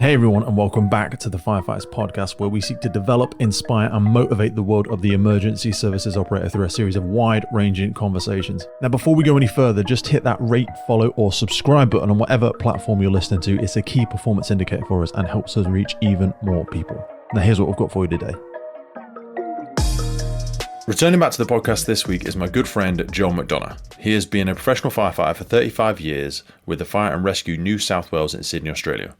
Hey everyone, and welcome back to the Firefighters podcast, where we seek to develop, inspire, and motivate the world of the emergency services operator through a series of wide-ranging conversations. Now, before we go any further, just hit that rate, follow, or subscribe button on whatever platform you're listening to. It's a key performance indicator for us and helps us reach even more people. Now, here's what we've got for you today. Returning back to the podcast this week is my good friend, John McDonough. He has been a professional firefighter for 35 years with the Fire and Rescue New South Wales in Sydney, Australia.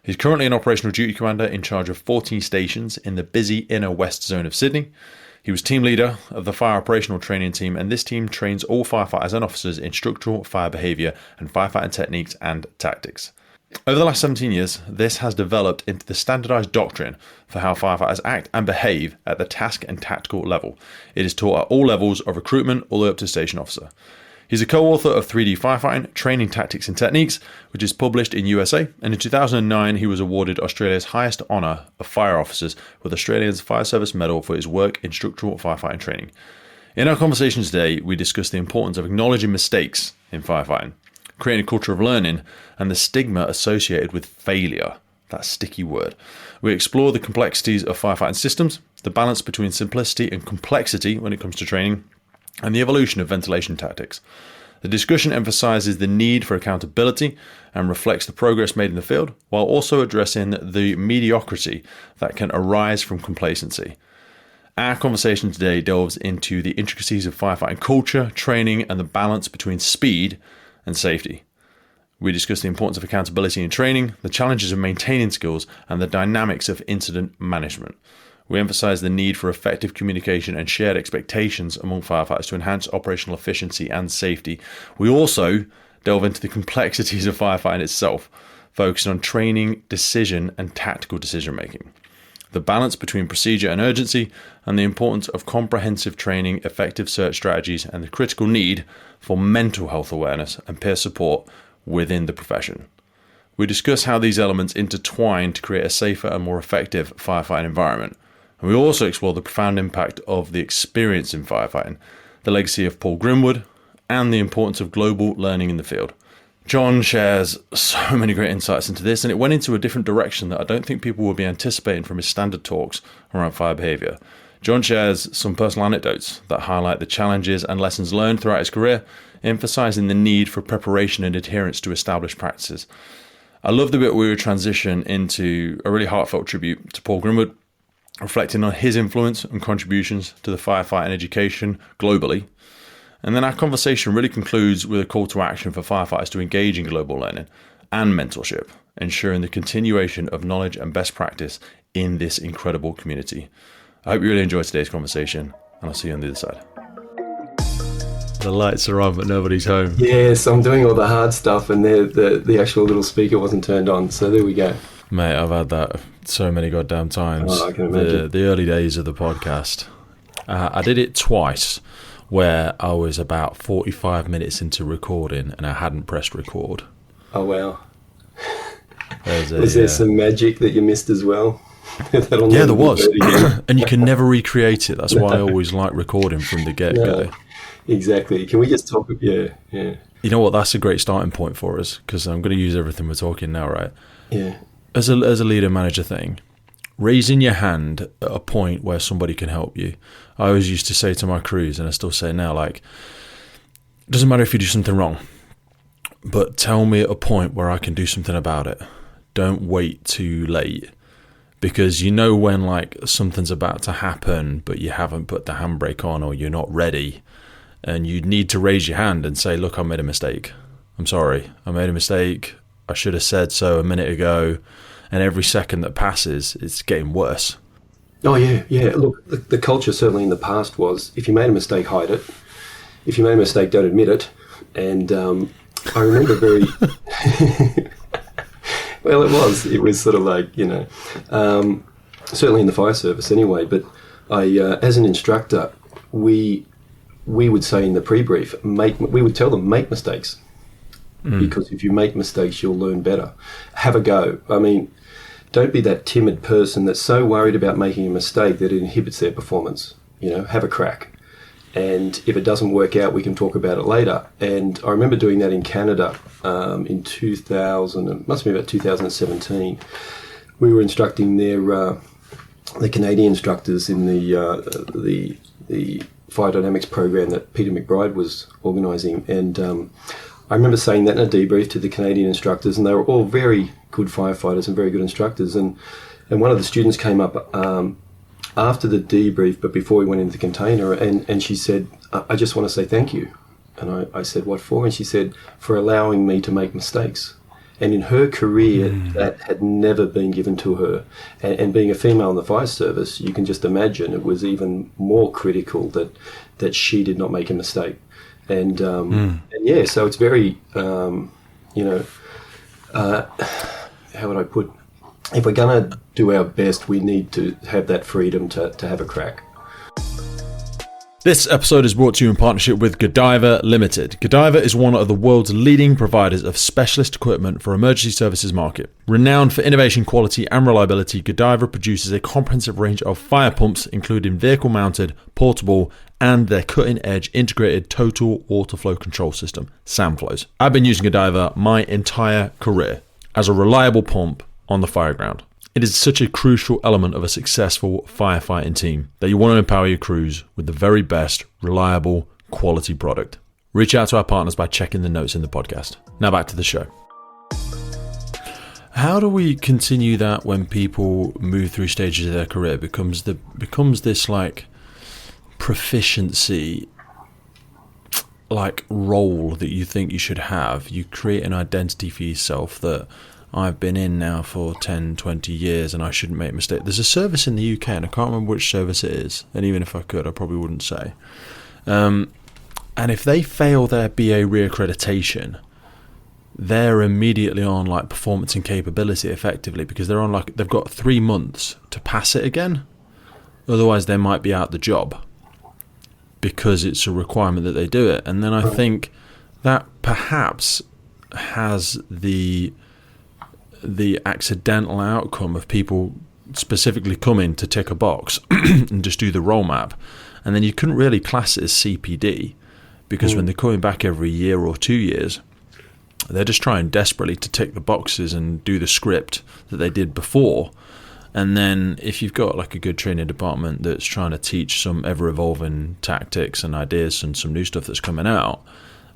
He's currently an operational duty commander in charge of 14 stations in the busy inner west zone of Sydney. He was team leader of the fire operational training team, and this team trains all firefighters and officers in structural fire behaviour and firefighting techniques and tactics. Over the last 17 years, this has developed into the standardised doctrine for how firefighters act and behave at the task and tactical level. It is taught at all levels of recruitment all the way up to station officer. He's a co-author of 3D Firefighting, Training Tactics and Techniques, which is published in USA, and in 2009 he was awarded Australia's highest honour of fire officers with Australia's Fire Service Medal for his work in structural firefighting training. In our conversation today, we discuss the importance of acknowledging mistakes in firefighting, creating a culture of learning, and the stigma associated with failure, that sticky word. We explore the complexities of firefighting systems, the balance between simplicity and complexity when it comes to training, and the evolution of ventilation tactics. The discussion emphasises the need for accountability and reflects the progress made in the field, while also addressing the mediocrity that can arise from complacency. Our conversation today delves into the intricacies of firefighting culture, training, and the balance between speed and safety. We discuss the importance of accountability in training, the challenges of maintaining skills, and the dynamics of incident management. We emphasise the need for effective communication and shared expectations among firefighters to enhance operational efficiency and safety. We also delve into the complexities of firefighting itself, focusing on training, decision, and tactical decision making. The balance between procedure and urgency, and the importance of comprehensive training, effective search strategies, and the critical need for mental health awareness and peer support within the profession. We discuss how these elements intertwine to create a safer and more effective firefighting environment. And we also explore the profound impact of the experience in firefighting, the legacy of Paul Grimwood, and the importance of global learning in the field. John shares so many great insights into this, and it went into a different direction that I don't think people will be anticipating from his standard talks around fire behaviour. John shares some personal anecdotes that highlight the challenges and lessons learned throughout his career, emphasising the need for preparation and adherence to established practices. I love the bit where we transition into a really heartfelt tribute to Paul Grimwood, reflecting on his influence and contributions to the firefighting education globally. And then our conversation really concludes with a call to action for firefighters to engage in global learning and mentorship, ensuring the continuation of knowledge and best practice in this incredible community. I hope you really enjoyed today's conversation, and I'll see you on the other side. The lights are on, but nobody's home. Yes, I'm doing all the hard stuff, and the actual little speaker wasn't turned on, so there we go. Mate, I've had that so many goddamn times. Oh, I can imagine. The early days of the podcast. I did it twice where I was about 45 minutes into recording and I hadn't pressed record. Oh, wow. Was there some magic that you missed as well? Yeah, there was. And you can never recreate it. That's why I always like recording from the get-go. No, exactly. Can we just talk? Yeah. You know what? That's a great starting point for us, because I'm going to use everything we're talking now, right? Yeah. As a leader manager thing, raising your hand at a point where somebody can help you. I always used to say to my crews, and I still say now, like, it doesn't matter if you do something wrong, but tell me at a point where I can do something about it. Don't wait too late, because you know when like something's about to happen, but you haven't put the handbrake on or you're not ready, and you need to raise your hand and say, look, I made a mistake. I'm sorry. I made a mistake. I should have said so a minute ago. And every second that passes, it's getting worse. Oh, yeah. Look, the culture certainly in the past was, if you made a mistake, hide it. If you made a mistake, don't admit it. And I remember very... Well, it was sort of like, certainly in the fire service anyway, but as an instructor, we would say in the pre-brief, we would tell them, make mistakes. Because if you make mistakes, you'll learn better. Have a go. I mean, don't be that timid person that's so worried about making a mistake that it inhibits their performance. Have a crack. and if it doesn't work out, we can talk about it later. And I remember doing that in Canada in 2000, it must be about 2017. We were instructing the Canadian instructors in the Fire Dynamics program that Peter McBride was organising, and I remember saying that in a debrief to the Canadian instructors, and they were all very good firefighters and very good instructors. And one of the students came up after the debrief, but before we went into the container, and she said, I just want to say thank you. And I said, what for? And she said, for allowing me to make mistakes. And in her career, that had never been given to her. And being a female in the fire service, you can just imagine it was even more critical that she did not make a mistake. And yeah, so it's very, how would I put, if we're going to do our best, we need to have that freedom to have a crack. This episode is brought to you in partnership with Godiva Limited. Godiva is one of the world's leading providers of specialist equipment for emergency services market. Renowned for innovation, quality and reliability, Godiva produces a comprehensive range of fire pumps, including vehicle-mounted, portable, and their cutting-edge integrated total water flow control system, SAMFlows. I've been using Godiva my entire career as a reliable pump on the fire ground. It is such a crucial element of a successful firefighting team that you want to empower your crews with the very best, reliable, quality product. Reach out to our partners by checking the notes in the podcast. Now back to the show. How do we continue that when people move through stages of their career? Becomes this like proficiency like role that you think you should have. You create an identity for yourself that I've been in now for 10, 20 years and I shouldn't make mistakes. There's a service in the UK and I can't remember which service it is. And even if I could, I probably wouldn't say. And if they fail their BA reaccreditation, they're immediately on like performance and capability effectively, because they're on like, they've got 3 months to pass it again. Otherwise they might be out the job because it's a requirement that they do it. And then I think that perhaps has the accidental outcome of people specifically coming to tick a box and just do the role map, and then you couldn't really class it as CPD because when they're coming back every year or 2 years, they're just trying desperately to tick the boxes and do the script that they did before. And then if you've got like a good training department that's trying to teach some ever-evolving tactics and ideas and some new stuff that's coming out,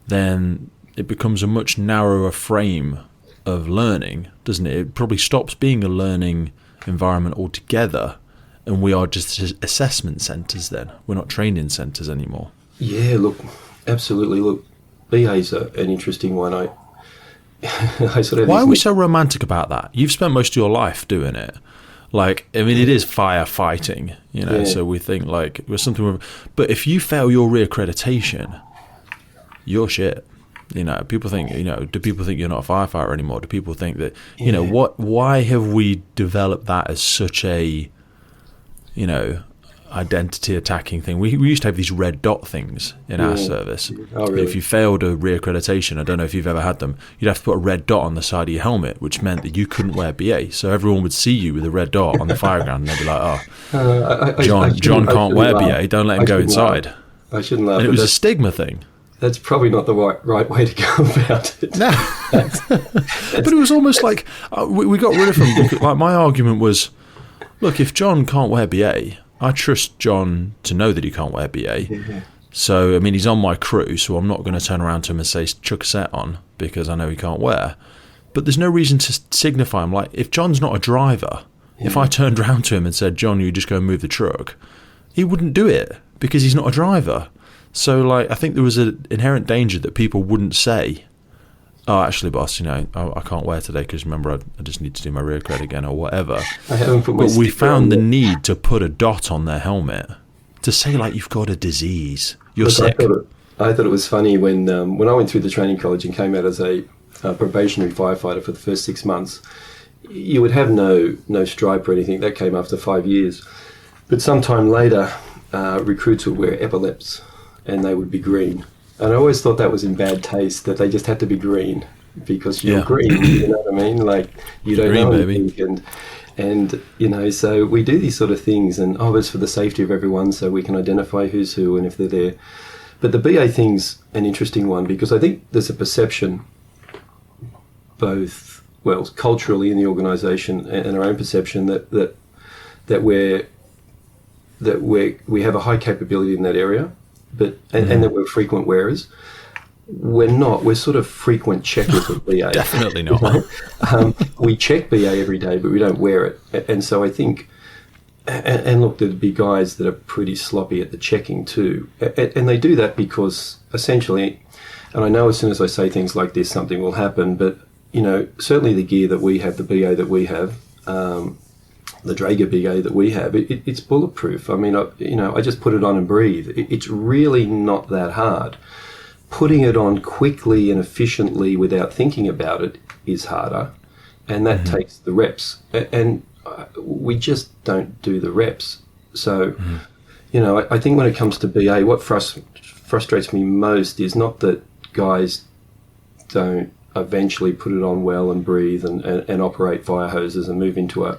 then it becomes a much narrower frame of learning, doesn't it? It probably stops being a learning environment altogether, and we are just assessment centres then. We're not training centres anymore. Yeah, look, absolutely. Look, BA's an interesting one. I sort of. Why are we so romantic about that? You've spent most of your life doing it. Like, I mean, it is firefighting, you know, so we think like we're something. But if you fail your reaccreditation, you're shit. You know, people think, you know, do people think you're not a firefighter anymore? Do people think that, you know, why have we developed that as such a, you know, identity attacking thing? We used to have these red dot things in our service. Oh, really? If you failed a reaccreditation, I don't know if you've ever had them, you'd have to put a red dot on the side of your helmet, which meant that you couldn't wear BA. So everyone would see you with a red dot on the fire ground and they'd be like, oh, John can't wear BA, don't let him go inside. I shouldn't laugh. And it was a stigma thing. That's probably not the right way to go about it. No, but it was almost like we got rid of him. Like my argument was, look, if John can't wear BA, I trust John to know that he can't wear BA. Mm-hmm. So I mean, he's on my crew, so I'm not going to turn around to him and say chuck a set on because I know he can't wear. But there's no reason to signify him. Like if John's not a driver, if I turned around to him and said, John, you just go and move the truck, he wouldn't do it because he's not a driver. So, like, I think there was an inherent danger that people wouldn't say, oh, actually, boss, you know, I can't wear today because, remember, I just need to do my rear cred again or whatever. But we found the need to put a dot on their helmet to say, like, you've got a disease. You're sick. I thought it was funny when I went through the training college and came out as a probationary firefighter for the first 6 months. You would have no stripe or anything. That came after 5 years. But sometime later, recruits would wear epaulets, and they would be green. And I always thought that was in bad taste, that they just had to be green because you're green, you know what I mean? Like, you don't know anything. And, so we do these sort of things, and, it's for the safety of everyone, so we can identify who's who and if they're there. But the BA thing's an interesting one, because I think there's a perception, both, culturally in the organisation and our own perception, that we have a high capability in that area, but and that we're frequent wearers. We're not. We're sort of frequent checkers of BA. Definitely not. We check BA every day, but we don't wear it. And so I think, and look, there'd be guys that are pretty sloppy at the checking too. And they do that because essentially, and I know as soon as I say things like this, something will happen, but, certainly the gear that we have, the BA that we have, the Draeger BA that we have, it's bulletproof. I mean, I just put it on and breathe. It's really not that hard. Putting it on quickly and efficiently without thinking about it is harder, and that takes the reps. And we just don't do the reps. So, I think when it comes to BA, what frustrates me most is not that guys don't eventually put it on well and breathe and operate fire hoses and move into a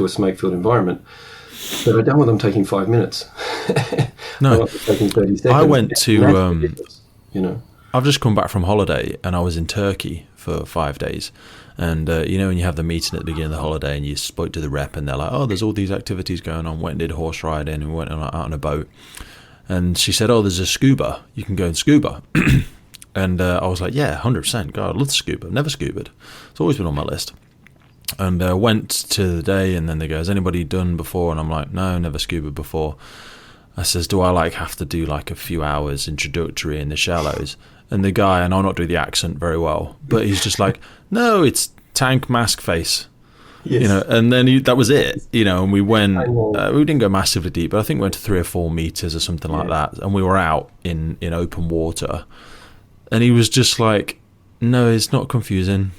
smoke-filled environment, but I don't want them taking 5 minutes. No, I want them taking 30 seconds. I went to, I've just come back from holiday, and I was in Turkey for 5 days. And, when you have the meeting at the beginning of the holiday and you spoke to the rep and they're like, oh, there's all these activities going on. Went and did horse riding and went out on a boat. And she said, oh, there's a scuba. You can go and scuba. And I was like, yeah, 100%. God, I love scuba. I've never scubaed. It's always been on my list. And went to the day, and then they go, has anybody done before? And I'm like, no, never scuba before. I says, do I have to do a few hours introductory in the shallows? And the guy, and I'll not do the accent very well, but he's just like, no, it's tank mask face. Yes. And then that was it, and we went, we didn't go massively deep, but I think we went to 3 or 4 meters or something like that. And we were out in open water, and he was just like, no, it's not confusing.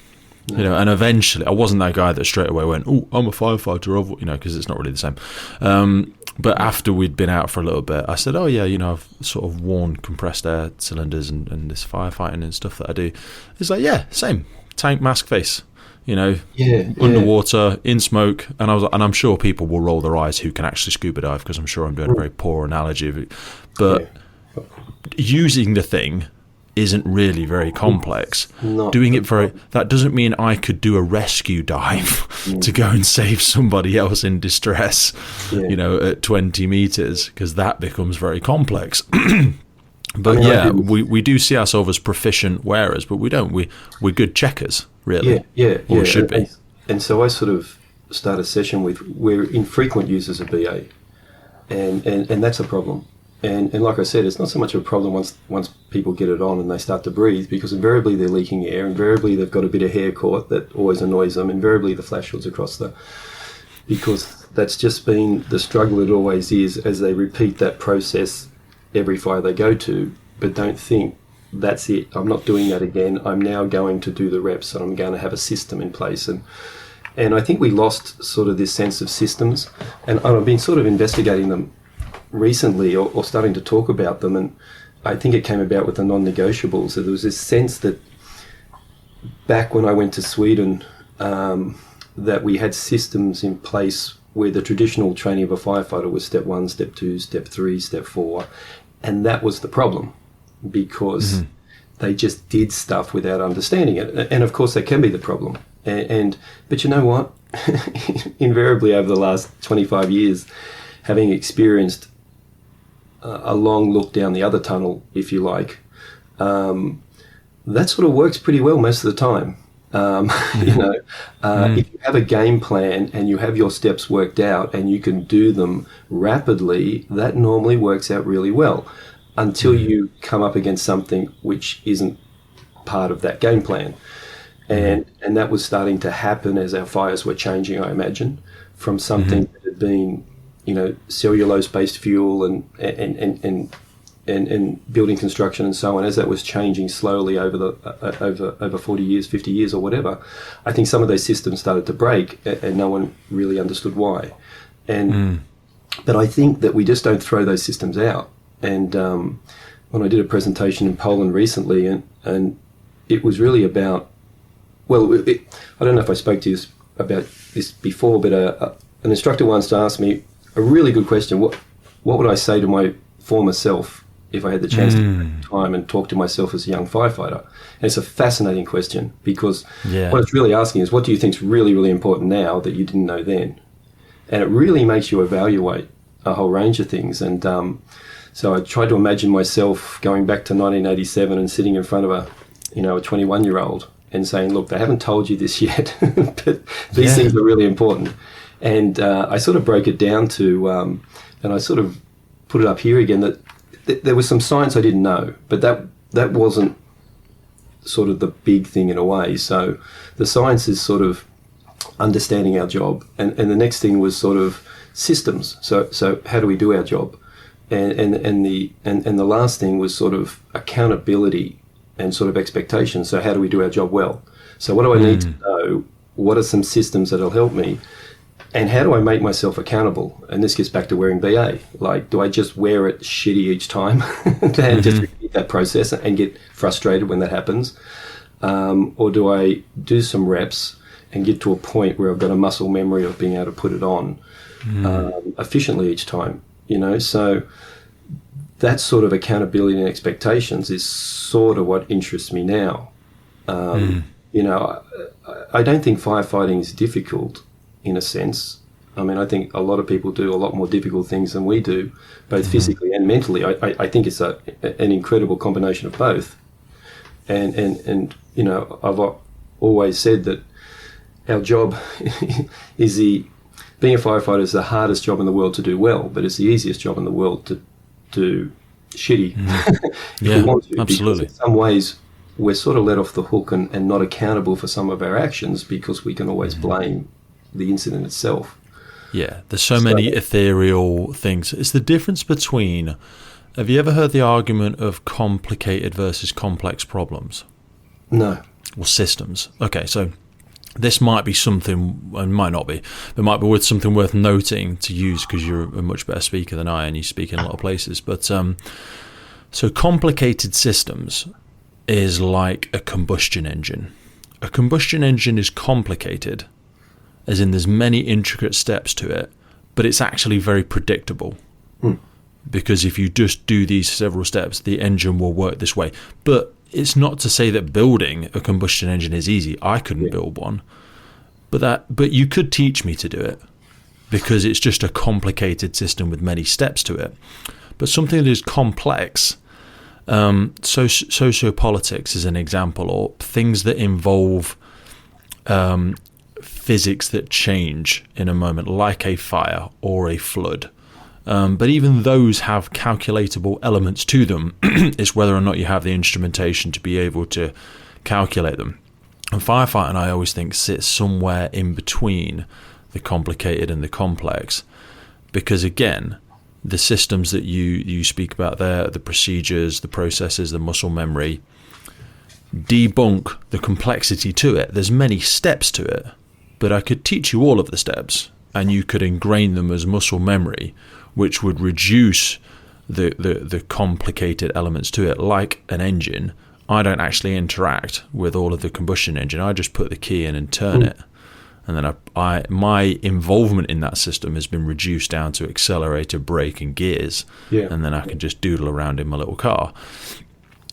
No. And eventually, I wasn't that guy that straight away went, oh, I'm a firefighter, because it's not really the same. But after we'd been out for a little bit, I said, oh yeah, I've sort of worn compressed air cylinders and this firefighting and stuff that I do. It's like, yeah, same, tank mask face, underwater, in smoke. And I was like, and I'm sure people will roll their eyes who can actually scuba dive, because I'm sure I'm doing a very poor analogy of it. But using the thing isn't really very complex. Doing it that doesn't mean I could do a rescue dive to go and save somebody else in distress, at 20 meters, because that becomes very complex. But we do see ourselves as proficient wearers, but we don't. We're good checkers, really. Or we should be. And so I sort of start a session with, we're infrequent users of BA, and that's a problem. And like I said, it's not so much of a problem once people get it on and they start to breathe, because invariably they're leaking air, invariably they've got a bit of hair caught that always annoys them, invariably the flash hoods across because that's just been the struggle it always is, as they repeat that process every fire they go to, but don't think, that's it, I'm not doing that again, I'm now going to do the reps and I'm going to have a system in place. And I think we lost sort of this sense of systems, and I've been sort of investigating them recently, or starting to talk about them, and I think it came about with the non-negotiables. So there was this sense that back when I went to Sweden, that we had systems in place where the traditional training of a firefighter was step 1, step 2, step 3, step 4, and that was the problem, because they just did stuff without understanding it. And of course that can be the problem. But you know what? Invariably over the last 25 years, having experienced a long look down the other tunnel, if you like, that sort of works pretty well most of the time. If you have a game plan and you have your steps worked out and you can do them rapidly, that normally works out really well, until you come up against something which isn't part of that game plan. And that was starting to happen as our fires were changing, I imagine, from something that had been, cellulose-based fuel and building construction and so on. As that was changing slowly over 40 years, 50 years, or whatever, I think some of those systems started to break, and no one really understood why. But I think that we just don't throw those systems out. And when I did a presentation in Poland recently, and it was really about, I don't know if I spoke to you about this before, but an instructor once asked me a really good question. What would I say to my former self if I had the chance to go back in time and talk to myself as a young firefighter? And it's a fascinating question, because what it's really asking is, what do you think is really, really important now that you didn't know then? And it really makes you evaluate a whole range of things. And so I tried to imagine myself going back to 1987 and sitting in front of a 21-year-old and saying, look, they haven't told you this yet, but these things are really important. And I sort of broke it down to, and I sort of put it up here again, that there was some science I didn't know, but that wasn't sort of the big thing in a way. So the science is sort of understanding our job, and the next thing was sort of systems. So how do we do our job? And the last thing was sort of accountability and sort of expectations. So how do we do our job well? So what do I need to know? What are some systems that'll help me? And how do I make myself accountable? And this gets back to wearing BA. Like, do I just wear it shitty each time and just repeat that process and get frustrated when that happens? Or do I do some reps and get to a point where I've got a muscle memory of being able to put it on efficiently each time? So that sort of accountability and expectations is sort of what interests me now. I don't think firefighting is difficult in a sense. I mean, I think a lot of people do a lot more difficult things than we do, both physically and mentally. I think it's an incredible combination of both. And I've always said that our job is being a firefighter is the hardest job in the world to do well, but it's the easiest job in the world to do shitty if we want to. Absolutely. Because in some ways, we're sort of let off the hook and not accountable for some of our actions, because we can always blame the incident itself. Yeah, there's so many ethereal things. It's the difference between, have you ever heard the argument of complicated versus complex problems? No. Or systems. Okay, so this might be something, and might not be, but might be worth something worth noting to use, because you're a much better speaker than I, and you speak in a lot of places. But so complicated systems is like a combustion engine. A combustion engine is complicated, as in there's many intricate steps to it, but it's actually very predictable. Because if you just do these several steps, the engine will work this way. But it's not to say that building a combustion engine is easy. I couldn't build one, but you could teach me to do it, because it's just a complicated system with many steps to it. But something that is complex, sociopolitics is an example, or things that involve physics that change in a moment, like a fire or a flood. But even those have calculatable elements to them. It's whether or not you have the instrumentation to be able to calculate them. And firefighting, I always think, sits somewhere in between the complicated and the complex. Because again, the systems that you speak about there, the procedures, the processes, the muscle memory, debunk the complexity to it. There's many steps to it, but I could teach you all of the steps, and you could ingrain them as muscle memory, which would reduce the complicated elements to it. Like an engine, I don't actually interact with all of the combustion engine. I just put the key in and turn it. And then my involvement in that system has been reduced down to accelerator, brake, and gears. And then I can just doodle around in my little car.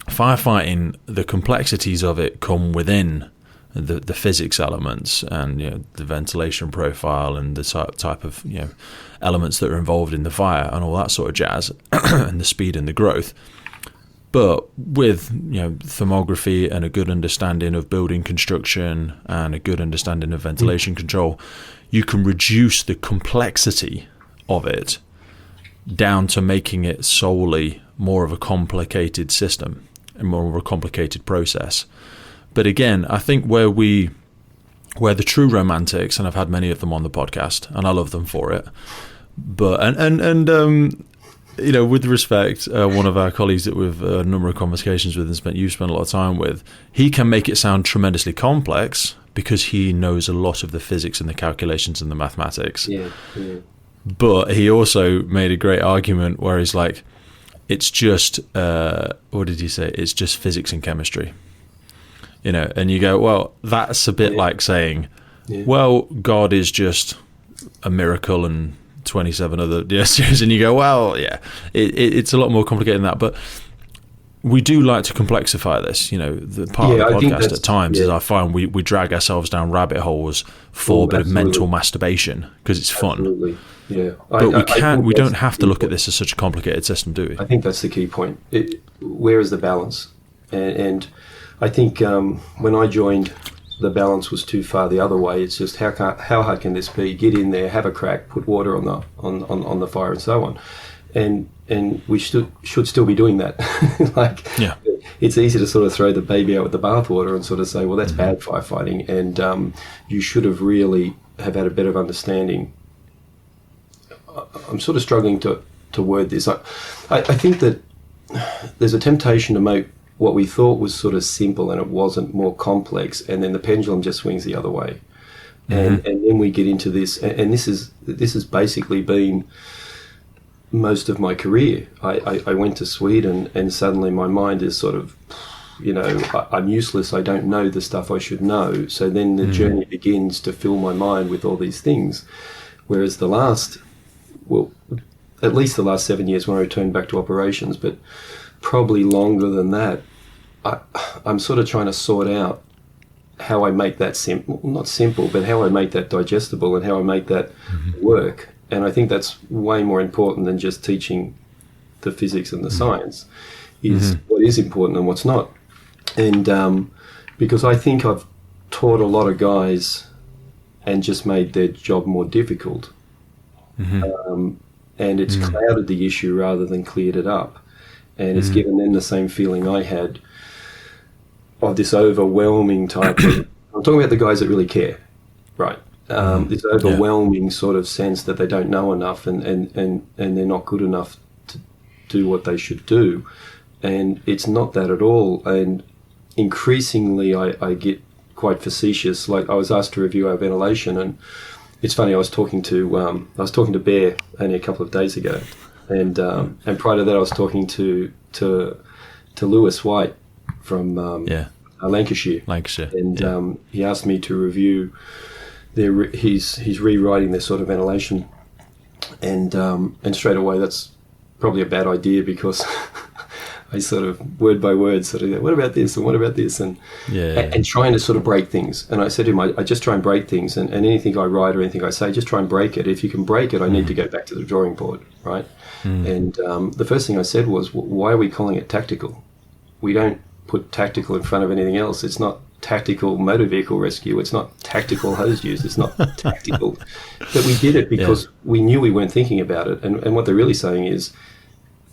Firefighting, the complexities of it come within the physics elements, and the ventilation profile, and the type of elements that are involved in the fire, and all that sort of jazz, and the speed and the growth. But with thermography and a good understanding of building construction and a good understanding of ventilation control, you can reduce the complexity of it down to making it solely more of a complicated system and more of a complicated process. But again, I think where the true romantics, and I've had many of them on the podcast, and I love them for it. But with respect, one of our colleagues that we've a number of conversations with and you've spent a lot of time with, he can make it sound tremendously complex because he knows a lot of the physics and the calculations and the mathematics. But he also made a great argument where he's like, it's just what did he say? It's just physics and chemistry. And you go, well, that's a bit like saying, well, God is just a miracle and 27 other series, and you go, well, it's a lot more complicated than that. But we do like to complexify this. The part of the podcast at times is I find we drag ourselves down rabbit holes for a bit of mental masturbation because it's fun. Absolutely. Yeah. But we don't have to look at this as such a complicated system, do we? I think that's the key point. Where is the balance? And I think when I joined, the balance was too far the other way. It's just how hard can this be? Get in there, have a crack, put water on the fire, and so on. And we should still be doing that. It's easy to sort of throw the baby out with the bathwater and sort of say, well, that's bad firefighting, and you should have really have had a better understanding. I'm sort of struggling to word this. I think that there's a temptation to make what we thought was sort of simple and it wasn't, more complex, and then the pendulum just swings the other way. And then we get into this, and this has basically been most of my career. I went to Sweden, and suddenly my mind is sort of, I'm useless. I don't know the stuff I should know. So then the journey begins to fill my mind with all these things. Whereas at least the last 7 years when I returned back to operations, but probably longer than that, I'm sort of trying to sort out how I make that not simple, but how I make that digestible and how I make that work. And I think that's way more important than just teaching the physics and the science, is what is important and what's not. And because I think I've taught a lot of guys and just made their job more difficult. And it's clouded the issue rather than cleared it up. And it's given them the same feeling I had of this overwhelming type of... I'm talking about the guys that really care, right? This overwhelming sort of sense that they don't know enough and they're not good enough to do what they should do. And it's not that at all. And increasingly I get quite facetious. Like, I was asked to review our ventilation, and it's funny, I was talking to Bear only a couple of days ago, and prior to that I was talking to Lewis White from Lancashire, and he asked me to review he's rewriting their sort of ventilation, and straight away that's probably a bad idea, because I sort of word by word sort of, what about this and what about this, and trying to sort of break things. And I said to him, I just try and break things, and anything I write or anything I say, just try and break it. If you can break it, I need to go back to the drawing board, right? And the first thing I said was, why are we calling it tactical? We don't put tactical in front of anything else. It's not tactical motor vehicle rescue. It's not tactical hose use. It's not tactical. But we did it because we knew we weren't thinking about it. And what they're really saying is,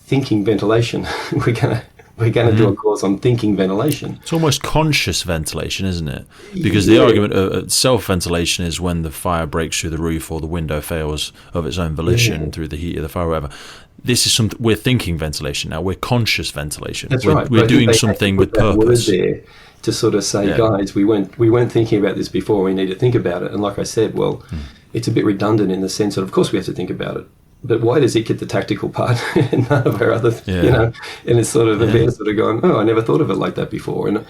thinking ventilation. We're gonna do a course on thinking ventilation. It's almost conscious ventilation, isn't it? Because the argument of self-ventilation is when the fire breaks through the roof or the window fails of its own volition through the heat of the fire or whatever. This is something, we're thinking ventilation now. We're conscious ventilation. That's right. We're doing something with purpose. There to sort of say, guys, we weren't thinking about this before. We need to think about it. And like I said, it's a bit redundant in the sense that, of course, we have to think about it. But why does it get the tactical part and none of our other, and it's sort of the bear sort of going, I never thought of it like that before. And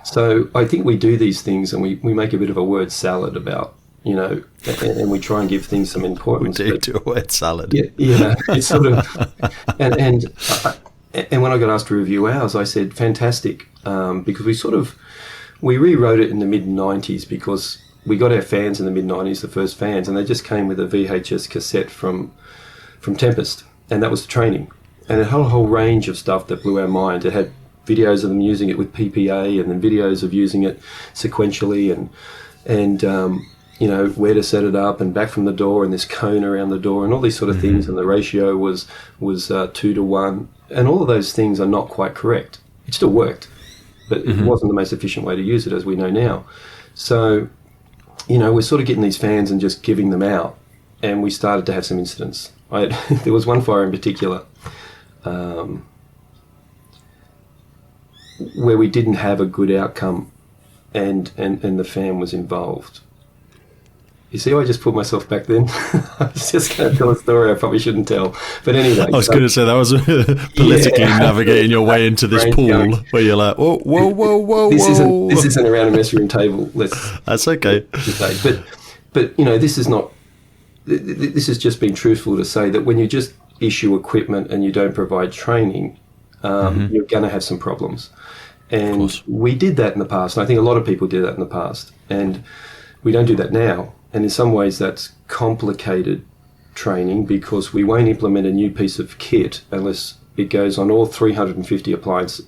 so I think we do these things, and we make a bit of a word salad about, and we try and give things some importance. We do a word salad. Yeah, it's sort of, and when I got asked to review ours, I said, fantastic, because we rewrote it in the mid-90s, because we got our fans in the mid-90s, the first fans, and they just came with a VHS cassette from Tempest, and that was the training. And it had a whole range of stuff that blew our mind. It had videos of them using it with PPA, and then videos of using it sequentially, and where to set it up, and back from the door, and this cone around the door, and all these sort of things. And the ratio was 2-to-1, and all of those things are not quite correct. It still worked, but it wasn't the most efficient way to use it, as we know now. So, we're sort of getting these fans and just giving them out, and we started to have some incidents. There was one fire in particular where we didn't have a good outcome, and the fan was involved. You see how I just put myself back then? I was just going to tell a story I probably shouldn't tell. But anyway. I was going to say that was politically navigating your way into this pool where you're like, whoa. This isn't around a mess room table. That's okay. But you know, this has just been truthful to say that when you just issue equipment and you don't provide training, you're going to have some problems. And we did that in the past. And I think a lot of people did that in the past. And we don't do that now. And in some ways that's complicated training because we won't implement a new piece of kit unless it goes on all 350 appliances,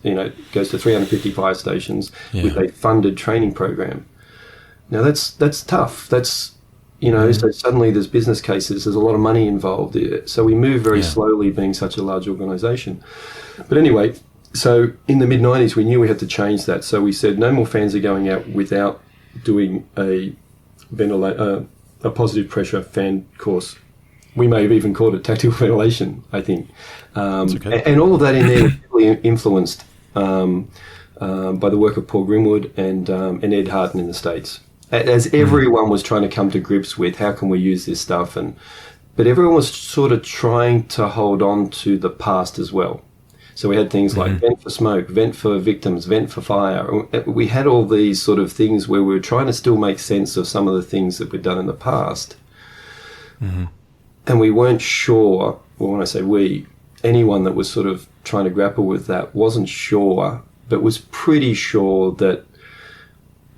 goes to 350 fire stations with a funded training program. Now that's tough. That's, so suddenly there's business cases, there's a lot of money involved. So we move very slowly being such a large organization. But anyway, so in the mid-90s, we knew we had to change that. So we said no more fans are going out without doing a positive pressure fan course. We may have even called it tactical ventilation, I think. And all of that in there was really influenced by the work of Paul Grimwood and Ed Harden in the States. As everyone was trying to come to grips with how can we use this stuff, but everyone was sort of trying to hold on to the past as well. So we had things like vent for smoke, vent for victims, vent for fire. We had all these sort of things where we were trying to still make sense of some of the things that we'd done in the past. And we weren't sure, well, when I say we, anyone that was sort of trying to grapple with that wasn't sure, but was pretty sure that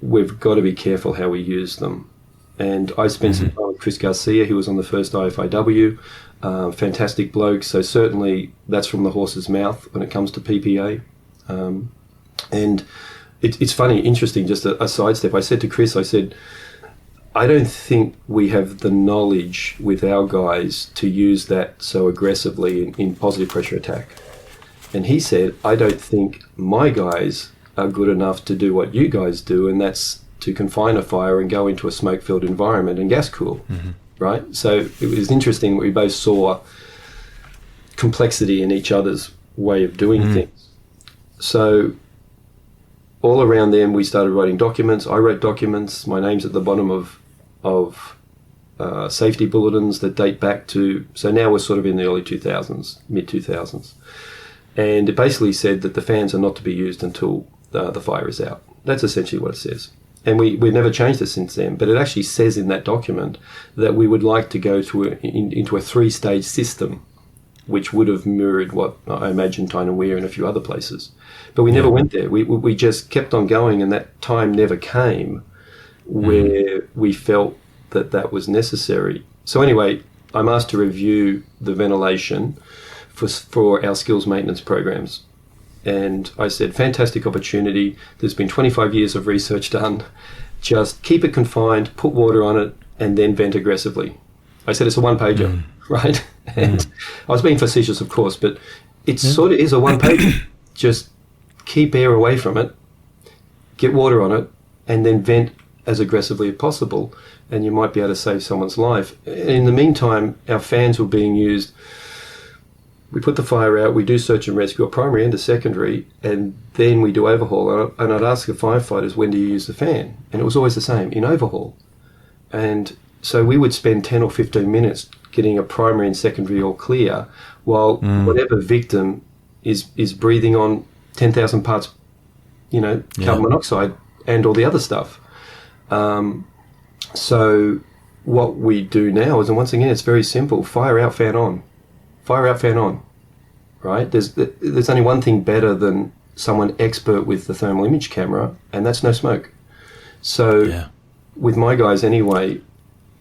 we've got to be careful how we use them. And I spent some time with Chris Garcia, who was on the first IFIW. Fantastic bloke. So certainly that's from the horse's mouth when it comes to PPA. And it's funny, interesting, just a sidestep. I said to Chris, I don't think we have the knowledge with our guys to use that so aggressively in positive pressure attack. And he said, I don't think my guys are good enough to do what you guys do, and that's to confine a fire and go into a smoke-filled environment and gas cool. Right? So it was interesting. We both saw complexity in each other's way of doing things. So all around then, we started writing documents. I wrote documents. My name's at the bottom of safety bulletins that date back to, so now we're sort of in the early 2000s, mid-2000s. And it basically said that the fans are not to be used until the fire is out. That's essentially what it says. And we've never changed it since then, but it actually says in that document that we would like to go into a 3-stage system, which would have mirrored what I imagine Tyne Weir and a few other places. But we never went there. We just kept on going, and that time never came where we felt that was necessary. So anyway, I'm asked to review the ventilation for our skills maintenance programs. And I said, fantastic opportunity. There's been 25 years of research done. Just keep it confined, put water on it, and then vent aggressively. I said it's a one-pager, right? And I was being facetious, of course, but it sort of is a one-pager. Just keep air away from it, get water on it, and then vent as aggressively as possible, and you might be able to save someone's life. In the meantime, our fans were being used. We put the fire out, we do search and rescue, a primary and a secondary, and then we do overhaul. And I'd ask the firefighters, when do you use the fan? And it was always the same, in overhaul. And so we would spend 10 or 15 minutes getting a primary and secondary all clear, while whatever victim is breathing on 10,000 parts, carbon monoxide and all the other stuff. So what we do now is, and once again, it's very simple, fire out, fan on. Fire out, fan on, right? There's only one thing better than someone expert with the thermal image camera, and that's no smoke. So with my guys anyway,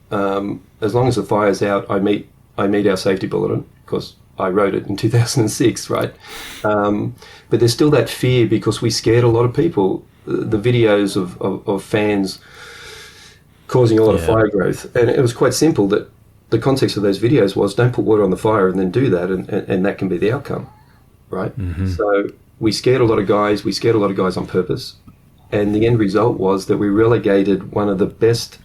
as long as the fire's out, I meet our safety bulletin, because I wrote it in 2006, right? But there's still that fear because we scared a lot of people. The videos of fans causing a lot of fire growth, and it was quite simple that the context of those videos was don't put water on the fire and then do that, and that can be the outcome, right? So we scared a lot of guys. We scared a lot of guys on purpose, and the end result was that we relegated one of the best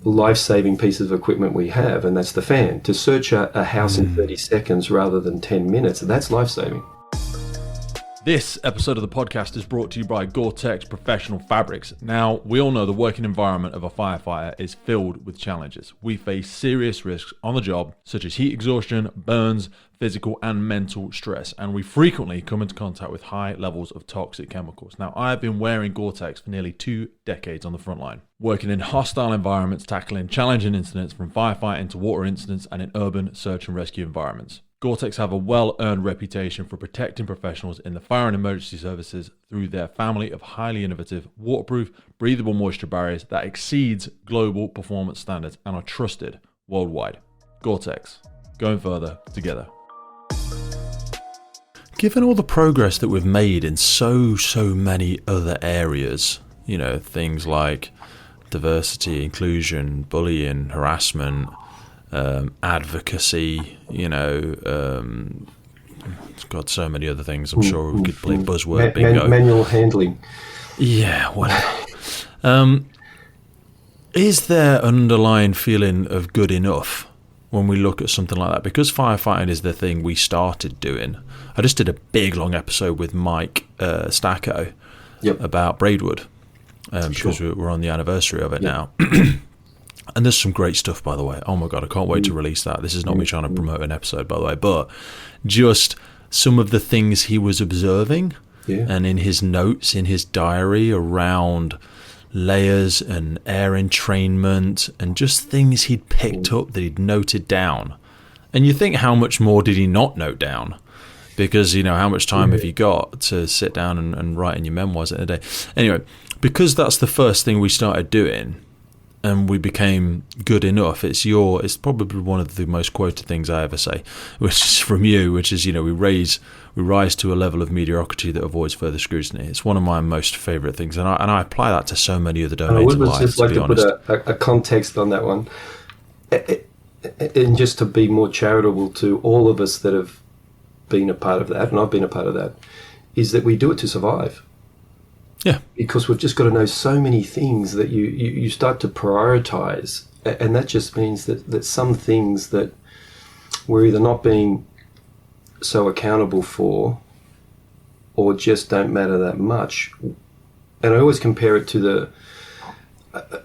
life-saving pieces of equipment we have, and that's the fan. To search a house in 30 seconds rather than 10 minutes, that's life-saving. This episode of the podcast is brought to you by Gore-Tex Professional Fabrics. Now, we all know the working environment of a firefighter is filled with challenges. We face serious risks on the job, such as heat exhaustion, burns, physical and mental stress, and we frequently come into contact with high levels of toxic chemicals. Now, I have been wearing Gore-Tex for nearly 2 decades on the front line, working in hostile environments, tackling challenging incidents from firefighting to water incidents and in urban search and rescue environments. Gore-Tex have a well-earned reputation for protecting professionals in the fire and emergency services through their family of highly innovative, waterproof, breathable moisture barriers that exceeds global performance standards and are trusted worldwide. Gore-Tex, going further together. Given all the progress that we've made in so many other areas, you know, things like diversity, inclusion, bullying, harassment, advocacy, you know, it's got so many other things. I'm sure we could play buzzword bingo. Manual handling. Yeah, whatever. Is there underlying feeling of good enough when we look at something like that? Because firefighting is the thing we started doing. I just did a big long episode with Mike Stacco about Braidwood because we're on the anniversary of it now. And there's some great stuff, by the way. Oh my God, I can't wait to release that. This is not me trying to promote an episode, by the way, but just some of the things he was observing and in his notes, in his diary around layers and air entrainment and just things he'd picked up that he'd noted down. And you think, how much more did he not note down? Because, you know, how much time have you got to sit down and write in your memoirs in a day? Anyway, because that's the first thing we started doing, and we became good enough. It's probably one of the most quoted things I ever say, which is from you, which is, you know, we rise to a level of mediocrity that avoids further scrutiny. It's one of my most favourite things, and I apply that to so many other domains of life. I would just like to put a context on that one, and just to be more charitable to all of us that have been a part of that, and I've been a part of that, is that we do it to survive. Yeah, because we've just got to know so many things that you start to prioritize, and that just means that some things that we're either not being so accountable for or just don't matter that much. And I always compare it to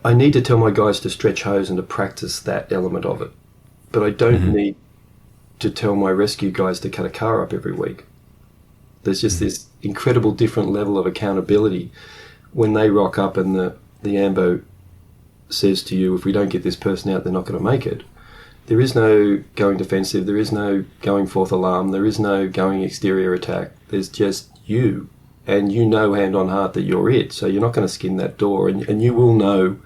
I need to tell my guys to stretch hose and to practice that element of it, but I don't need to tell my rescue guys to cut a car up every week. There's just this incredible different level of accountability when they rock up and the AMBO says to you, if we don't get this person out, they're not going to make it. There is no going defensive. There is no going fourth alarm. There is no going exterior attack. There's just you. And you know hand on heart that you're it. So you're not going to skin that door. And you will know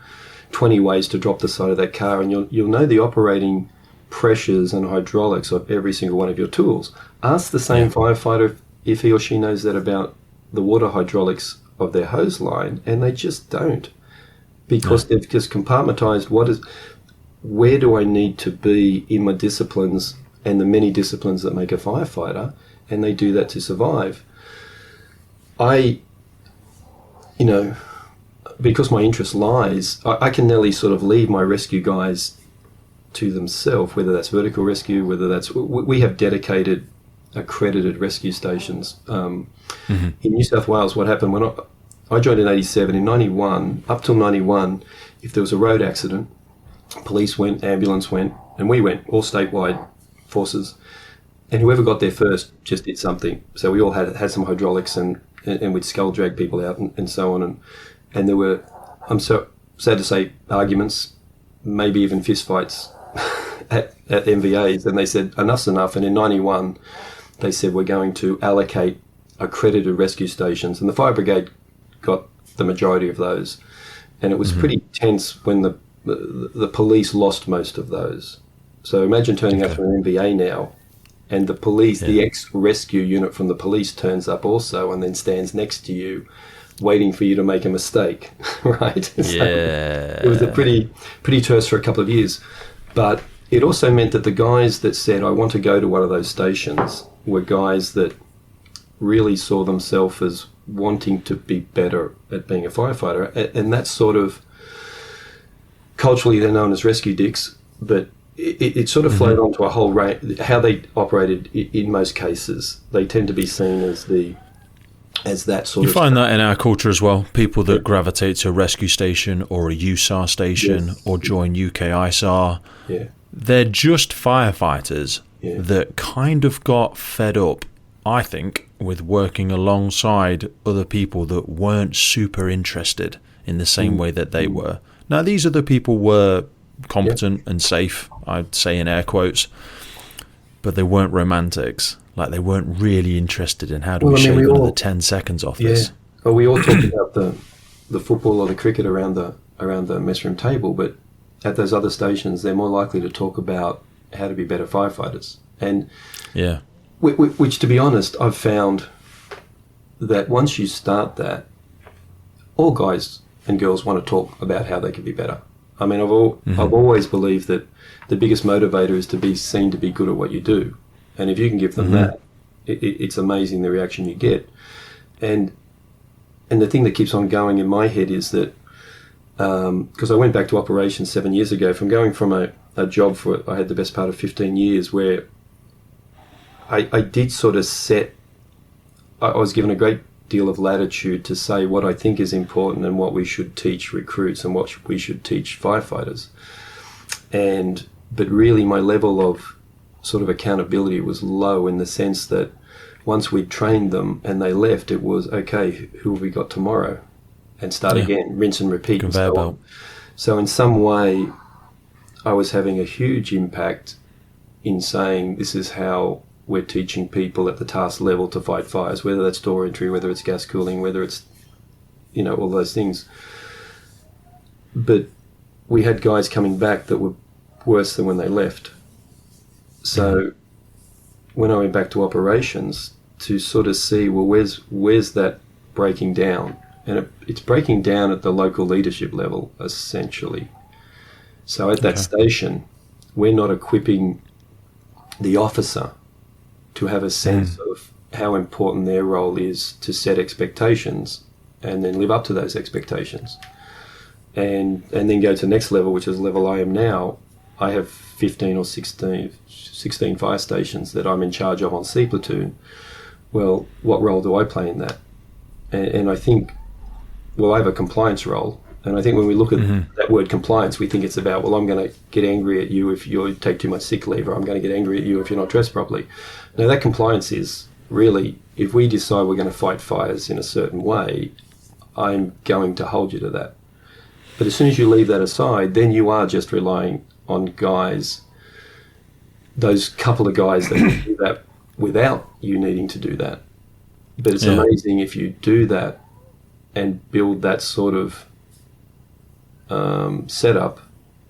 20 ways to drop the side of that car. And you'll know the operating pressures and hydraulics of every single one of your tools. Ask the same firefighter if he or she knows that about the water hydraulics of their hose line, and they just don't, because they've just compartmentized where do I need to be in my disciplines and the many disciplines that make a firefighter, and they do that to survive. Because my interest lies, I can nearly sort of leave my rescue guys to themselves, whether that's vertical rescue, whether that's, we have dedicated accredited rescue stations. In New South Wales, what happened when I joined in 87, in 91, up till 91, if there was a road accident, police went, ambulance went, and we went, all statewide forces, and whoever got there first just did something. So we all had some hydraulics and we'd skull drag people out and so on. And there were, I'm so sad to say, arguments, maybe even fist fights at MVAs, and they said, enough's enough. And in 91, they said, we're going to allocate accredited rescue stations, and the fire brigade got the majority of those. And it was pretty tense when the police lost most of those. So imagine turning up for an MVA now, and the police, the ex-rescue unit from the police turns up also and then stands next to you waiting for you to make a mistake, right? So it was a pretty terse for a couple of years. But it also meant that the guys that said, I want to go to one of those stations, were guys that really saw themselves as wanting to be better at being a firefighter. And that's sort of, culturally they're known as rescue dicks, but it sort of flowed onto a whole range. How they operated in most cases, they tend to be seen as the as that sort You of... find that in our culture as well. People that gravitate to a rescue station or a USAR station Yes. or join UK ISAR, Yeah. they're just firefighters Yeah. that kind of got fed up, I think, with working alongside other people that weren't super interested in the same way that they were. Now, these other people were competent and safe, I'd say in air quotes, but they weren't romantics. Like, they weren't really interested in how do we shave another 10 seconds off this. Well, we all talk about the football or the cricket around the mess room table, but at those other stations, they're more likely to talk about how to be better firefighters. And Yeah. which, to be honest, I've found that once you start that, all guys and girls want to talk about how they can be better. I mean, I've always believed that the biggest motivator is to be seen to be good at what you do. And if you can give them that, it's amazing the reaction you get. And the thing that keeps on going in my head is that, because I went back to operations 7 years ago, from going from a job I had the best part of 15 years where I did sort of I was given a great deal of latitude to say what I think is important and what we should teach recruits and what we should teach firefighters. But really my level of sort of accountability was low, in the sense that once we'd trained them and they left, it was, okay, who have we got tomorrow? And start again, rinse and repeat. And so on. So in some way, I was having a huge impact in saying this is how we're teaching people at the task level to fight fires, whether that's door entry, whether it's gas cooling, whether it's, all those things. But we had guys coming back that were worse than when they left. So when I went back to operations, to sort of see, well, where's that breaking down? And it's breaking down at the local leadership level, essentially. So at that station, we're not equipping the officer to have a sense of how important their role is to set expectations and then live up to those expectations. And then go to the next level, which is the level I am now. I have 15 or 16 fire stations that I'm in charge of on C platoon. Well, what role do I play in that? And I think, I have a compliance role. And I think when we look at that word compliance, we think it's about, I'm going to get angry at you if you take too much sick leave, or I'm going to get angry at you if you're not dressed properly. Now, that compliance is really, if we decide we're going to fight fires in a certain way, I'm going to hold you to that. But as soon as you leave that aside, then you are just relying on guys, those couple of guys that can do that without you needing to do that. But it's amazing if you do that and build that sort of setup,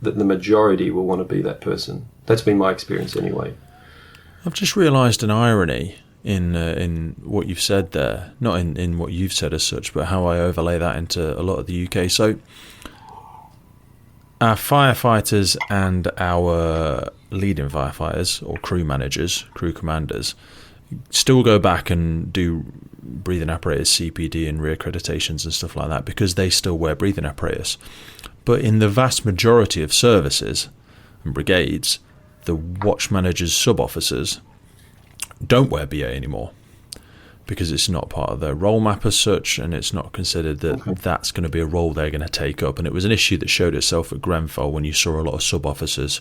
that the majority will want to be that person. That's been my experience anyway. I've just realised an irony in what you've said there, not in what you've said as such, but how I overlay that into a lot of the UK. So our firefighters and our leading firefighters, or crew managers, crew commanders, still go back and do breathing apparatus CPD and reaccreditations and stuff like that, because they still wear breathing apparatus. But in the vast majority of services and brigades, the watch managers, sub-officers don't wear BA anymore, because it's not part of their role map as such, and it's not considered that that's going to be a role they're going to take up. And it was an issue that showed itself at Grenfell when you saw a lot of sub-officers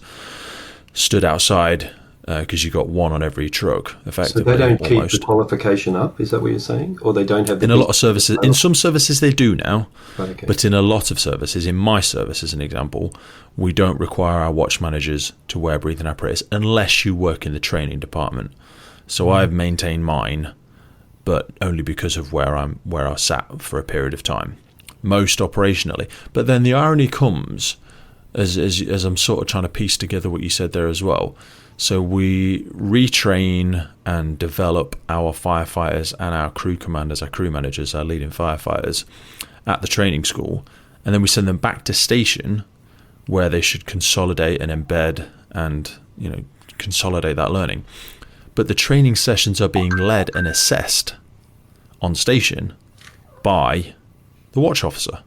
stood outside, because you got one on every truck, effectively. So they don't keep the qualification up, is that what you're saying? Or they don't have the... In a lot of services, in some services they do now, okay. But in a lot of services, in my service as an example, we don't require our watch managers to wear breathing apparatus unless you work in the training department. So I've maintained mine, but only because of where I sat for a period of time, most operationally. But then the irony comes, as I'm sort of trying to piece together what you said there as well. So we retrain and develop our firefighters and our crew commanders, our crew managers, our leading firefighters at the training school, and then we send them back to station where they should consolidate and embed and consolidate that learning. But the training sessions are being led and assessed on station by the watch officer,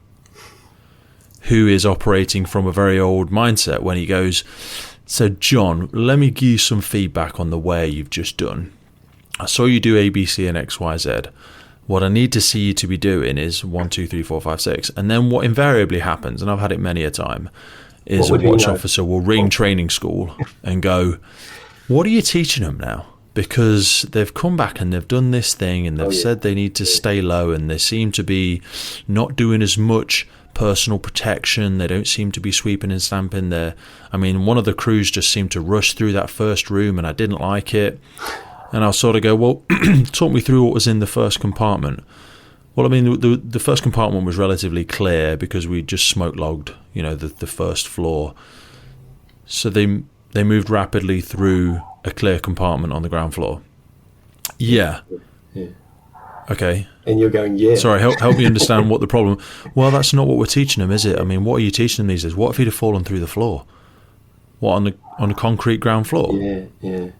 who is operating from a very old mindset when he goes, so John, let me give you some feedback on the way you've just done. I saw you do A, B, C and X, Y, Z, what I need to see you to be doing is 1, 2, 3, 4, 5, 6. And then what invariably happens, and I've had it many a time, is a watch officer will ring training school and go, what are you teaching them now? Because they've come back and they've done this thing and they've said they need to stay low, and they seem to be not doing as much personal protection. They don't seem to be sweeping and stamping there. I mean, one of the crews just seemed to rush through that first room and I didn't like it. And I'll sort of go, well, talk me through what was in the first compartment. Well, I mean, the first compartment was relatively clear because we just smoke logged, the first floor. So they moved rapidly through a clear compartment on the ground floor. Yeah. Okay. And you're going, yeah. Sorry, help me understand what the problem. Well, that's not what we're teaching them, is it? I mean, what are you teaching them these days? What if he'd have fallen through the floor? What, on the concrete ground floor? Yeah.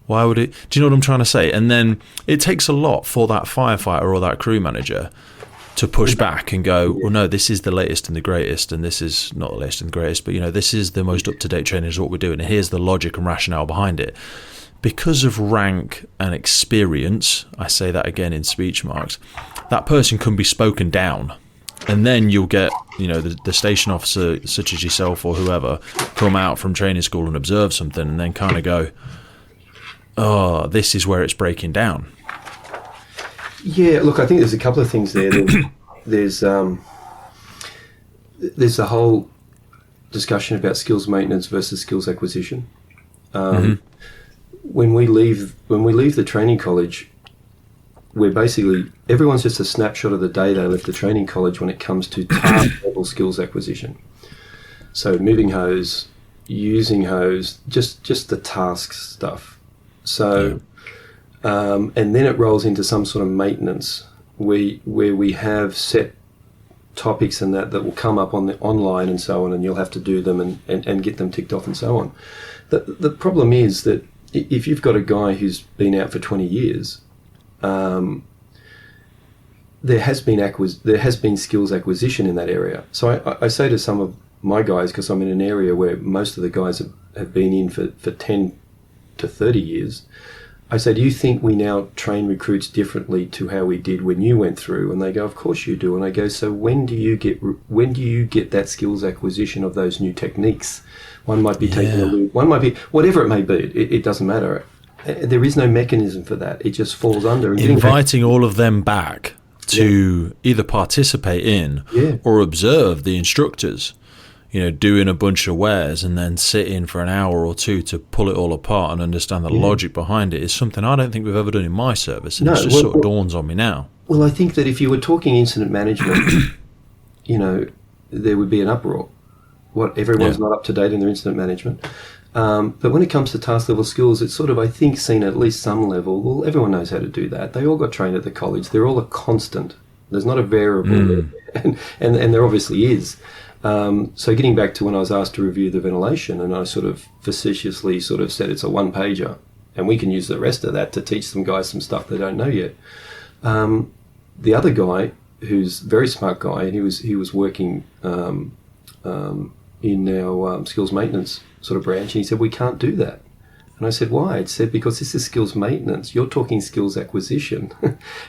Why would it? Do you know what I'm trying to say? And then it takes a lot for that firefighter or that crew manager to push back and go, well, no, this is the latest and the greatest, and this is not the latest and the greatest, but this is the most up-to-date training is what we're doing, and here's the logic and rationale behind it. Because of rank and experience, I say that again in speech marks, that person can be spoken down, and then you'll get the station officer such as yourself or whoever come out from training school and observe something and then kind of go, oh, this is where it's breaking down. Yeah, look, I think there's a couple of things there. There's the whole discussion about skills maintenance versus skills acquisition. When we leave the training college, we're basically, everyone's just a snapshot of the day they left the training college when it comes to task level skills acquisition. So moving hose, using hose, just the task stuff. So. And then it rolls into some sort of maintenance where we have set topics and that will come up on the online and so on, and you'll have to do them and get them ticked off and so on. The problem is that if you've got a guy who's been out for 20 years, there has been skills acquisition in that area. So I say to some of my guys, because I'm in an area where most of the guys have been in for 10 to 30 years, I say, do you think we now train recruits differently to how we did when you went through? And they go, of course you do. And I go, so when do you get that skills acquisition of those new techniques? One might be taking a loop, one might be, whatever it may be, it doesn't matter. There is no mechanism for that. It just falls under. And inviting all of them back to either participate in or observe the instructors. Doing a bunch of wares and then sit in for an hour or two to pull it all apart and understand the logic behind it is something I don't think we've ever done in my service. And it just sort of dawns on me now. Well, I think that if you were talking incident management, there would be an uproar. Everyone's not up to date in their incident management. But when it comes to task level skills, it's sort of, I think, seen at least some level. Well, everyone knows how to do that. They all got trained at the college. They're all a constant. There's not a variable there. And there obviously is. So getting back to when I was asked to review the ventilation, and I sort of facetiously sort of said it's a one-pager, and we can use the rest of that to teach some guys some stuff they don't know yet. The other guy, who's a very smart guy, and he was working in our skills maintenance sort of branch, and he said, we can't do that. And I said, why? It said, because this is skills maintenance. You're talking skills acquisition.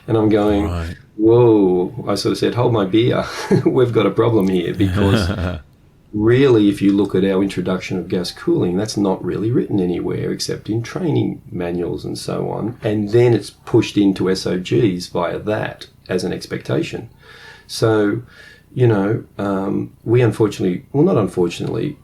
And I'm going, whoa. I sort of said, hold my beer. We've got a problem here, because really, if you look at our introduction of gas cooling, that's not really written anywhere except in training manuals and so on. And then it's pushed into SOGs via that as an expectation. So, we unfortunately, well, not unfortunately,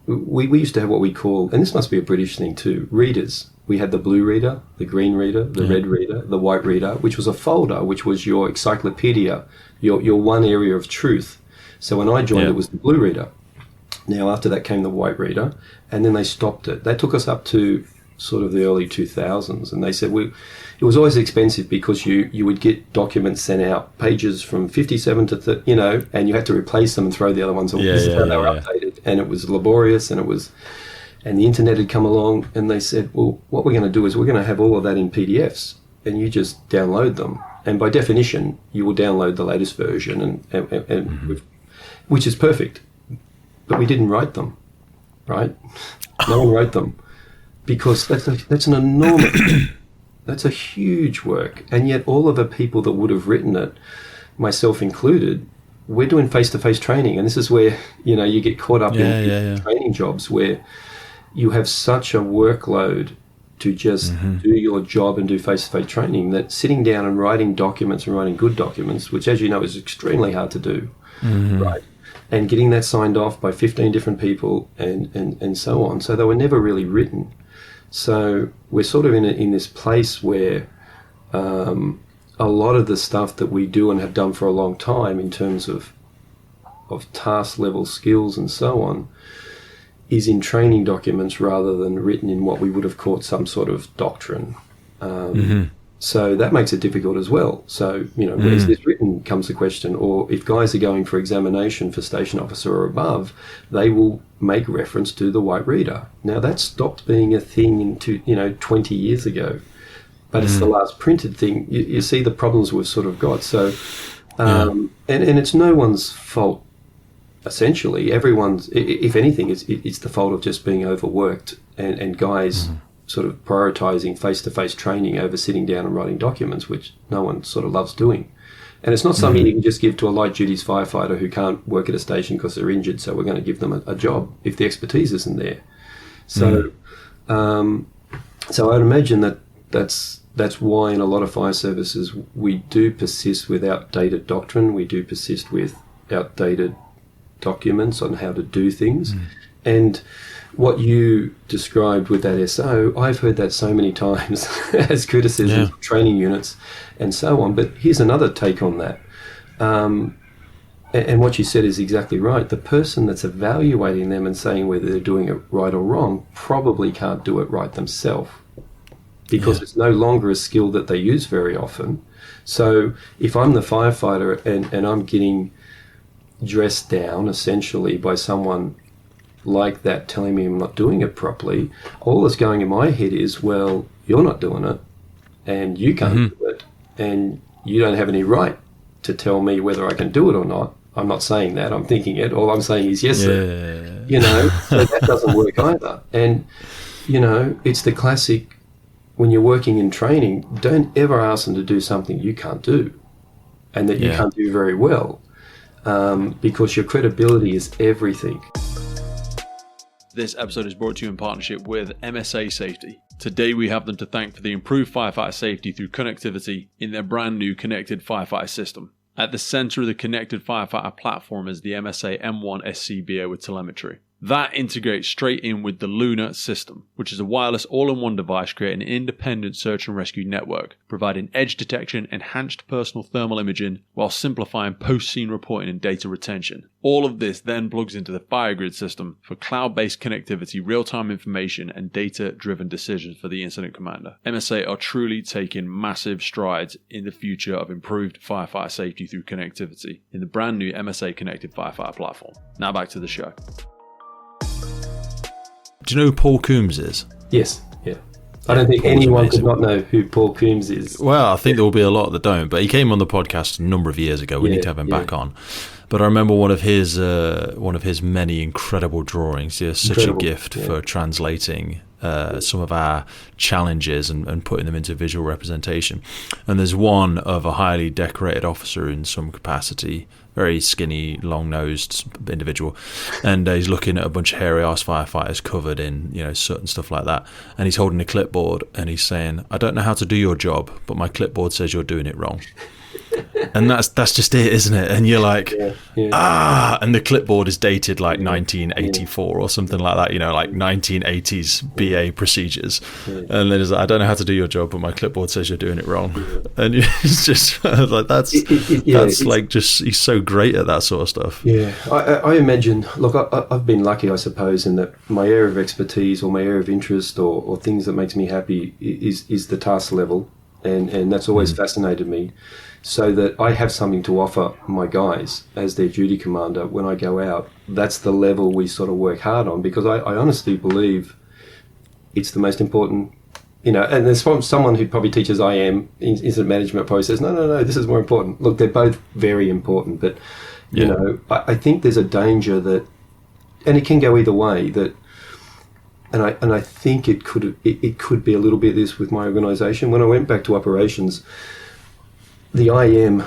we used to have what we call, and this must be a British thing too, readers. We had the blue reader, the green reader, the red reader, the white reader, which was a folder, which was your encyclopedia, your one area of truth. So when I joined, it was the blue reader. Now, after that came the white reader, and then they stopped it. That took us up to sort of the early 2000s, and they said it was always expensive because you would get documents sent out, pages from 57 to and you had to replace them and throw the other ones away. This is how they were updated, and it was laborious, and the internet had come along, and they said, well, what we're going to do is we're going to have all of that in PDFs, and you just download them, and by definition you will download the latest version, and which is perfect, but we didn't write them, right? No one wrote them. Because that's an enormous That's a huge work. And yet all of the people that would have written it, myself included, we're doing face-to-face training. And this is where, you get caught up in training jobs where you have such a workload to just do your job and do face-to-face training that sitting down and writing documents and writing good documents, which, as you know, is extremely hard to do, right? And getting that signed off by 15 different people and so on. So they were never really written. So we're sort of in this place where a lot of the stuff that we do and have done for a long time in terms of task level skills and so on is in training documents rather than written in what we would have called some sort of doctrine. So that makes it difficult as well. So, where's this written comes the question. Or if guys are going for examination for station officer or above, they will make reference to the white reader. Now, that stopped being a thing 20 years ago. But it's the last printed thing. You see the problems we've sort of got. So, and it's no one's fault, essentially. Everyone's, if anything, it's the fault of just being overworked and guys sort of prioritising face-to-face training over sitting down and writing documents, which no one sort of loves doing. And it's not something you can just give to a light duties firefighter who can't work at a station because they're injured, so we're going to give them a job if the expertise isn't there. So, so I'd imagine that's why in a lot of fire services we do persist with outdated doctrine, we do persist with outdated documents on how to do things. And what you described with that SO, I've heard that so many times as criticisms of training units and so on. But here's another take on that. And what you said is exactly right. The person that's evaluating them and saying whether they're doing it right or wrong probably can't do it right themselves because it's no longer a skill that they use very often. So if I'm the firefighter and I'm getting dressed down essentially by someone like that telling me I'm not doing it properly, all that's going in my head is, well, you're not doing it and you can't do it and you don't have any right to tell me whether I can do it or not. I'm not saying that, I'm thinking it. All I'm saying is yes, sir. So that doesn't work either. And, it's the classic, when you're working in training, don't ever ask them to do something you can't do and that you can't do very well because your credibility is everything. This episode is brought to you in partnership with MSA Safety. Today we have them to thank for the improved firefighter safety through connectivity in their brand new connected firefighter system. At the center of the connected firefighter platform is the MSA M1 SCBA with telemetry. That integrates straight in with the Luna system, which is a wireless all-in-one device creating an independent search and rescue network, providing edge detection, enhanced personal thermal imaging, while simplifying post-scene reporting and data retention. All of this then plugs into the FireGrid system for cloud-based connectivity, real-time information, and data-driven decisions for the incident commander. MSA are truly taking massive strides in the future of improved firefighter safety through connectivity in the brand new MSA Connected Firefighter platform. Now back to the show. Do you know who Paul Coombs is? Yes, yeah. I don't think anyone could not know who Paul Coombs is. Well, I think there will be a lot that don't, but he came on the podcast a number of years ago. We need to have him back on. But I remember one of his many incredible drawings. He has such a gift for translating some of our challenges and putting them into visual representation. And there's one of a highly decorated officer in some capacity, very skinny, long-nosed individual, and he's looking at a bunch of hairy-ass firefighters covered in, soot and stuff like that, and he's holding a clipboard and he's saying, "I don't know how to do your job, but my clipboard says you're doing it wrong." And that's just it, isn't it? And you're like, and the clipboard is dated like 1984 or something like that, like 1980s BA procedures. And then it's like, "I don't know how to do your job, but my clipboard says you're doing it wrong." And it's just like, that's like, just, he's so great at that sort of stuff. Yeah, I imagine, look, I've been lucky, I suppose, in that my area of expertise or my area of interest or things that makes me happy is the task level. And that's always fascinated me, so that I have something to offer my guys as their duty commander when I go out. That's the level we sort of work hard on, because I honestly believe it's the most important, and there's someone who probably teaches IM, incident management, probably says, no, this is more important. Look, they're both very important, but, I think there's a danger that, and it can go either way, that and I think it could be a little bit this with my organisation. When I went back to operations, the IM,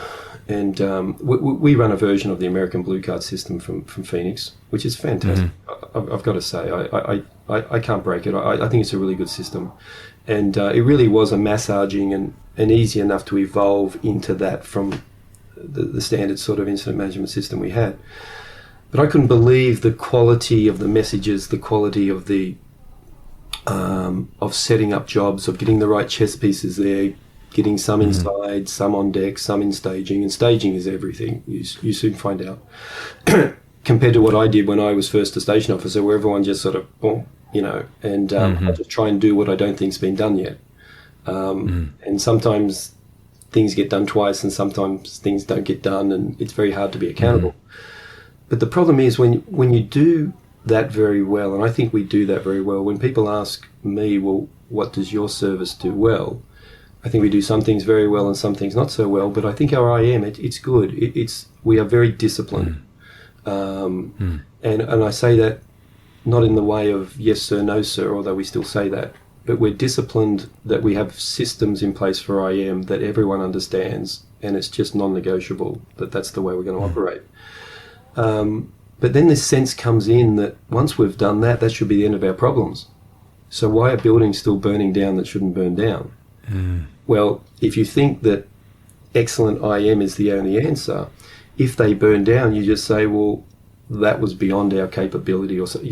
and we run a version of the American Blue Card system from Phoenix, which is fantastic. I've got to say, I can't break it. I think it's a really good system, and it really was a massaging and easy enough to evolve into that from the standard sort of incident management system we had. But I couldn't believe the quality of the messages, the quality of the of setting up jobs, of getting the right chess pieces there, getting some inside, some on deck, some in staging, and staging is everything. You soon find out. Compared to what I did when I was first a station officer, where everyone just sort of, boom, and I just try and do what I don't think's been done yet. And sometimes things get done twice, and sometimes things don't get done, and it's very hard to be accountable. But the problem is when you do that very well, and I think we do that very well, when people ask me, well, what does your service do well? I think we do some things very well and some things not so well, but I think our IM, it's good. We are very disciplined. And I say that not in the way of yes sir, no sir, although we still say that, but we're disciplined that we have systems in place for IM that everyone understands, and it's just non-negotiable that that's the way we're going to operate. But then this sense comes in that once we've done that, that should be the end of our problems. So why are buildings still burning down that shouldn't burn down? Well, if you think that excellent IM is the only answer, if they burn down, you just say, well, that was beyond our capability, or so.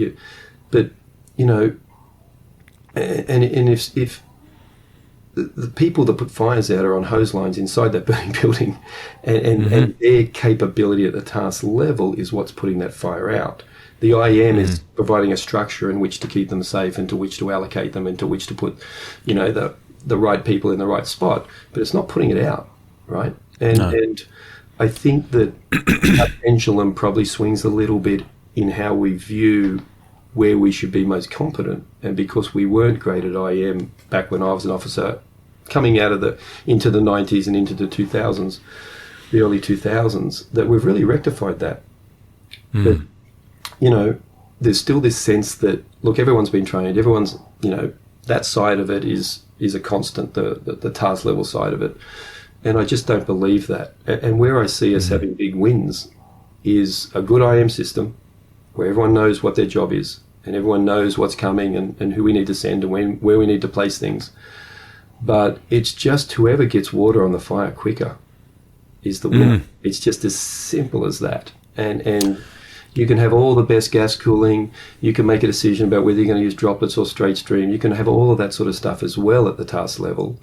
But and if the people that put fires out are on hose lines inside that burning building, and their capability at the task level is what's putting that fire out. The IM is providing a structure in which to keep them safe, and to which to allocate them, and to which to put, the right people in the right spot. But it's not putting it out, right? And I think that our pendulum probably swings a little bit in how we view where we should be most competent. And because we weren't great at IM back when I was an officer, coming out of into the 90s and into the 2000s, the early 2000s, that we've really rectified that. But, there's still this sense that, look, everyone's been trained, everyone's, that side of it is a constant, the task level side of it. And I just don't believe that. And where I see us having big wins is a good IM system where everyone knows what their job is, and everyone knows what's coming, and who we need to send, and where we need to place things. But it's just whoever gets water on the fire quicker is the winner. It's just as simple as that. And you can have all the best gas cooling. You can make a decision about whether you're going to use droplets or straight stream. You can have all of that sort of stuff as well at the task level.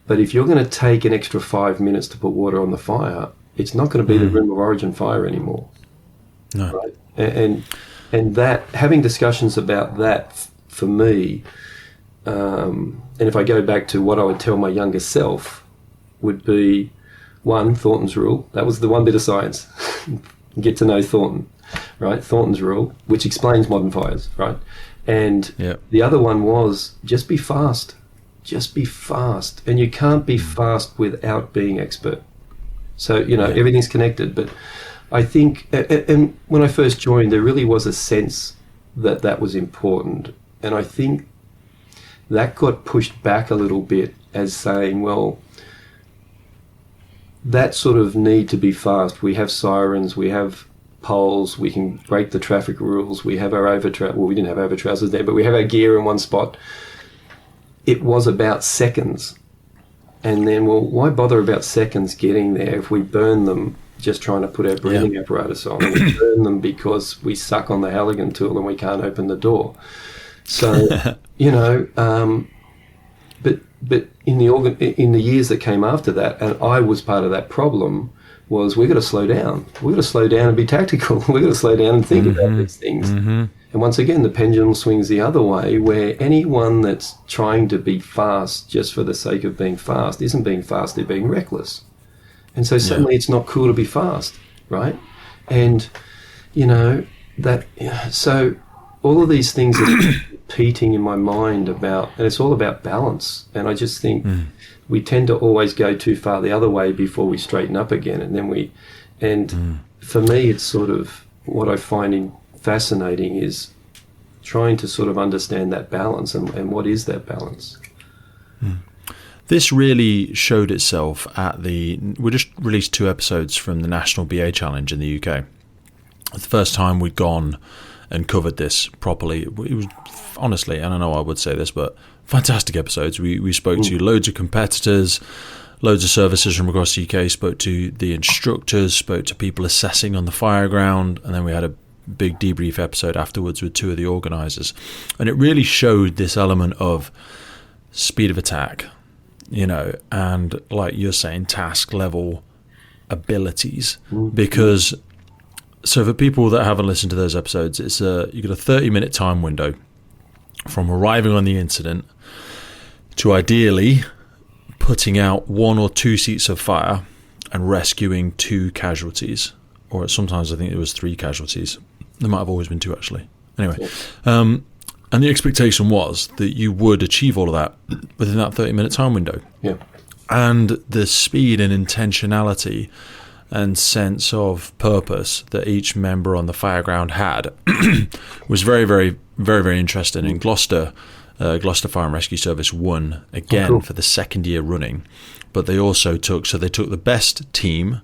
But if you're going to take an extra 5 minutes to put water on the fire, it's not going to be the room of origin fire anymore. No. Right? And that, having discussions about that, for me, and if I go back to what I would tell my younger self, would be, one, Thornton's rule. That was the one bit of science. Get to know Thornton, right? Thornton's rule, which explains modern fires, right? And the other one was, just be fast. Just be fast. And you can't be fast without being expert. So, everything's connected. But I think, and when I first joined, there really was a sense that was important. And I think that got pushed back a little bit as saying, well, that sort of need to be fast. We have sirens, we have poles, we can break the traffic rules, we have our we didn't have over-trousers there, but we have our gear in one spot. It was about seconds. And then, well, why bother about seconds getting there if we burn them just trying to put our breathing apparatus on? We burn them because we suck on the Halligan tool and we can't open the door. So, but in the years that came after that, and I was part of that problem, was we've got to slow down. We've got to slow down and be tactical. We've got to slow down and think about these things. And once again, the pendulum swings the other way, where anyone that's trying to be fast just for the sake of being fast isn't being fast, they're being reckless. And so suddenly it's not cool to be fast, right? And, so all of these things are repeating in my mind about, and it's all about balance. And I just think we tend to always go too far the other way before we straighten up again. And then for me, it's sort of what I find fascinating is trying to sort of understand that balance and what is that balance. This really showed itself we just released 2 episodes from the National BA Challenge in the UK. It's the first time we'd gone and covered this properly. It was, honestly, and I know I would say this, but fantastic episodes. We spoke to loads of competitors, loads of services from across the UK, spoke to the instructors, spoke to people assessing on the fire ground, and then we had a big debrief episode afterwards with 2 of the organisers. And it really showed this element of speed of attack, and like you're saying, task level abilities. Because, so for people that haven't listened to those episodes, it's you get a 30-minute time window from arriving on the incident to ideally putting out 1 or 2 seats of fire and rescuing 2 casualties, or sometimes I think it was 3 casualties. There might have always been 2 actually. Anyway, and the expectation was that you would achieve all of that within that 30-minute time window. Yeah. And the speed and intentionality and sense of purpose that each member on the fireground had was very, very, very, very interesting. And Gloucester Fire and Rescue Service won again for the 2nd year running. But they also took the best team,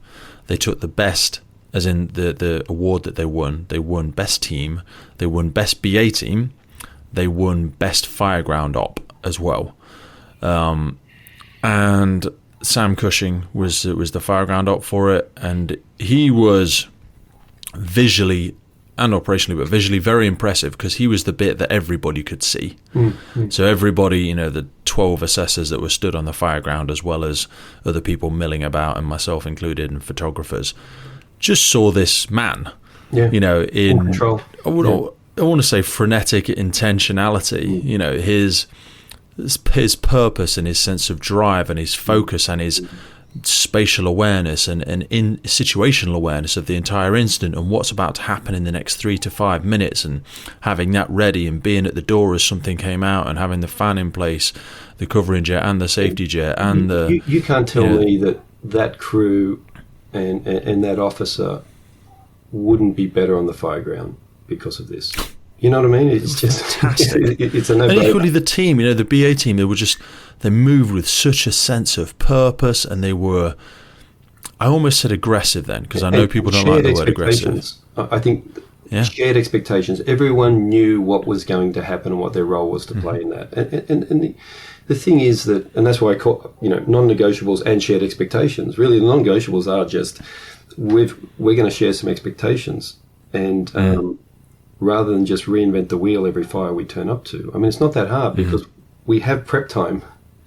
they took the best, as in the award that they won best team, they won best BA team, they won best fireground op as well. And Sam Cushing was the fireground op for it, and he was visually and operationally, but visually very impressive because he was the bit that everybody could see. So everybody, the 12 assessors that were stood on the fireground, as well as other people milling about, and myself included, and photographers, just saw this man, in control. I want to say frenetic intentionality, his purpose and his sense of drive and his focus and his spatial awareness and in situational awareness of the entire incident and what's about to happen in the next 3 to 5 minutes, and having that ready and being at the door as something came out, and having the fan in place, the covering jet and the safety jet and you can't tell me that crew and that officer wouldn't be better on the fireground because of this. You know what I mean? It's just fantastic. It's a no-brainer. And equally the team, the BA team, they moved with such a sense of purpose, and they were, I almost said aggressive then, because I know people don't like the word aggressive. I think shared expectations. Everyone knew what was going to happen and what their role was to play in that. And the thing is that, and that's why I call, non-negotiables and shared expectations. Really, the non-negotiables are just, we're going to share some expectations, and rather than just reinvent the wheel every fire we turn up to. I mean, it's not that hard because we have prep time.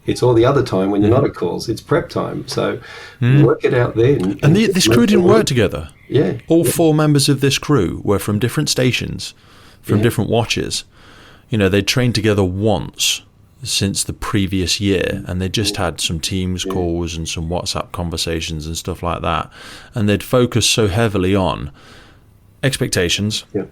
It's all the other time when you're not at calls. It's prep time. So work it out then. And this crew didn't work together. Yeah. All 4 members of this crew were from different stations, from different watches. They'd trained together once since the previous year, and they just had some Teams calls and some WhatsApp conversations and stuff like that. And they'd focused so heavily on expectations. Yeah.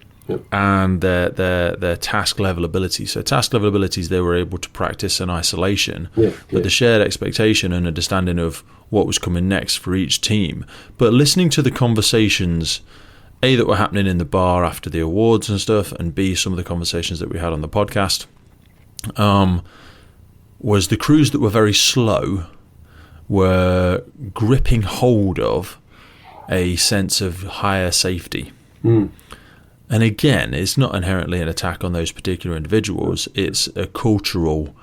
And their task level abilities. So task level abilities they were able to practice in isolation, but the shared expectation and understanding of what was coming next for each team. But listening to the conversations, A, that were happening in the bar after the awards and stuff, and B, some of the conversations that we had on the podcast, was the crews that were very slow were gripping hold of a sense of higher safety. And again, it's not inherently an attack on those particular individuals. It's a cultural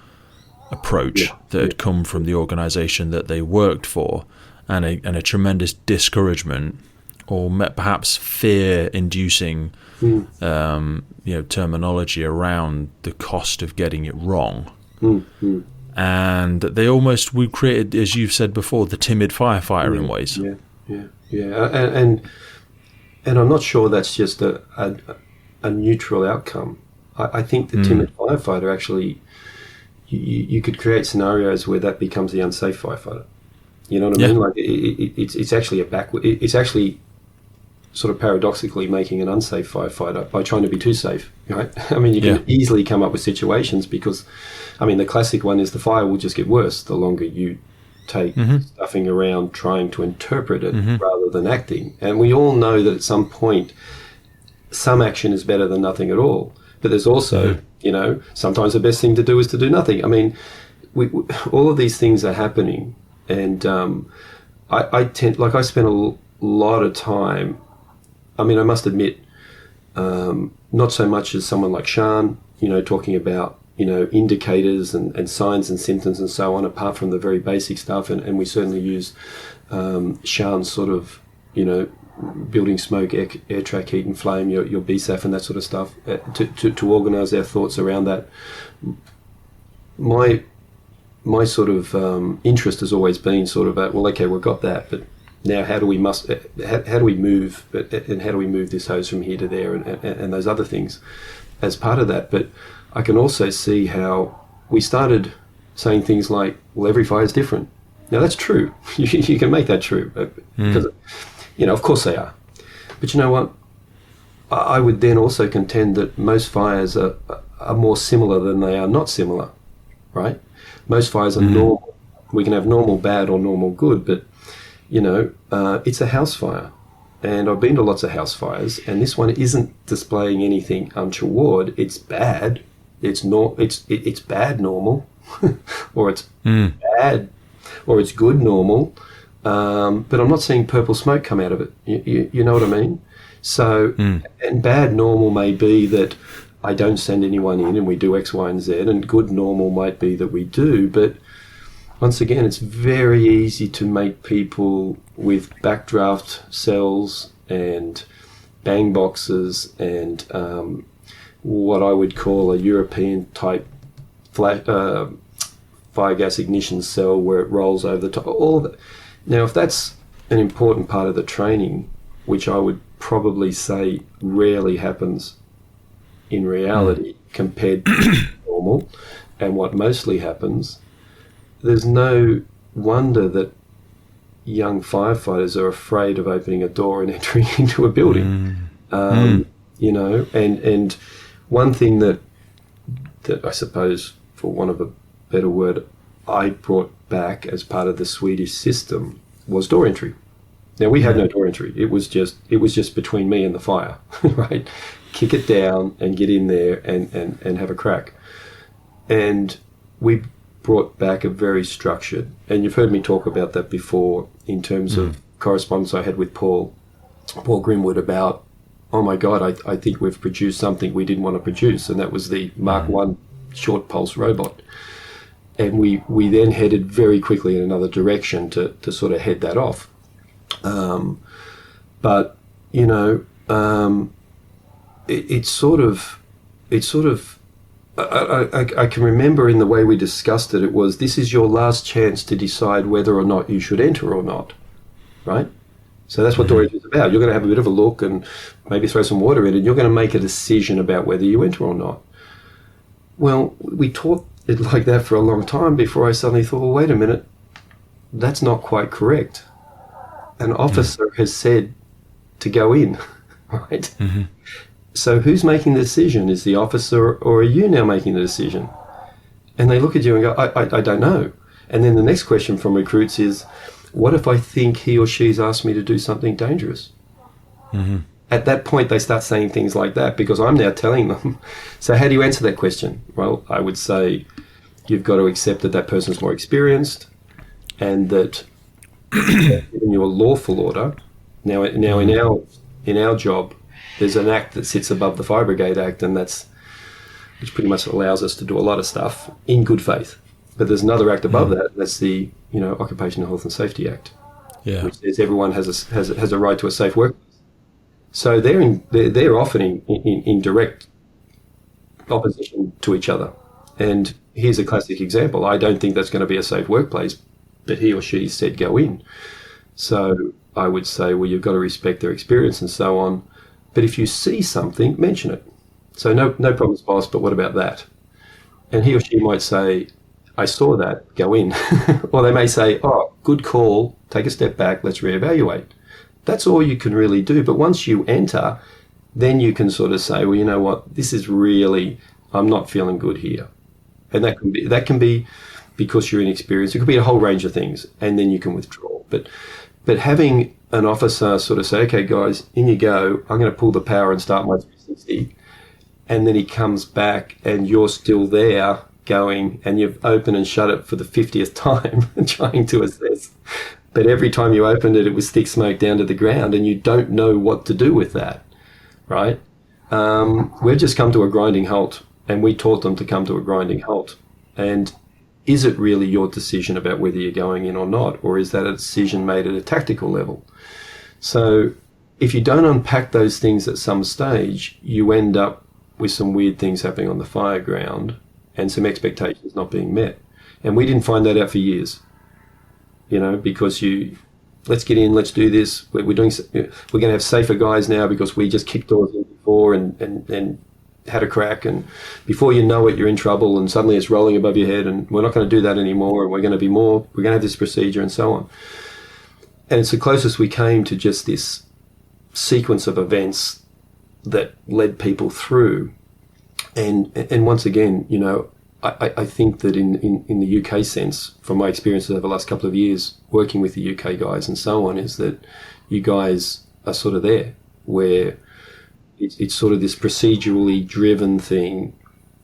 approach that had come from the organisation that they worked for, and a tremendous discouragement, or perhaps fear-inducing, terminology around the cost of getting it wrong. And we created, as you've said before, the timid firefighter in ways. And I'm not sure that's just a neutral outcome. I think the timid firefighter actually, you could create scenarios where that becomes the unsafe firefighter. You know what I mean? Like it's actually it's actually sort of paradoxically making an unsafe firefighter by trying to be too safe, right? I mean, you can easily come up with situations because, the classic one is the fire will just get worse the longer you take stuffing around trying to interpret it rather than acting. And we all know that at some point, some action is better than nothing at all. But there's also, sometimes the best thing to do is to do nothing. I mean, all of these things are happening, and I spent a lot of time. I mean, I must admit, not so much as someone like Sean, talking about, indicators and signs and symptoms and so on, apart from the very basic stuff. And we certainly use Sean's sort of, building smoke, air track, heat and flame, your BSAF and that sort of stuff to organise our thoughts around that. My sort of interest has always been sort of, well, okay, we've got that, but now how do we move, and how do we move this hose from here to there, and those other things as part of that. But I can also see how we started saying things like, well, every fire is different. Now that's true. You can make that true, because, of course they are. But you know what? I would then also contend that most fires are more similar than they are not similar, right? Most fires are normal. We can have normal bad or normal good, but, it's a house fire. And I've been to lots of house fires, and this one isn't displaying anything untoward. It's bad. It's bad normal, or it's bad, or it's good normal. But I'm not seeing purple smoke come out of it. You know what I mean? So, and bad normal may be that I don't send anyone in and we do X, Y, and Z, and good normal might be that we do. But once again, it's very easy to make people with backdraft cells and bang boxes and what I would call a European type fire gas ignition cell where it rolls over the top. All of that. Now, if that's an important part of the training, which I would probably say rarely happens in reality compared to normal, and what mostly happens, there's no wonder that young firefighters are afraid of opening a door and entering into a building. And one thing that I suppose, for want of a better word, I brought back as part of the Swedish system was door entry. Now, we had no door entry. It was just between me and the fire, right? Kick it down and get in there and have a crack. And we brought back a very structured, and you've heard me talk about that before in terms of correspondence I had with Paul Grimwood about, oh my God, I think we've produced something we didn't want to produce, and that was the Mark I short pulse robot. And we then headed very quickly in another direction to sort of head that off. But it's sort of I can remember in the way we discussed it, it was, this is your last chance to decide whether or not you should enter or not, right? So that's what door entry is about. You're going to have a bit of a look and maybe throw some water in, and you're going to make a decision about whether you enter or not. Well, we taught it like that for a long time before I suddenly thought, well, wait a minute, that's not quite correct. An officer has said to go in, right? So who's making the decision? Is the officer, or are you now making the decision? And they look at you and go, I don't know. And then the next question from recruits is, what if I think he or she's asked me to do something dangerous? At that point, they start saying things like that because I'm now telling them. So how do you answer that question? Well, I would say you've got to accept that that person's more experienced, and that given you a lawful order. Now in our job, there's an act that sits above the Fire Brigade Act, and which pretty much allows us to do a lot of stuff in good faith. But there's another act above that. That's the Occupational Health and Safety Act, which says everyone has a right to a safe workplace. So they're often in direct opposition to each other. And here's a classic example. I don't think that's going to be a safe workplace, but he or she said go in. So I would say, well, you've got to respect their experience and so on. But if you see something, mention it. So no problems, boss, but what about that? And he or she might say, I saw that, go in. Or they may say, oh, good call, take a step back, let's reevaluate. That's all you can really do. But once you enter, then you can sort of say, well, you know what, this is really, I'm not feeling good here. And that can be because you're inexperienced. It could be a whole range of things, and then you can withdraw. But having an officer sort of say, okay, guys, in you go, I'm going to pull the power and start my 360. and then he comes back and you're still there going, and you've opened and shut it for the 50th time trying to assess. But every time you opened it, it was thick smoke down to the ground, and you don't know what to do with that, right? We've just come to a grinding halt, and we taught them to come to a grinding halt. And is it really your decision about whether you're going in or not, or is that a decision made at a tactical level? So if you don't unpack those things at some stage, you end up with some weird things happening on the fire ground and some expectations not being met. And we didn't find that out for years, because let's get in, let's do this. We're going to have safer guys now because we just kicked doors in before and had a crack, and before you know it, you're in trouble, and suddenly it's rolling above your head, and we're not going to do that anymore, and we're going to have this procedure and so on. And it's the closest we came to just this sequence of events that led people through. And once again, I think that in the UK sense, from my experiences over the last couple of years working with the UK guys and so on, is that you guys are sort of there, where it's sort of this procedurally driven thing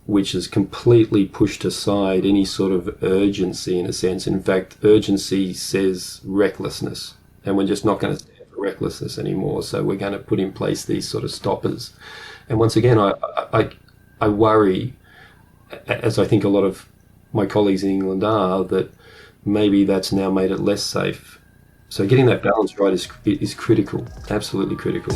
which has completely pushed aside any sort of urgency in a sense. In fact, urgency says recklessness, and we're just not going to stand for recklessness anymore. So we're going to put in place these sort of stoppers. And once again, I worry, as I think a lot of my colleagues in England are, that maybe that's now made it less safe. So getting that balance right is critical, absolutely critical.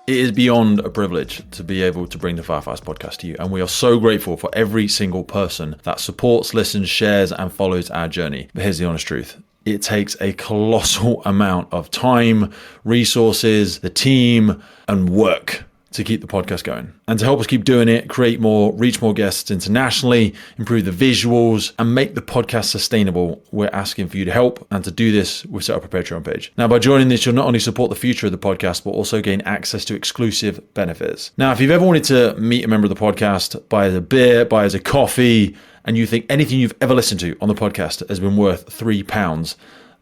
It is beyond a privilege to be able to bring the Firefighters podcast to you, and we are so grateful for every single person that supports, listens, shares, and follows our journey. But here's the honest truth. It takes a colossal amount of time, resources, the team, and work to keep the podcast going. And to help us keep doing it, create more, reach more guests internationally, improve the visuals, and make the podcast sustainable, we're asking for you to help. And to do this, we've set up a Patreon page. Now, by joining this, you'll not only support the future of the podcast, but also gain access to exclusive benefits. Now, if you've ever wanted to meet a member of the podcast, buy us a beer, buy us a coffee, and you think anything you've ever listened to on the podcast has been worth £3,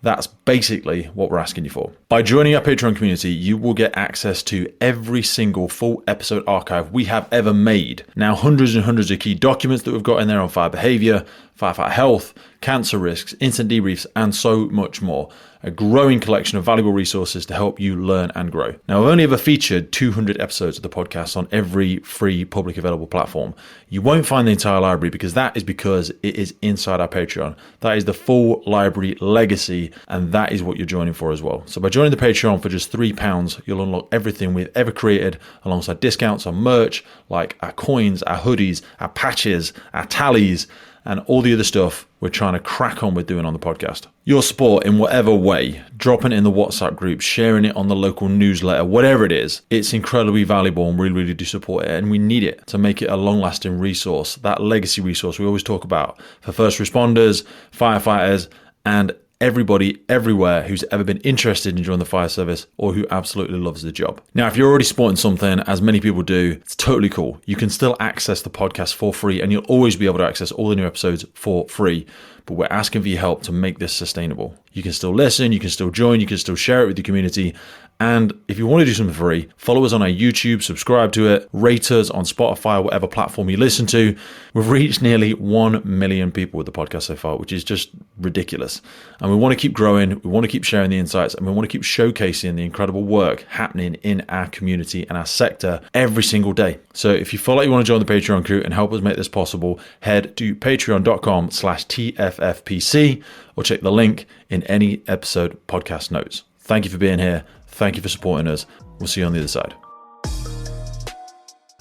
that's basically what we're asking you for. By joining our Patreon community, you will get access to every single full episode archive we have ever made. Now, hundreds and hundreds of key documents that we've got in there on fire behaviour, firefighter health, cancer risks, incident debriefs, and so much more. A growing collection of valuable resources to help you learn and grow. Now, I've only ever featured 200 episodes of the podcast on every free public available platform. You won't find the entire library because it is inside our Patreon. That is the full library legacy, and that is what you're joining for as well. So by joining the Patreon for just £3, you'll unlock everything we've ever created alongside discounts on merch like our coins, our hoodies, our patches, our tallies, and all the other stuff we're trying to crack on with doing on the podcast. Your support in whatever way, dropping it in the WhatsApp group, sharing it on the local newsletter, whatever it is, it's incredibly valuable, and we really do support it, and we need it to make it a long-lasting resource, that legacy resource we always talk about for first responders, firefighters, and everybody everywhere who's ever been interested in joining the fire service or who absolutely loves the job. Now, if you're already supporting something, as many people do, it's totally cool. You can still access the podcast for free, and you'll always be able to access all the new episodes for free. But we're asking for your help to make this sustainable. You can still listen, you can still join, you can still share it with the community. And if you want to do something free, follow us on our YouTube, subscribe to it, rate us on Spotify, whatever platform you listen to. We've reached nearly 1 million people with the podcast so far, which is just ridiculous. And we want to keep growing, we want to keep sharing the insights, and we want to keep showcasing the incredible work happening in our community and our sector every single day. So if you feel like you want to join the Patreon crew and help us make this possible, head to patreon.com/TFFPC or check the link in any episode podcast notes. Thank you for being here. Thank you for supporting us. We'll see you on the other side.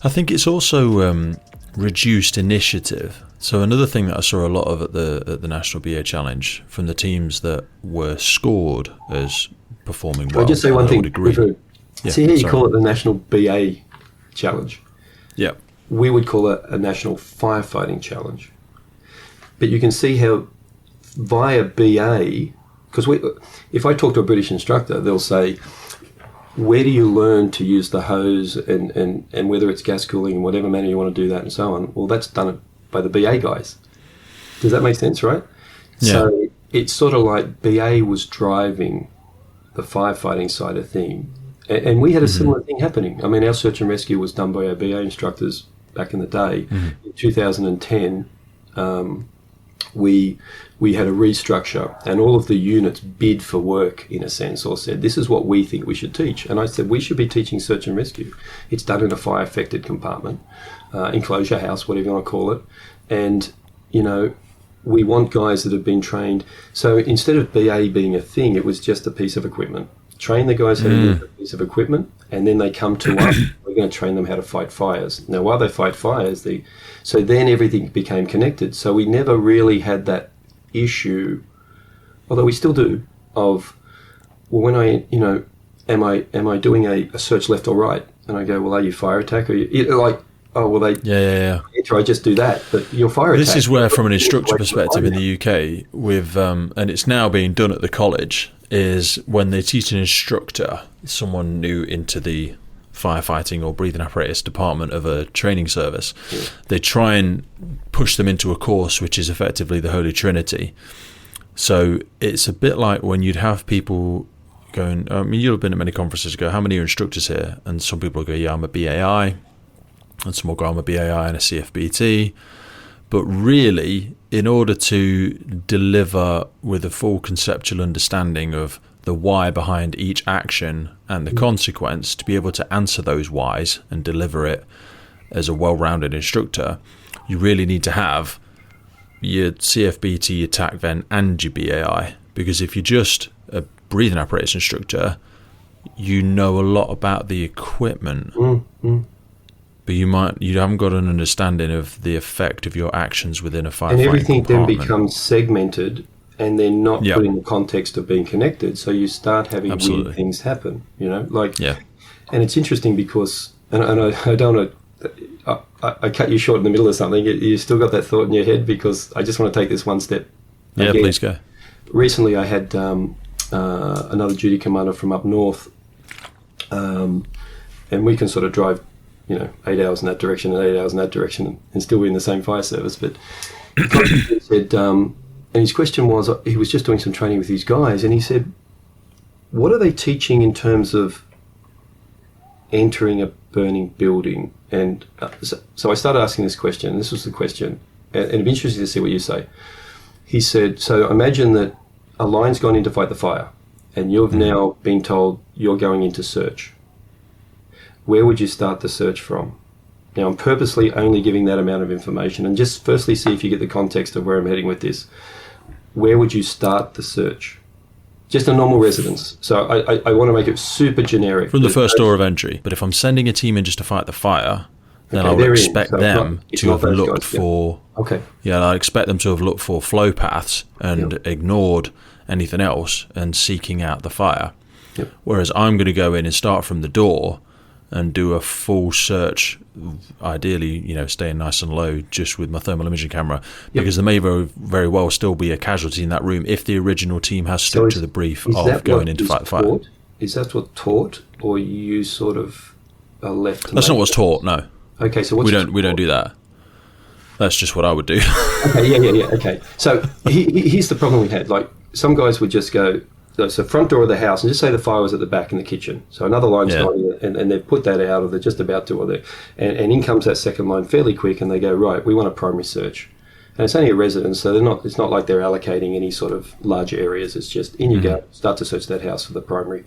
I think it's also reduced initiative. So another thing that I saw a lot of at the National BA Challenge from the teams that were scored as performing well. I'll just say one thing. See how you call it the National BA Challenge? Yeah. We would call it a National Firefighting Challenge. But you can see how via BA, because if I talk to a British instructor, they'll say, where do you learn to use the hose and whether it's gas cooling in whatever manner you want to do that and so on? Well, that's done by the BA guys. Does that make sense, right? Yeah. So it's sort of like BA was driving the firefighting side of things, And we had a similar thing happening. I mean, our search and rescue was done by our BA instructors back in the day. In 2010, we had a restructure, and all of the units bid for work, in a sense, or said, this is what we think we should teach. And I said, we should be teaching search and rescue. It's done in a fire-affected compartment, enclosure house, whatever you want to call it. And, you know, we want guys that have been trained. So instead of BA being a thing, it was just a piece of equipment. Train the guys how to use a piece of equipment, and then they come to us. We're going to train them how to fight fires. Now, while they fight fires, so then everything became connected. So we never really had that issue, although we still do, of, well, when I, you know, am I doing a search left or right? And I go, well, are you fire attack? Or you like, oh, well, I just do that, but your fire attack. This is where, from an instructor perspective in the UK, with and it's now being done at the college, is when they teach an instructor, someone new into the firefighting or breathing apparatus department of a training service, they try and push them into a course which is effectively the Holy Trinity. So it's a bit like when you'd have people going, I mean, you'll have been at many conferences, go, how many are instructors here? And some people go, yeah, I'm a BAI, and some will go, I'm a BAI and a CFBT. But really, in order to deliver with a full conceptual understanding of the why behind each action and the consequence, to be able to answer those whys and deliver it as a well-rounded instructor, you really need to have your CFBT, your TAC vent, and your BAI. Because if you're just a breathing apparatus instructor, you know a lot about the equipment. But you haven't got an understanding of the effect of your actions within a firefighting and everything compartment. then becomes segmented, and they're not put in the context of being connected. So you start having weird things happen, you know, like, and it's interesting because, and I don't want to, I cut you short in the middle of something. You still got that thought in your head, because I just want to take this one step. Yeah, please go. Recently I had another duty commander from up north, and we can sort of drive, you know, 8 hours in that direction and 8 hours in that direction and still be in the same fire service. But he said, and his question was, he was just doing some training with these guys, and he said, what are they teaching in terms of entering a burning building? And so I started asking this question. This was the question, and it'd be interesting to see what you say. He said, so imagine that a line's gone in to fight the fire, and you've now been told you're going into search. Where would you start the search from? Now, I'm purposely only giving that amount of information, and just firstly see if you get the context of where I'm heading with this. Where would you start the search? Just a normal residence. So I want to make it super generic. From the first door of entry. But if I'm sending a team in just to fight the fire, then I would expect them to have looked for... I expect them to have looked for flow paths and ignored anything else and seeking out the fire. Whereas I'm going to go in and start from the door and do a full search, ideally, you know, staying nice and low just with my thermal imaging camera, because there may very well still be a casualty in that room if the original team has stuck to the brief of going in to fight the fire. Is that what's taught, or you sort of are left to... That's not what's taught, no. Okay, so we don't do that. That's just what I would do. Okay, okay. So here's the problem we had. Like, some guys would just go, so front door of the house, and just say the fire was at the back in the kitchen. So another line's gone, and they've put that out, or they're just about to, and in comes that second line fairly quick, and they go, right, we want a primary search. And it's only a residence, so it's not like they're allocating any sort of large areas. It's just in you go, start to search that house for the primary.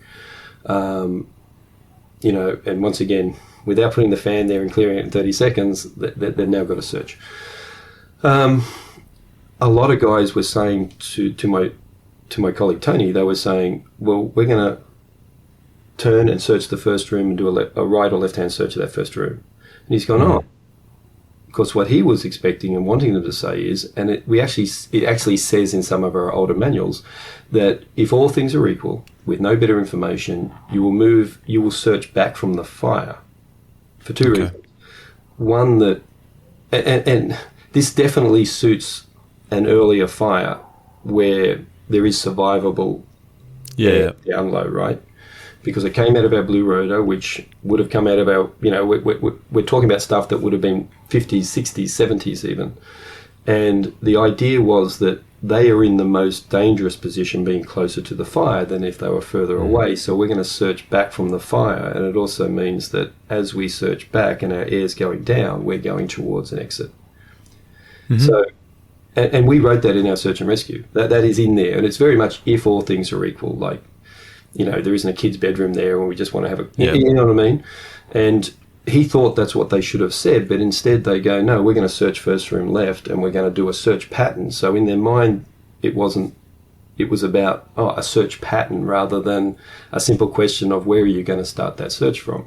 You know, and once again, without putting the fan there and clearing it in 30 seconds, they've now got a search. A lot of guys were saying to my colleague Tony, they were saying, well, we're going to turn and search the first room and do a right or left-hand search of that first room. And he's gone, oh. Because what he was expecting and wanting them to say is, and it actually says in some of our older manuals, that if all things are equal, with no better information, you will search back from the fire for two reasons. One, that, and this definitely suits an earlier fire where there is survivable down low, right? Because it came out of our blue rotor, which would have come out of our, you know, we're talking about stuff that would have been 50s, 60s, 70s even. And the idea was that they are in the most dangerous position being closer to the fire than if they were further away. So we're going to search back from the fire. And it also means that as we search back and our air's going down, we're going towards an exit. So, and we wrote that in our search and rescue. That is in there. And it's very much if all things are equal. Like, you know, there isn't a kid's bedroom there and we just want to have a, you know what I mean? And he thought that's what they should have said, but instead they go, no, we're going to search first room left and we're going to do a search pattern. So in their mind, it was about a search pattern rather than a simple question of where are you going to start that search from.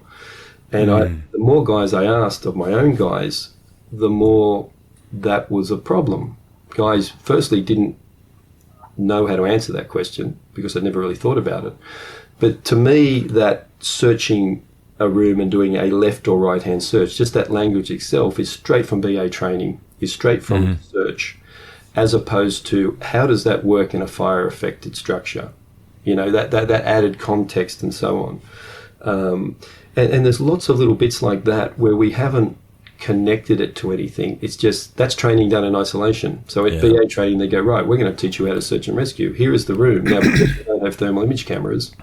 And the more guys I asked of my own guys, the more that was a problem. Guys, firstly, didn't know how to answer that question because they'd never really thought about it. But to me, that searching a room and doing a left or right hand search, just that language itself is straight from BA training, is straight from search, as opposed to how does that work in a fire affected structure, you know, that added context and so on. And there's lots of little bits like that where we haven't connected it to anything. It's just that's training done in isolation. So at BA training they go, right, we're going to teach you how to search and rescue. Here is the room. Now because we don't have thermal image cameras,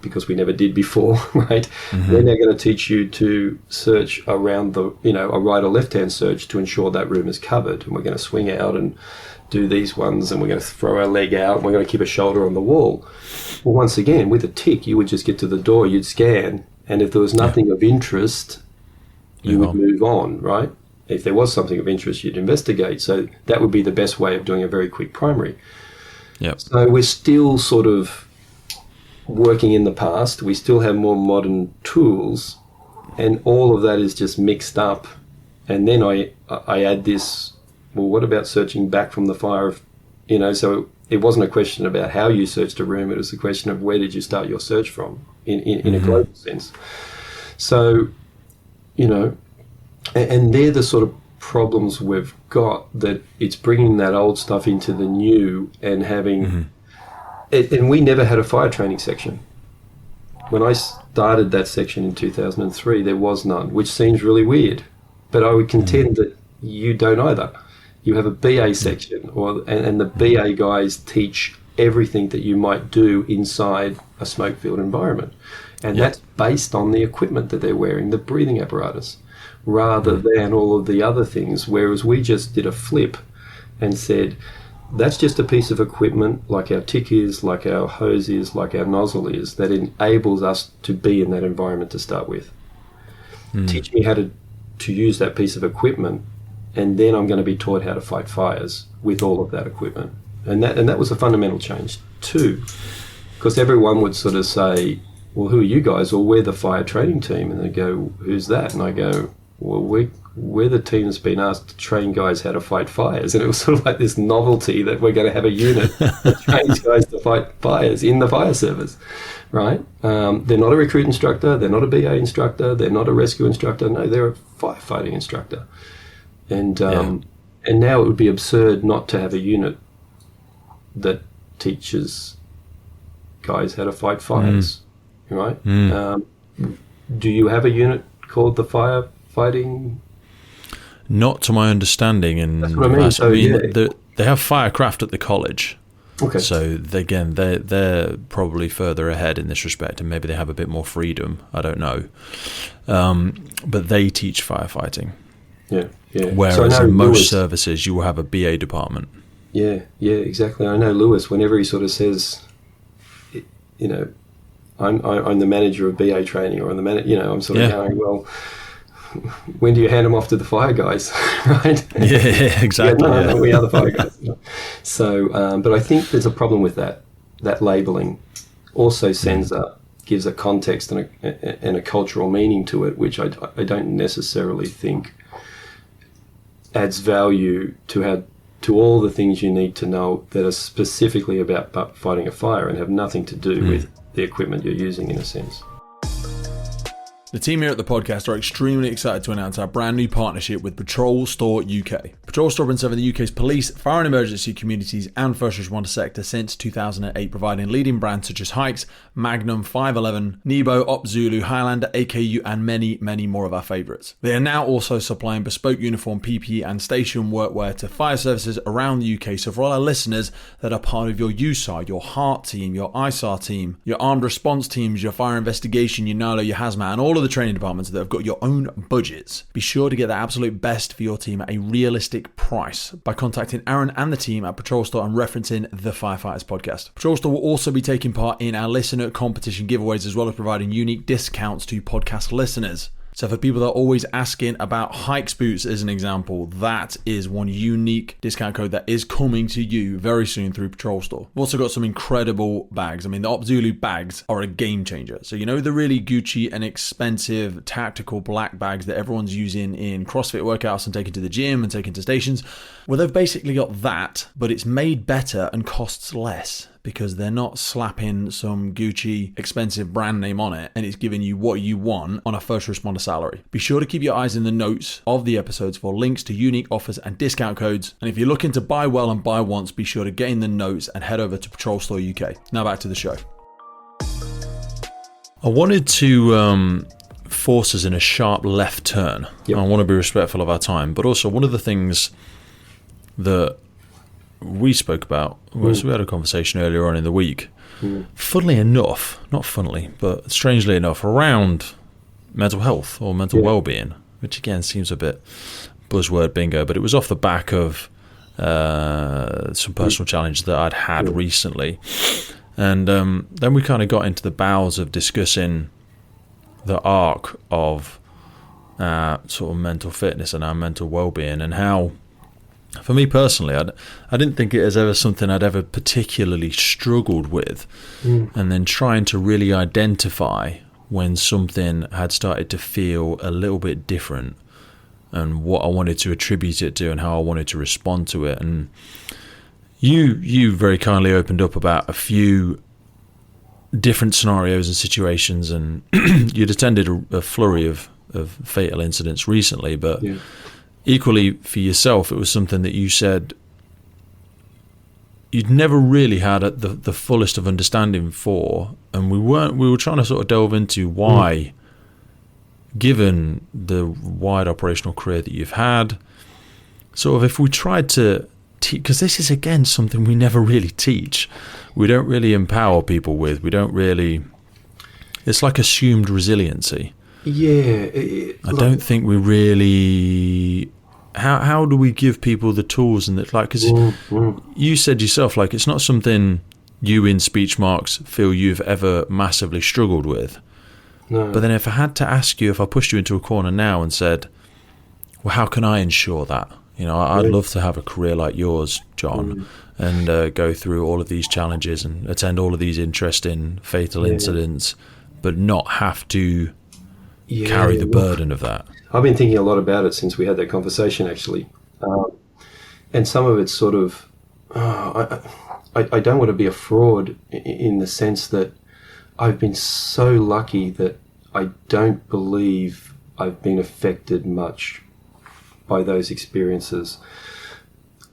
because we never did before, right? We're now going to teach you to search around the, you know, a right or left-hand search to ensure that room is covered. And we're going to swing out and do these ones, and we're going to throw our leg out, and we're going to keep a shoulder on the wall. Well, once again, with a tick, you would just get to the door, you'd scan, and if there was nothing of interest, you would move on, right? If there was something of interest, you'd investigate. So that would be the best way of doing a very quick primary. So we're still sort of working in the past. We still have more modern tools, and all of that is just mixed up. And then I add this, well, what about searching back from the fire? You know, so it wasn't a question about how you searched a room. It was a question of where did you start your search from in a global sense. So, you know, and they're the sort of problems we've got, that it's bringing that old stuff into the new and having and we never had a fire training section. When I started that section in 2003, there was none, which seems really weird. But I would contend that you don't either. You have a BA section, and the BA guys teach everything that you might do inside a smoke-filled environment. And that's based on the equipment that they're wearing, the breathing apparatus, rather than all of the other things, whereas we just did a flip and said, that's just a piece of equipment like our tick is, like our hose is, like our nozzle is, that enables us to be in that environment to start with. Teach me how to use that piece of equipment, and then I'm going to be taught how to fight fires with all of that equipment. And that was a fundamental change too, because everyone would sort of say, well, who are you guys? Well, we're the fire training team. And they go, who's that? And I go, well, we're the team that's been asked to train guys how to fight fires. And it was sort of like this novelty that we're going to have a unit that trains guys to fight fires in the fire service, right? They're not a recruit instructor. They're not a BA instructor. They're not a rescue instructor. No, they're a firefighting instructor. And now it would be absurd not to have a unit that teaches guys how to fight fires, right? Do you have a unit called the Firefighting? Not to my understanding. And that's what I mean. So, they have firecraft at the college. Okay. So again, they're probably further ahead in this respect, and maybe they have a bit more freedom. I don't know, but they teach firefighting. Yeah. Whereas in most services, you will have a BA department. Yeah, exactly. I know Lewis. Whenever he sort of says, you know, I'm the manager of BA training, or I'm the manager, you know, I'm sort of going, well, when do you hand them off to the fire guys, right? Yeah, exactly. No, we are the fire guys. So, but I think there's a problem with that. That labelling also gives a context and a cultural meaning to it, which I don't necessarily think adds value to all the things you need to know that are specifically about fighting a fire and have nothing to do with the equipment you're using, in a sense. The team here at the podcast are extremely excited to announce our brand new partnership with Patrol Store UK. Patrol Store has been serving the UK's police, fire and emergency communities and first responder sector since 2008, providing leading brands such as Hikes, Magnum, 511, Nebo, Op Zulu, Highlander, AKU and many, many more of our favourites. They are now also supplying bespoke uniform, PPE and station workwear to fire services around the UK. So for all our listeners that are part of your USAR, your HEART team, your ISAR team, your armed response teams, your fire investigation, your NALO, your hazmat and all of the training departments that have got your own budgets, be sure to get the absolute best for your team at a realistic price by contacting Aaron and the team at Patrol Store and referencing the Firefighters podcast. Patrol Store will also be taking part in our listener competition giveaways as well as providing unique discounts to podcast listeners. So for people that are always asking about Hikes boots as an example, that is one unique discount code that is coming to you very soon through Patrol Store. We've also got some incredible bags. I mean, the Op Zulu bags are a game changer. So you know the really Gucci and expensive tactical black bags that everyone's using in CrossFit workouts and taking to the gym and taking to stations? Well, they've basically got that, but it's made better and costs less, because they're not slapping some Gucci expensive brand name on it and it's giving you what you want on a first responder salary. Be sure to keep your eyes in the notes of the episodes for links to unique offers and discount codes. And if you're looking to buy well and buy once, be sure to get in the notes and head over to Patrol Store UK. Now back to the show. I wanted to force us in a sharp left turn. Yep. I want to be respectful of our time, but also one of the things that we spoke about was we had a conversation earlier on in the week, funnily enough, not funnily, but strangely enough, around mental health or mental well-being, which again seems a bit buzzword bingo, but it was off the back of some personal challenges that I'd had recently. And then we kind of got into the bowels of discussing the arc of sort of mental fitness and our mental well-being, and how, for me personally, I didn't think it was ever something I'd ever particularly struggled with. And then trying to really identify when something had started to feel a little bit different and what I wanted to attribute it to and how I wanted to respond to it. And you very kindly opened up about a few different scenarios and situations, and you'd attended a flurry of fatal incidents recently, but equally for yourself, it was something that you said you'd never really had the fullest of understanding for, and we were trying to sort of delve into why, given the wide operational career that you've had, sort of if we tried to because this is again something we never really teach, we don't really empower people with, we don't really, it's like assumed resiliency. I don't think we really. How do we give people the tools and that, like, because you said yourself, like, it's not something you in speech marks feel you've ever massively struggled with. No. But then if I had to ask you, if I pushed you into a corner now and said, well, how can I ensure that? You know, I'd love to have a career like yours, John, and go through all of these challenges and attend all of these interesting fatal incidents, but not have to carry the burden of that. I've been thinking a lot about it since we had that conversation, actually. And some of it's sort of, I don't want to be a fraud in the sense that I've been so lucky that I don't believe I've been affected much by those experiences.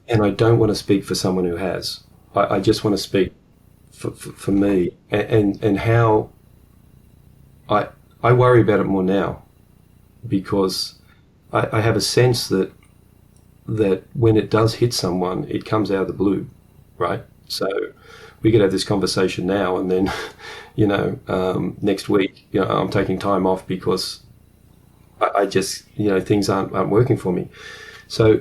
And I don't want to speak for someone who has. I just want to speak for me and how I worry about it more now, because I have a sense that when it does hit someone, it comes out of the blue, right? So we could have this conversation now, and then, next week, I'm taking time off because I just, things aren't working for me. So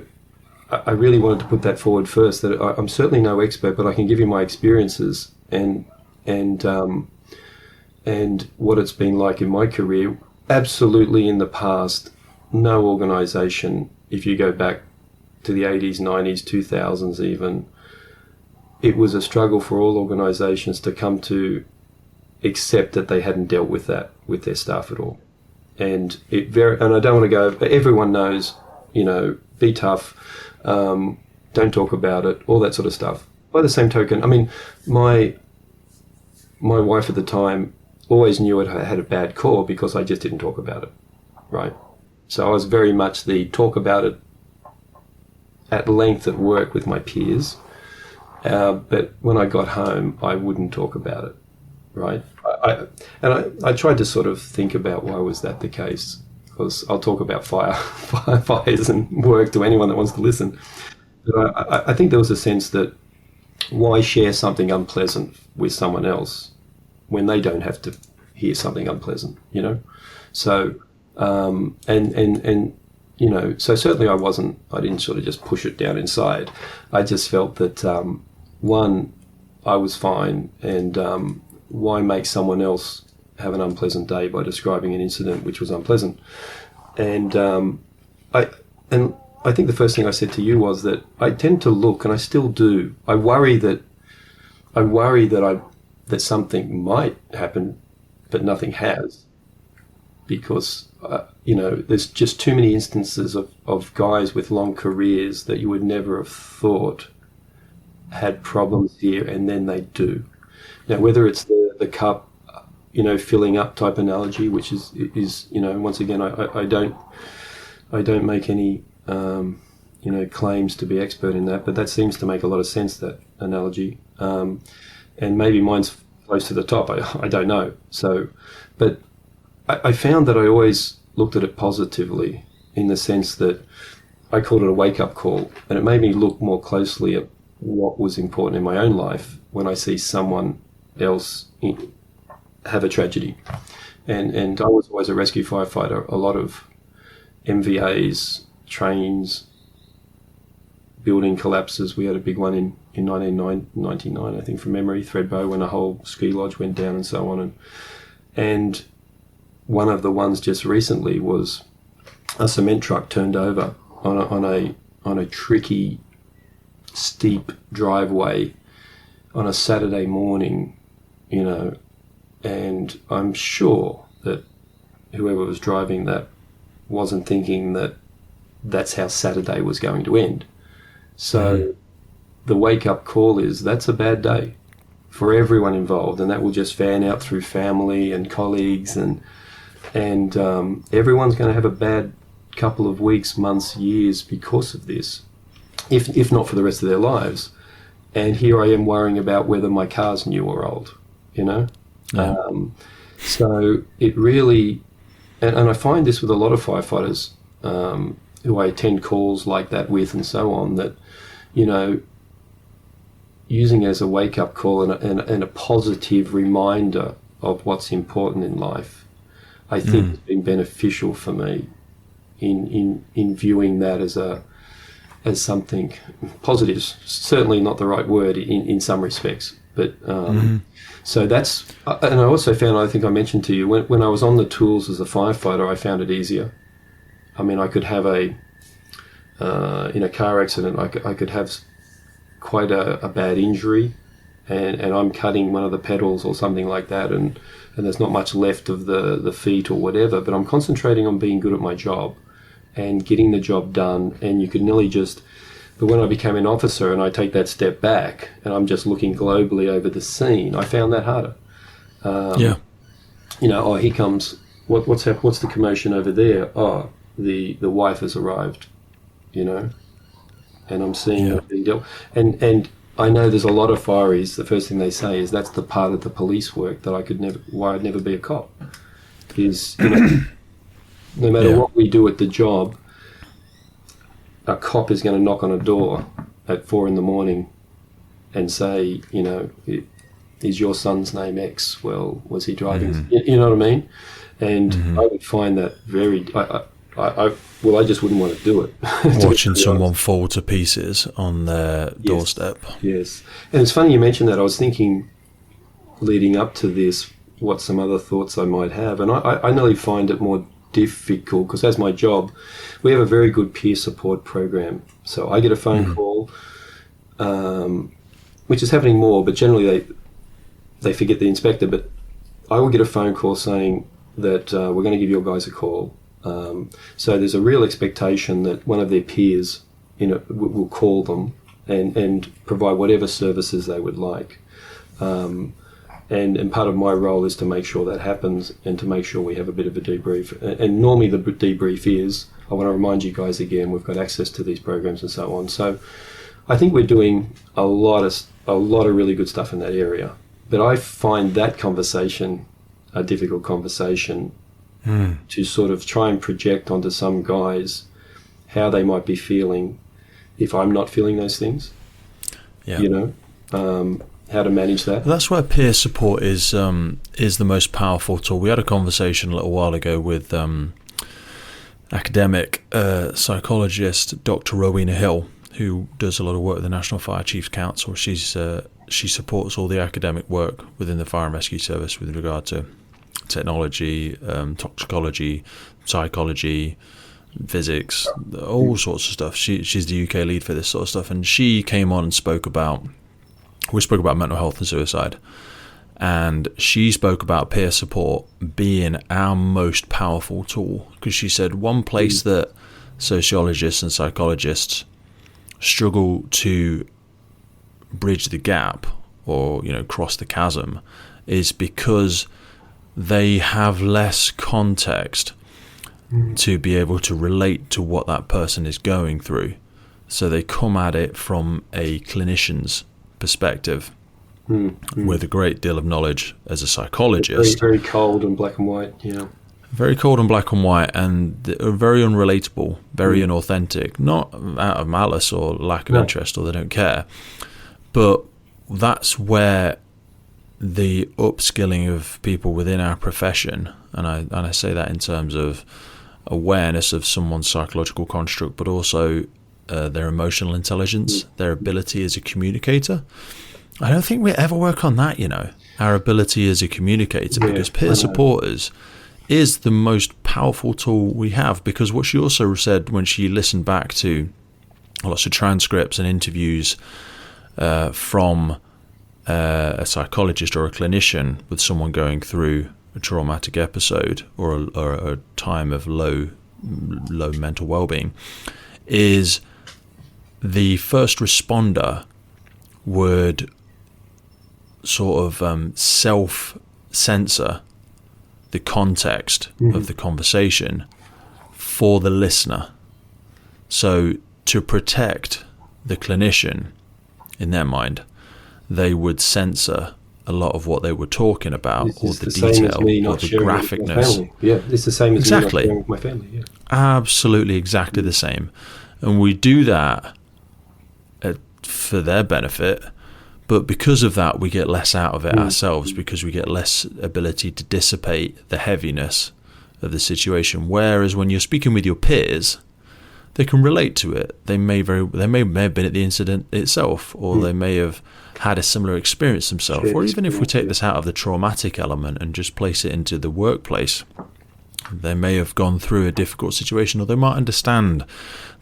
I really wanted to put that forward first, that I'm certainly no expert, but I can give you my experiences and what it's been like in my career. Absolutely, in the past, no organisation, if you go back to the 80s, 90s, 2000s even, it was a struggle for all organisations to come to accept that they hadn't dealt with that with their staff at all. And and I don't want to go, everyone knows, be tough, don't talk about it, all that sort of stuff. By the same token, I mean, my wife at the time, always knew it had a bad core because I just didn't talk about it, right? So I was very much the talk about it at length at work with my peers, but when I got home, I wouldn't talk about it, right? I tried to sort of think about why was that the case, because I'll talk about firefighters and work to anyone that wants to listen. But I think there was a sense that why share something unpleasant with someone else when they don't have to hear something unpleasant, you know? So, you know, so certainly I didn't sort of just push it down inside. I just felt that, one, I was fine, and why make someone else have an unpleasant day by describing an incident which was unpleasant? And I think the first thing I said to you was that I tend to look, and I still do. I worry that something might happen, but nothing has, because you know, there's just too many instances of guys with long careers that you would never have thought had problems here, and then they do. Now, whether it's the cup, you know, filling up type analogy, which is you know, once again, I don't make any you know, claims to be expert in that, but that seems to make a lot of sense, that analogy, and maybe mine's close to the top. I don't know. So, but I found that I always looked at it positively, in the sense that I called it a wake-up call, and it made me look more closely at what was important in my own life when I see someone else have a tragedy. And I was always a rescue firefighter. A lot of MVAs, trains, building collapses. We had a big one in 1999, I think, from memory, Thredbo, when a whole ski lodge went down and so on. And one of the ones just recently was a cement truck turned over on a tricky, steep driveway on a Saturday morning, you know, and I'm sure that whoever was driving that wasn't thinking that that's how Saturday was going to end. So the wake-up call is, that's a bad day for everyone involved, and that will just fan out through family and colleagues, and everyone's going to have a bad couple of weeks, months, years because of this, if not for the rest of their lives. And here I am worrying about whether my car's new or old, you know? Yeah. So it really, and I find this with a lot of firefighters who I attend calls like that with and so on, that, you know, using it as a wake-up call and a positive reminder of what's important in life, I think has been beneficial for me in viewing that as something positive. Certainly not the right word in some respects, but so that's, and I also found, I think I mentioned to you, when I was on the tools as a firefighter, I found it easier. I mean, I could have in a car accident, I could have quite a bad injury, and I'm cutting one of the pedals or something like that, and there's not much left of the feet or whatever, but I'm concentrating on being good at my job and getting the job done, and you could nearly just, but when I became an officer and I take that step back and I'm just looking globally over the scene, I found that harder. You know, here comes, what's the commotion over there? Oh, the wife has arrived, you know, and I'm seeing it being dealt. And I know there's a lot of fireys, the first thing they say is that's the part of the police work that I'd never be a cop. Is, you know, no matter what we do at the job, a cop is going to knock on a door at 4 a.m. and say, you know, is your son's name X? Well, was he driving? You know what I mean? And I would find that very, I just wouldn't want to do it. Watching someone fall to pieces on their doorstep. Yes. And it's funny you mentioned that. I was thinking, leading up to this, what some other thoughts I might have. And I nearly find it more difficult because as my job, we have a very good peer support program. So I get a phone call, which is happening more, but generally they forget the inspector. But I will get a phone call saying that we're going to give your guys a call. So there's a real expectation that one of their peers, you know, will call them and provide whatever services they would like. And part of my role is to make sure that happens and to make sure we have a bit of a debrief. And normally the debrief is, I want to remind you guys again, we've got access to these programs and so on. So I think we're doing a lot of really good stuff in that area. But I find that conversation a difficult conversation to sort of try and project onto some guys how they might be feeling if I'm not feeling those things. Yeah. You know, how to manage that. That's where peer support is the most powerful tool. We had a conversation a little while ago with academic psychologist Dr. Rowena Hill, who does a lot of work with the National Fire Chiefs Council. She supports all the academic work within the Fire and Rescue Service with regard to technology, toxicology, psychology, physics, all sorts of stuff. She's the UK lead for this sort of stuff, and she came on and spoke about mental health and suicide, and she spoke about peer support being our most powerful tool, because she said one place that sociologists and psychologists struggle to bridge the gap or cross the chasm is because they have less context to be able to relate to what that person is going through. So they come at it from a clinician's perspective with a great deal of knowledge as a psychologist. Very, very cold and black and white, Very cold and black and white, and very unrelatable, very inauthentic, not out of malice or lack of interest or they don't care. But that's where the upskilling of people within our profession, and I say that in terms of awareness of someone's psychological construct, but also their emotional intelligence, their ability as a communicator. I don't think we ever work on that, our ability as a communicator, because peer supporters is the most powerful tool we have. Because what she also said when she listened back to lots of transcripts and interviews from a psychologist or a clinician with someone going through a traumatic episode or a time of low mental well-being, is the first responder would sort of self-censor the context of the conversation for the listener. So to protect the clinician, in their mind, they would censor a lot of what they were talking about, or the detail, or the graphicness. Yeah, it's the same as exactly. me not sharing with my family. Yeah. Absolutely, exactly the same. And we do that for their benefit, but because of that, we get less out of it ourselves, because we get less ability to dissipate the heaviness of the situation. Whereas when you're speaking with your peers, they can relate to it. They may have been at the incident itself, or they may have had a similar experience themselves. Or even if we take this out of the traumatic element and just place it into the workplace, they may have gone through a difficult situation, or they might understand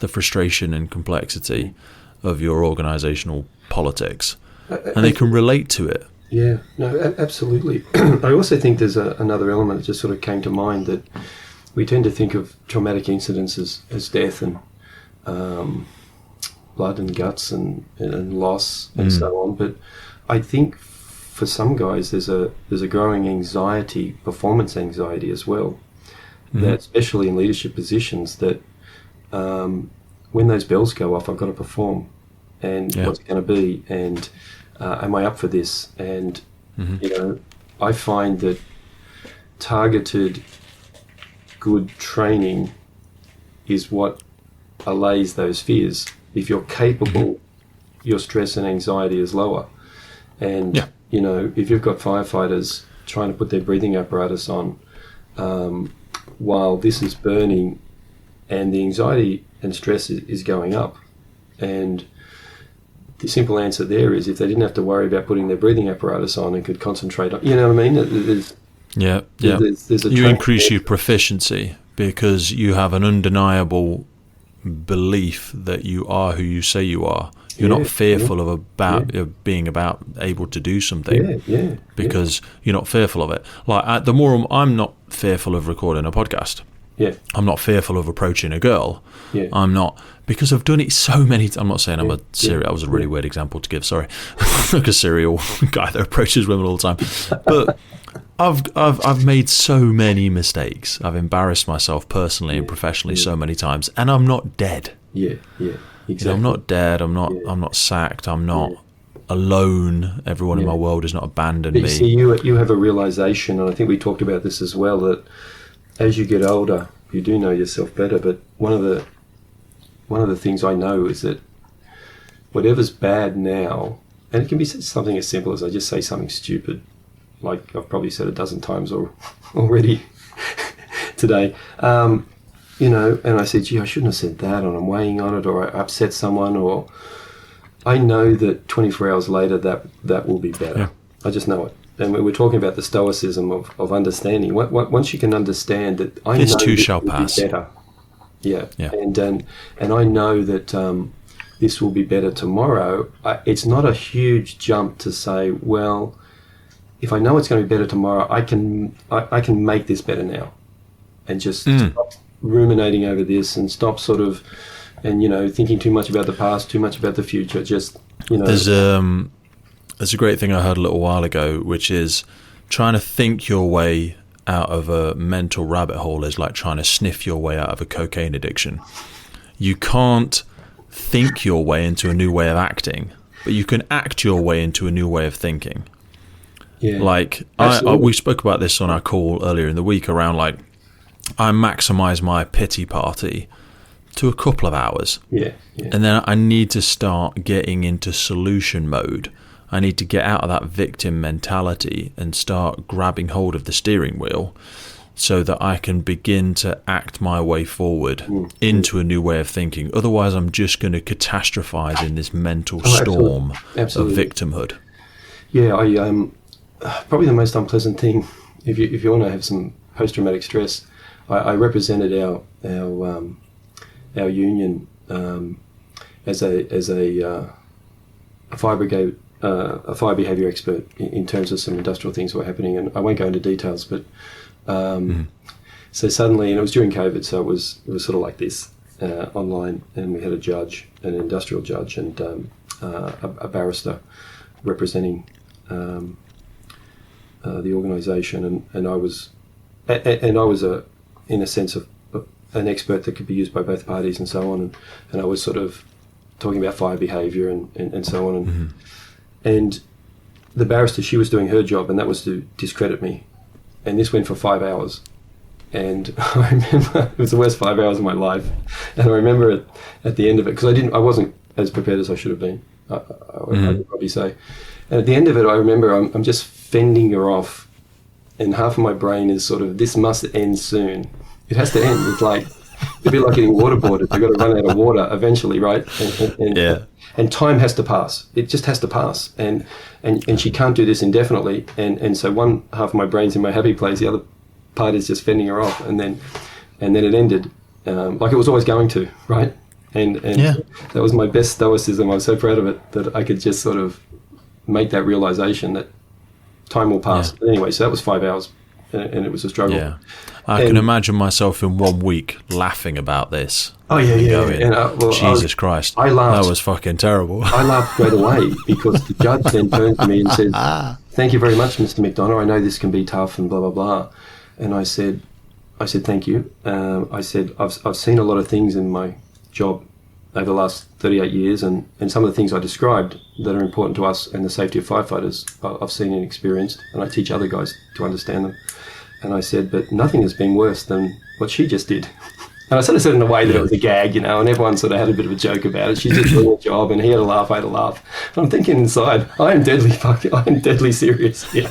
the frustration and complexity of your organisational politics, and they can relate to it. Yeah, no, absolutely. I also think there's another element that just sort of came to mind, that we tend to think of traumatic incidents as death and blood and guts and loss and so on. But I think for some guys there's a growing anxiety, performance anxiety as well, that especially in leadership positions, that when those bells go off, I've got to perform, and what's it going to be, and am I up for this? And I find that targeted good training is what allays those fears. If you're capable, your stress and anxiety is lower. And if you've got firefighters trying to put their breathing apparatus on while this is burning, and the anxiety and stress is going up, and the simple answer there is, if they didn't have to worry about putting their breathing apparatus on and could concentrate on, you know what I mean? There's you increase your proficiency because you have an undeniable belief that you are who you say you are. You're not fearful of being able to do something because you're not fearful of it. Like the more I'm not fearful of recording a podcast. Yeah. I'm not fearful of approaching a girl. Yeah. I'm not, because I've done it so many times. I'm not saying I'm a serial. That was a really weird example to give. Sorry, like a serial guy that approaches women all the time. But I've made so many mistakes. I've embarrassed myself personally and professionally so many times, and I'm not dead. Yeah. Yeah. Exactly. You know, I'm not dead. I'm not sacked. I'm not alone. Everyone in my world has not abandoned but me. See, you have a realization, and I think we talked about this as well, that as you get older, you do know yourself better. But one of the things I know is that whatever's bad now, and it can be something as simple as I just say something stupid, like I've probably said a dozen times already today, you know, and I said, gee, I shouldn't have said that, and I'm weighing on it, or I upset someone, or I know that 24 hours later that will be better. Yeah. I just know it. And we're talking about the stoicism of understanding. Once you can understand that, I this know too this shall will pass. be better. Yeah. And I know that this will be better tomorrow. It's not a huge jump to say, well, if I know it's going to be better tomorrow, I can make this better now, and just stop ruminating over this, and stop sort of, and you know, thinking too much about the past, too much about the future. Just, you know, there's a great thing I heard a little while ago, which is trying to think your way out of a mental rabbit hole is like trying to sniff your way out of a cocaine addiction. You can't think your way into a new way of acting, but you can act your way into a new way of thinking. Yeah, like we spoke about this on our call earlier in the week around, like, I maximize my pity party to a couple of hours. Yeah. And then I need to start getting into solution mode. I need to get out of that victim mentality and start grabbing hold of the steering wheel so that I can begin to act my way forward into a new way of thinking. Otherwise, I'm just going to catastrophize in this mental storm of victimhood. Yeah, probably the most unpleasant thing, if you want to have some post-traumatic stress, I represented our union as a fire brigade, a fire behaviour expert in terms of some industrial things that were happening, and I won't go into details, but so suddenly, and it was during COVID, so it was sort of like this online, and we had a judge, an industrial judge, and a barrister representing the organisation, and I was in a sense of an expert that could be used by both parties and so on, and I was sort of talking about fire behaviour and so on, and the barrister, she was doing her job, and that was to discredit me, and this went for 5 hours, and I remember it was the worst 5 hours of my life, and I remember it at the end of it, because I wasn't as prepared as I should have been, I would probably say, and at the end of it I remember I'm just fending her off, and half of my brain is sort of, this must end soon. It has to end. It's like, it'd be like getting waterboarded. They've got to run out of water eventually, right? And time has to pass. It just has to pass. And she can't do this indefinitely. And so one half of my brain's in my happy place, the other part is just fending her off. And then it ended like it was always going to, right? And that was my best stoicism. I was so proud of it that I could just sort of make that realization that time will pass. Yeah. Anyway, so that was 5 hours, and it was a struggle. Yeah, I can imagine myself in 1 week laughing about this. Oh yeah. Going, and, Jesus Christ, I laughed. That was fucking terrible. I laughed straight away because the judge then turned to me and said, "Thank you very much, Mr. McDonough. I know this can be tough and blah blah blah." And I said, "Thank you." I said, "I've seen a lot of things in my job over the last 38 years, and some of the things I described that are important to us and the safety of firefighters, I've seen and experienced, and I teach other guys to understand them." And I said, "But nothing has been worse than what she just did." And I sort of said it in a way that it was a gag, you know, and everyone sort of had a bit of a joke about it. She's just doing her job, and he had a laugh, I had a laugh. And I'm thinking inside, I am deadly serious. Yeah.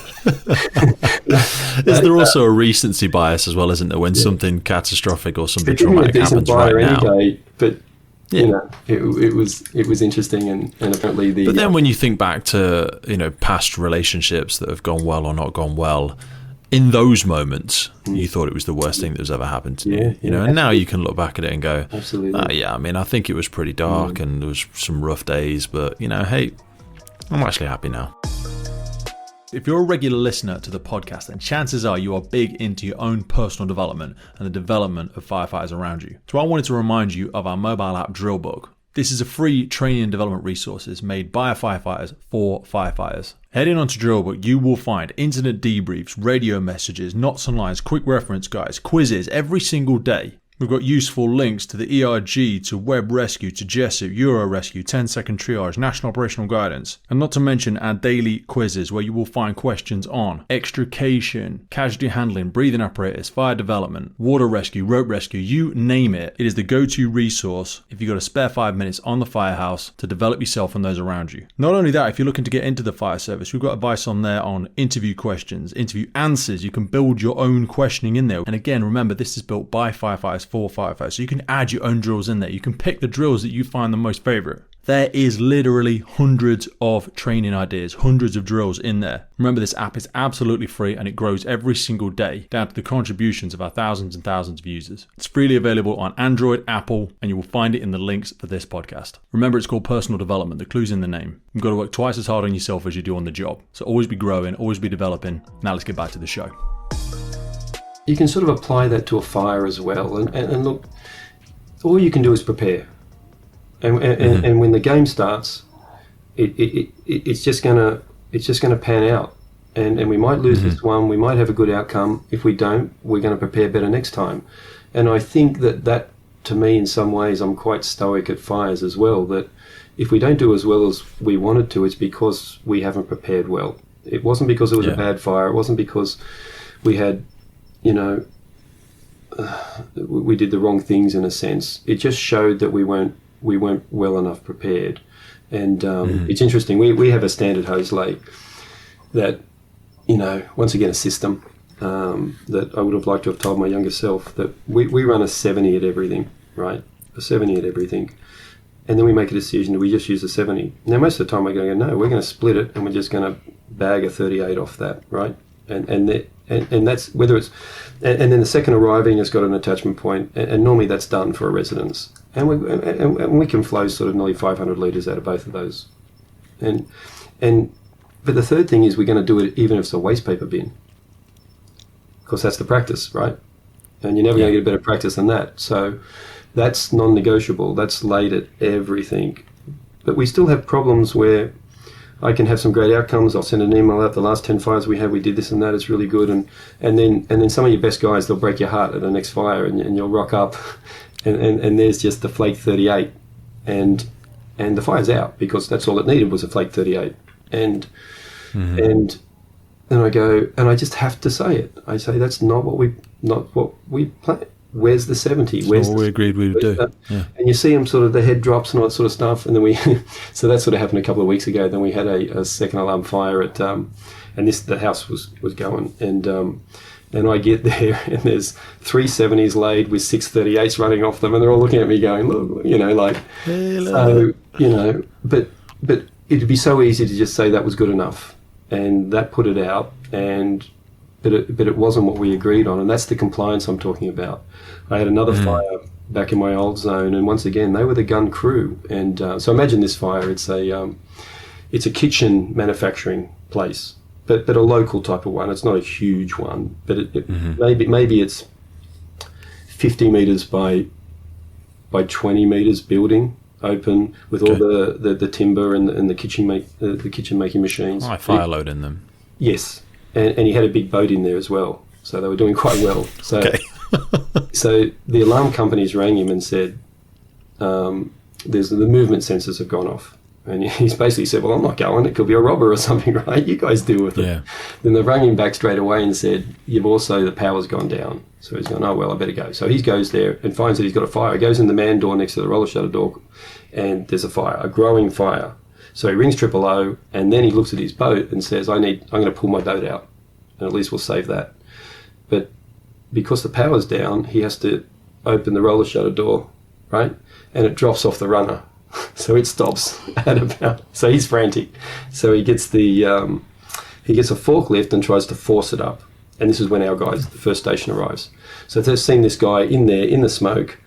Is there also a recency bias as well, isn't there, when something catastrophic or something traumatic happens right now? Day, but you know, it was interesting, and apparently the. But then when you think back to, you know, past relationships that have gone well or not gone well, in those moments, you thought it was the worst thing that was ever happened to you, you know, and now you can look back at it and go, absolutely. I mean, I think it was pretty dark and there was some rough days, but, you know, hey, I'm actually happy now. If you're a regular listener to the podcast, then chances are you are big into your own personal development and the development of firefighters around you. So I wanted to remind you of our mobile app Drill Book. This is a free training and development resources made by firefighters for firefighters. Heading on to Drill Book, you will find incident debriefs, radio messages, knots and lines, quick reference guides, quizzes every single day. We've got useful links to the ERG, to Web Rescue, to Jessup, Euro Rescue, 10-second triage, National Operational Guidance, and not to mention our daily quizzes where you will find questions on extrication, casualty handling, breathing apparatus, fire development, water rescue, rope rescue, you name it. It is the go-to resource if you've got a spare 5 minutes on the firehouse to develop yourself and those around you. Not only that, if you're looking to get into the fire service, we've got advice on there on interview questions, interview answers. You can build your own questioning in there. And again, remember, this is built by firefighters for firefighters, so you can add your own drills in there. You can pick the drills that you find the most favorite. There is literally hundreds of training ideas, hundreds of drills in there. Remember, this app is absolutely free and it grows every single day down to the contributions of our thousands and thousands of users. It's freely available on Android, Apple, and you will find it in the links for this podcast. Remember, it's called personal development. The clue's in the name. You've got to work twice as hard on yourself as you do on the job. So always be growing, always be developing. Now let's get back to the show. You can sort of apply that to a fire as well. And look, all you can do is prepare. And when the game starts, it's just gonna pan out. And we might lose this one, we might have a good outcome. If we don't, we're going to prepare better next time. And I think that to me, in some ways, I'm quite stoic at fires as well, that if we don't do as well as we wanted to, it's because we haven't prepared well. It wasn't because it was a bad fire. It wasn't because we had, we did the wrong things in a sense. It just showed that we weren't well enough prepared. And it's interesting. We have a standard hose lay that, once again, a system that I would have liked to have told my younger self that we run a 70 at everything, right? A 70 at everything. And then we make a decision, do we just use a 70? Now, most of the time we're going to go, no, we're going to split it and we're just going to bag a 38 off that, right? And that's whether it's, and then the second arriving has got an attachment point, and normally that's done for a residence. And we can flow sort of nearly 500 litres out of both of those. But the third thing is we're going to do it even if it's a waste paper bin. Because that's the practice, right? And you're never going to get a better practice than that. So that's non-negotiable. That's laid at everything. But we still have problems where I can have some great outcomes. I'll send an email out. The last 10 fires we had, we did this and that. It's really good. And then some of your best guys, they'll break your heart at the next fire, and you'll rock up, and there's just the flake 38, and the fire's out because that's all it needed was a flake 38. And I go, and I just have to say it. I say that's not what we planned. Where's the 70? Where's what we agreed we would do? Yeah. And you see them sort of, the head drops and all that sort of stuff. And then so that sort of happened a couple of weeks ago. Then we had a second alarm fire at, and the house was going. And I get there and there's 3 70s laid with 6 38s running off them. And they're all looking at me going, look, hello. So, but it'd be so easy to just say that was good enough. And that put it out. But it wasn't what we agreed on, and that's the compliance I'm talking about. I had another fire back in my old zone, and once again, they were the gun crew. And so imagine this fire. It's a kitchen manufacturing place, but a local type of one. It's not a huge one, but maybe it's 50 metres by 20 metres building, open with all the timber and the kitchen making machines. Oh, fire load in them. Yes. And he had a big boat in there as well, so they were doing quite well. So, so the alarm companies rang him and said, the movement sensors have gone off. And he's basically said, well, I'm not going. It could be a robber or something, right? You guys deal with it. Yeah. Then they rang him back straight away and said, the power's gone down. So he's gone, oh, well, I better go. So he goes there and finds that he's got a fire. He goes in the man door next to the roller shutter door, and there's a fire, a growing fire. So he rings 000, and then he looks at his boat and says, I'm going to pull my boat out, and at least we'll save that. But because the power's down, he has to open the roller shutter door, right? And it drops off the runner. So it stops at about, so he's frantic. So he gets a forklift and tries to force it up. And this is when the first station arrives. So they've seen this guy in there, in the smoke.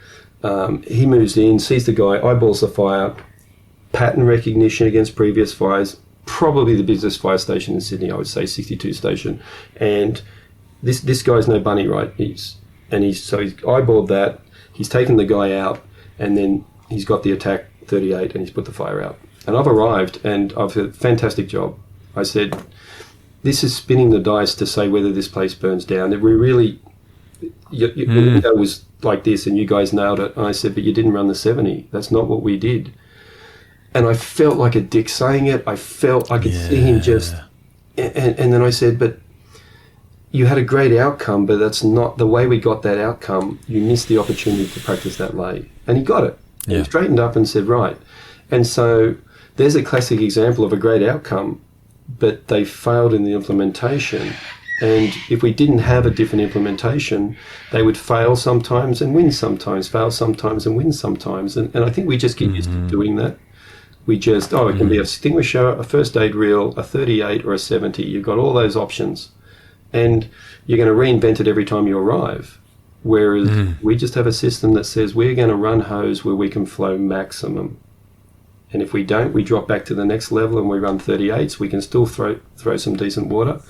He moves in, sees the guy, eyeballs the fire, pattern recognition against previous fires, probably the busiest fire station in Sydney, I would say, 62 station. And this guy's no bunny, right? He's eyeballed that. He's taken the guy out, and then he's got the attack 38, and he's put the fire out. And I've arrived, and I've had a fantastic job. I said, this is spinning the dice to say whether this place burns down. That we really, the window was like this, and you guys nailed it. And I said, but you didn't run the 70. That's not what we did. And I felt like a dick saying it. I felt I could see him just, and then I said, but you had a great outcome, but that's not the way we got that outcome. You missed the opportunity to practice that lay. And he got it. And he straightened up and said, right. And so there's a classic example of a great outcome, but they failed in the implementation. And if we didn't have a different implementation, they would fail sometimes and win sometimes, fail sometimes and win sometimes. And I think we just get used to doing that. We just, it can be a extinguisher, a first aid reel, a 38 or a 70. You've got all those options. And you're going to reinvent it every time you arrive. Whereas we just have a system that says we're going to run hose where we can flow maximum. And if we don't, we drop back to the next level and we run 38s. We can still throw some decent water.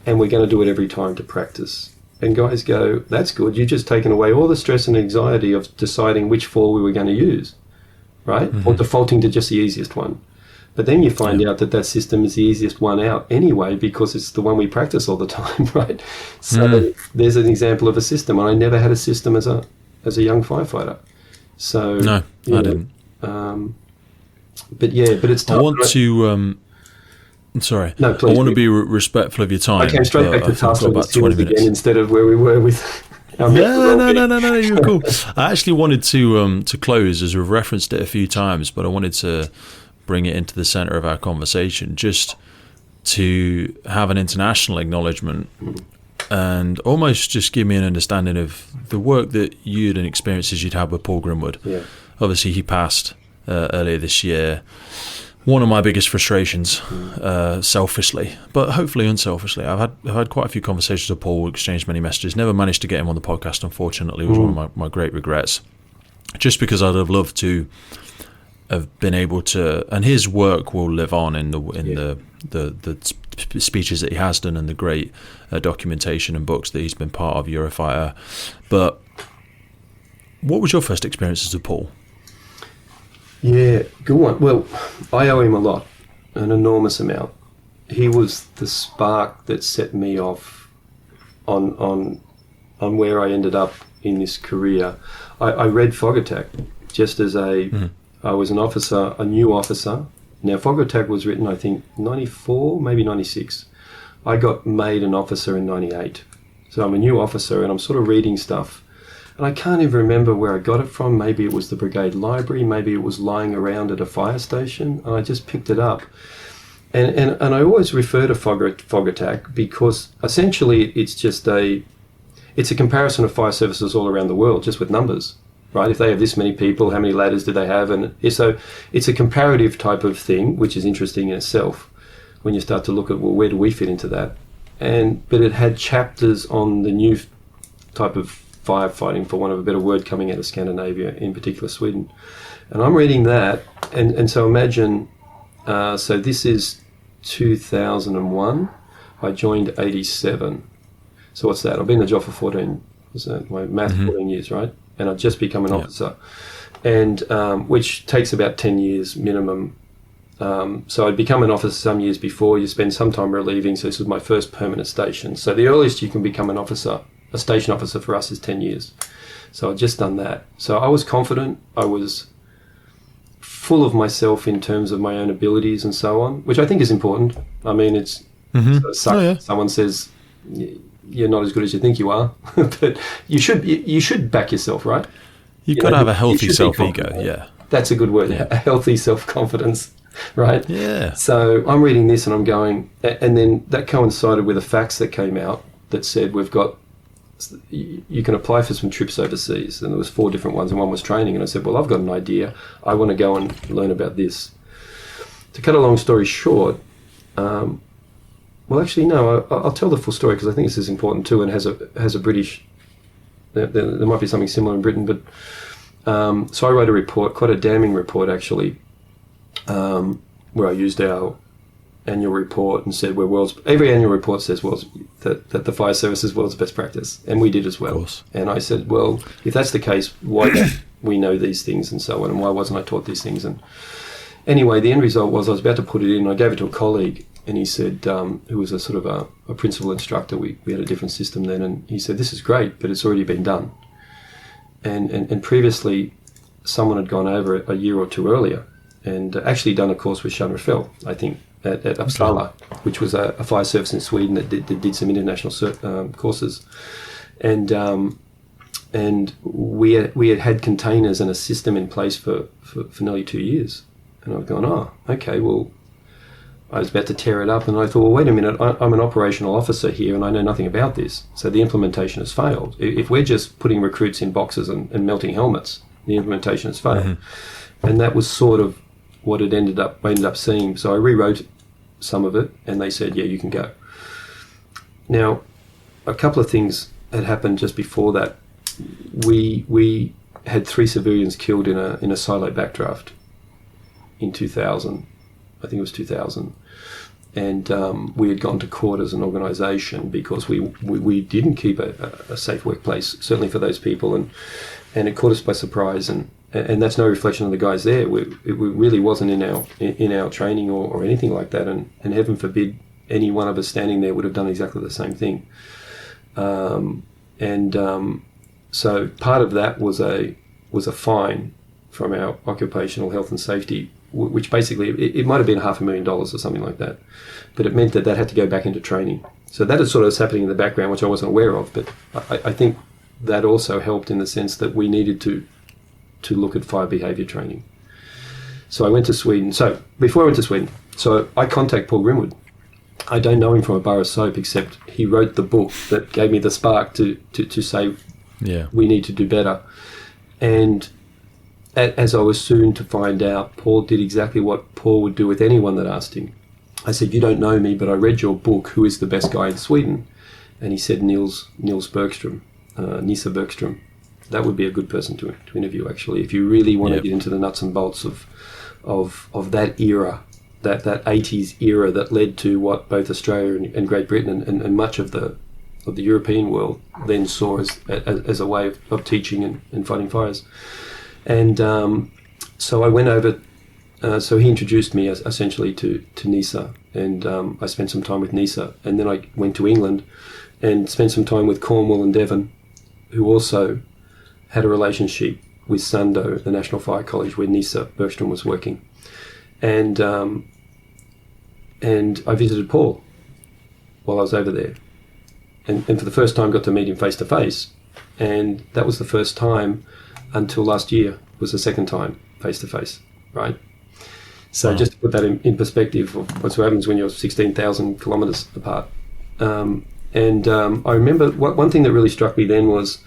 And we're going to do it every time to practice. And guys go, that's good. You've just taken away all the stress and anxiety of deciding which fall we were going to use, right? Or defaulting to just the easiest one. But then you find out that system is the easiest one out anyway, because it's the one we practice all the time, right? So there's an example of a system. And I never had a system as a young firefighter. So no, I didn't. But it's tough. I want to. Sorry, no, please. I want to be respectful of your time. I came straight back to task about 20 minutes again instead of where we were with. No, you're cool. I actually wanted to close, as we've referenced it a few times, but I wanted to bring it into the center of our conversation, just to have an international acknowledgement and almost just give me an understanding of the work that you'd and experiences you'd had with Paul Grimwood. Yeah. Obviously, he passed earlier this year. One of my biggest frustrations, selfishly, but hopefully unselfishly. I've had quite a few conversations with Paul, exchanged many messages. Never managed to get him on the podcast, unfortunately. It was one of my great regrets. Just because I'd have loved to have been able to, and his work will live on in the speeches that he has done and the great documentation and books that he's been part of, Eurofighter. But what was your first experiences with Paul? Yeah, good one. Well, I owe him a lot, an enormous amount. He was the spark that set me off on where I ended up in this career. I read Fog Attack just as I was an officer, a new officer. Now, Fog Attack was written, I think, 94, maybe 96. I got made an officer in 98. So I'm a new officer and I'm sort of reading stuff. And I can't even remember where I got it from. Maybe it was the brigade library. Maybe it was lying around at a fire station. And I just picked it up. And I always refer to Fog Attack because essentially it's a comparison of fire services all around the world, just with numbers, right? If they have this many people, how many ladders do they have? And so it's a comparative type of thing, which is interesting in itself when you start to look at, well, where do we fit into that? But it had chapters on the new type of firefighting, for want of a better word, coming out of Scandinavia, in particular Sweden. And I'm reading that, and so imagine, so this is 2001, I joined 87. So what's that? I've been in the job for 14, my math, 14 years, right? And I've just become an officer, and which takes about 10 years minimum. So I'd become an officer some years before, you spend some time relieving, so this was my first permanent station. So the earliest you can become an officer, a station officer for us, is 10 years. So I'd just done that. So I was confident. I was full of myself in terms of my own abilities and so on, which I think is important. I mean, it's someone says you're not as good as you think you are, but you should back yourself, right? You've got to have a healthy self-ego, yeah. That's a good word, a healthy self-confidence, right? Yeah. So I'm reading this and I'm going, and then that coincided with the facts that came out that said you can apply for some trips overseas, and there was 4 different ones, and one was training. And I said, well, I've got an idea. I want to go and learn about this. To cut a long story short, well, actually, no, I'll tell the full story because I think this is important too, and has a British. There might be something similar in Britain, but so I wrote a report, quite a damning report actually, where I used our annual report and said every annual report says that the fire service is world's best practice, and we did as well. Of course. And I said, well, if that's the case, why don't we know these things and so on, and why wasn't I taught these things? And anyway, the end result was I was about to put it in. I gave it to a colleague, and he said, who was a sort of a principal instructor. We had a different system then, and he said, this is great, but it's already been done. And previously, someone had gone over it a year or two earlier and actually done a course with Jean Raffel, I think, at Uppsala, which was a fire service in Sweden that did some international courses. And we had containers and a system in place for nearly 2 years. And I've gone, oh, okay, well, I was about to tear it up, and I thought, well, wait a minute, I'm an operational officer here, and I know nothing about this. So the implementation has failed. If we're just putting recruits in boxes and melting helmets, the implementation has failed. Mm-hmm. And that was sort of what it ended up seeing. So I rewrote some of it, and they said, yeah, you can go. Now, a couple of things had happened just before that. We had 3 civilians killed in a silo backdraft in 2000. I think it was 2000, and we had gone to court as an organisation because we didn't keep a safe workplace, certainly for those people, and it caught us by surprise, and that's no reflection of the guys there. It really wasn't in our training or anything like that, and heaven forbid any one of us standing there would have done exactly the same thing. So part of that was a fine from our occupational health and safety, which basically, it might have been $500,000 or something like that. But it meant that had to go back into training. So that is sort of happening in the background, which I wasn't aware of. But I think that also helped in the sense that we needed to look at fire behaviour training. So I went to Sweden. So before I went to Sweden, I contact Paul Grimwood. I don't know him from a bar of soap, except he wrote the book that gave me the spark to say, we need to do better. And as I was soon to find out, Paul did exactly what Paul would do with anyone that asked him. I said, you don't know me, but I read your book, Who is the Best Guy in Sweden? And he said, Nils Bergström, Nisse Bergström. That would be a good person to interview, actually, if you really want to get into the nuts and bolts of that era, that 80s era that led to what both Australia and Great Britain and much of the European world then saw as a way of teaching and fighting fires. And so I went over, so he introduced me essentially to Nisse, and I spent some time with Nisse, and then I went to England and spent some time with Cornwall and Devon, who also had a relationship with Sando, the National Fire College, where Nisse Bergström was working. And I visited Paul while I was over there. And for the first time got to meet him face to face. And that was the first time until last year was the second time face to face, right? So just to put that in perspective of what happens when you're 16,000 kilometres apart. I remember one thing that really struck me then was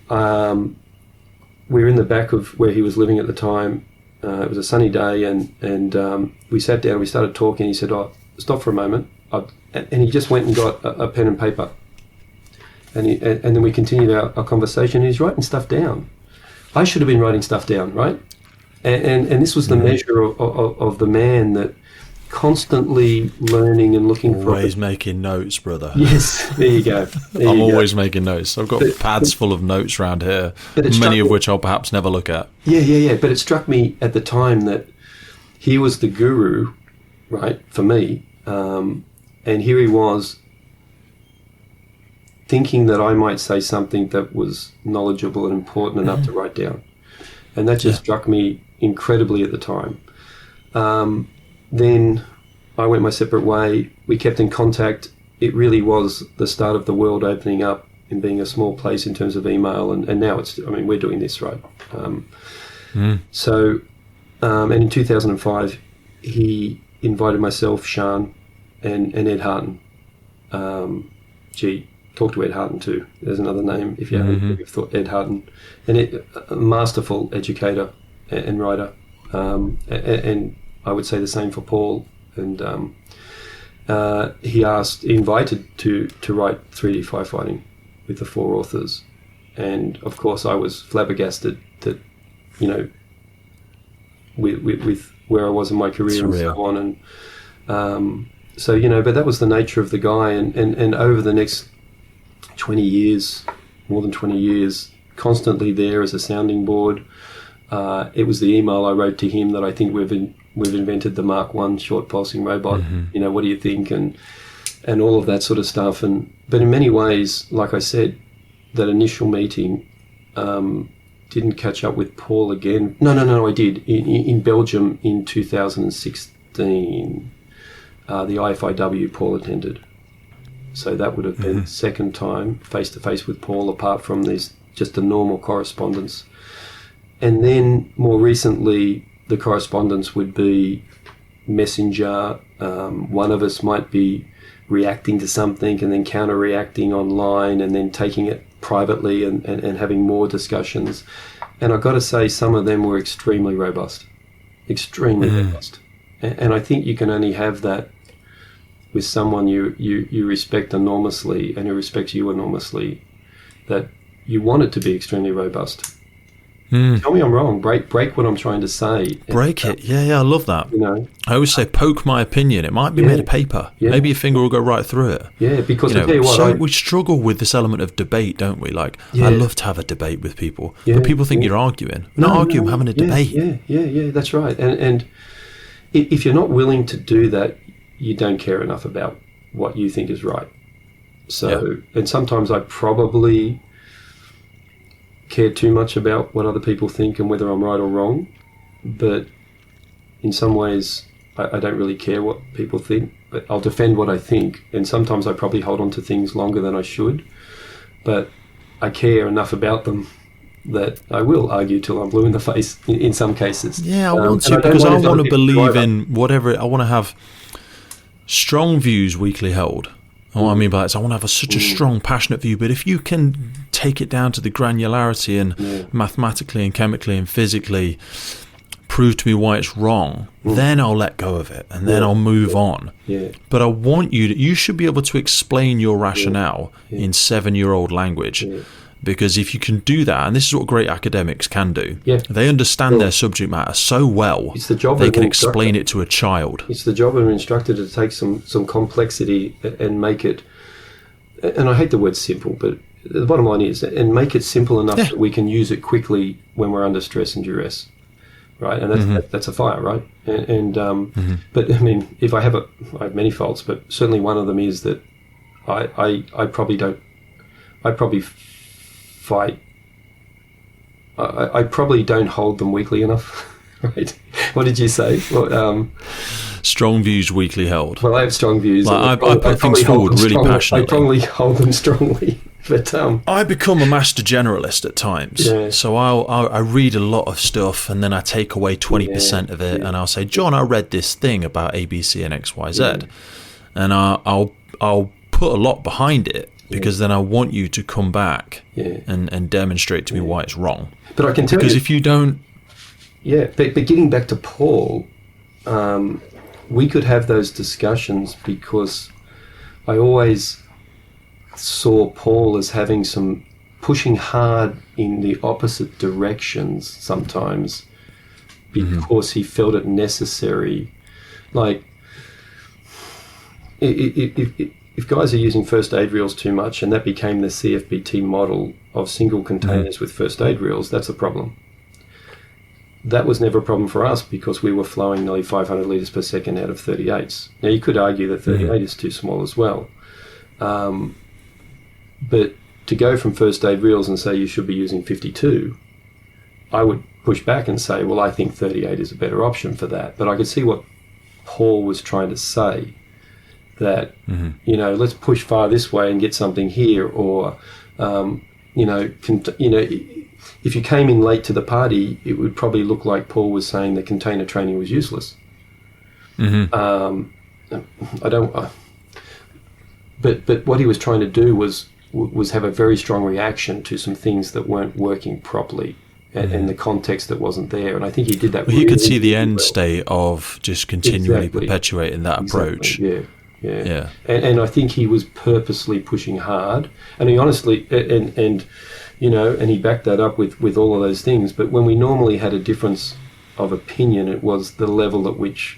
we were in the back of where he was living at the time. It was a sunny day, and we sat down and we started talking. He said, oh, stop for a moment. And he just went and got a pen and paper. And then we continued our conversation, and he's writing stuff down. I should have been writing stuff down, right? And this was the measure of the man that constantly learning and looking for... Always making notes, brother. Yes, there you go. I'm always making notes. I've got pads full of notes around here, many of which I'll perhaps never look at. Yeah. But it struck me at the time that he was the guru, right, for me. And here he was thinking that I might say something that was knowledgeable and important enough to write down. And that just struck me incredibly at the time. Then I went my separate way. We kept in contact. It really was the start of the world opening up and being a small place in terms of email. And now we're doing this, right? So, and in 2005, he invited myself, Sean, and Ed Harton. Talk to Ed Harton too. There's another name if you haven't thought, Ed Harton. And a masterful educator and writer. And I would say the same for Paul. And he invited to write 3D Firefighting with the 4 authors. And of course I was flabbergasted that, with where I was in my career and so on. So, but that was the nature of the guy. And over the next 20 years, more than 20 years, constantly there as a sounding board. It was the email I wrote to him that I think we've invented the Mark I short pulsing robot. What do you think? And all of that sort of stuff. But in many ways, like I said, that initial meeting, didn't catch up with Paul again. No, I did. In Belgium in 2016, the IFIW Paul attended. So that would have been second time face-to-face with Paul, apart from this just a normal correspondence. And then more recently, the correspondence would be messenger. One of us might be reacting to something and then counter-reacting online and then taking it privately and having more discussions. And I've got to say, some of them were extremely robust. Robust. And I think you can only have that with someone you respect enormously and who respects you enormously, that you want it to be extremely robust. Tell me I'm wrong. Break what I'm trying to say. Break it. Yeah, I love that. I always say, poke my opinion. It might be made of paper. Maybe your finger will go right through it. Yeah, because I tell you what, so we struggle with this element of debate, don't we? Like, I love to have a debate with people, but people think you're arguing. We're not arguing, we're having a debate. Yeah, that's right. And if you're not willing to do that, you don't care enough about what you think is right. So, and sometimes I probably care too much about what other people think and whether I'm right or wrong, but in some ways I don't really care what people think, but I'll defend what I think, and sometimes I probably hold on to things longer than I should, but I care enough about them that I will argue till I'm blue in the face in some cases. I want to, because I want to believe in whatever, I want to have strong views weakly held. And what I mean by that is I want to have such a strong, passionate view, but if you can take it down to the granularity and mathematically and chemically and physically prove to me why it's wrong, then I'll let go of it and then I'll move on. But I want you should be able to explain your rationale in 7-year-old language. Because if you can do that, and this is what great academics can do, they understand their subject matter so well, it's the job they can explain it to a child. It's the job of an instructor to take some complexity and make it, and I hate the word simple, but the bottom line is, and make it simple enough that we can use it quickly when we're under stress and duress, right? And that's a fire, right? But I mean, if I have many faults, but certainly one of them is that I probably fight. I probably don't hold them weakly enough, right? What did you say? Well, strong views weakly held. Well, I have strong views. I put things forward really passionately. I probably hold them strongly, but I become a master generalist at times. So I read a lot of stuff, and then I take away 20% of it, and I'll say, John, I read this thing about A, B, C, and X, Y, Z, and I'll put a lot behind it. Because then I want you to come back and demonstrate to me why it's wrong. But I can tell because if you don't... but getting back to Paul, we could have those discussions because I always saw Paul as having some pushing hard in the opposite directions sometimes because he felt it necessary. Like, if guys are using first aid reels too much and that became the CFBT model of single containers with first aid reels, that's a problem. That was never a problem for us because we were flowing nearly 500 litres per second out of 38s. Now, you could argue that 38 is too small as well. But to go from first aid reels and say you should be using 52, I would push back and say, well, I think 38 is a better option for that. But I could see what Paul was trying to say. That, let's push far this way and get something here, or, if you came in late to the party, it would probably look like Paul was saying that container training was useless. But what he was trying to do was have a very strong reaction to some things that weren't working properly, and the context that wasn't there. And I think he did that. Well, he could see the end state of just continually perpetuating that approach. Yeah. And I think he was purposely pushing hard, and he honestly, and he backed that up with all of those things. But when we normally had a difference of opinion, it was the level at which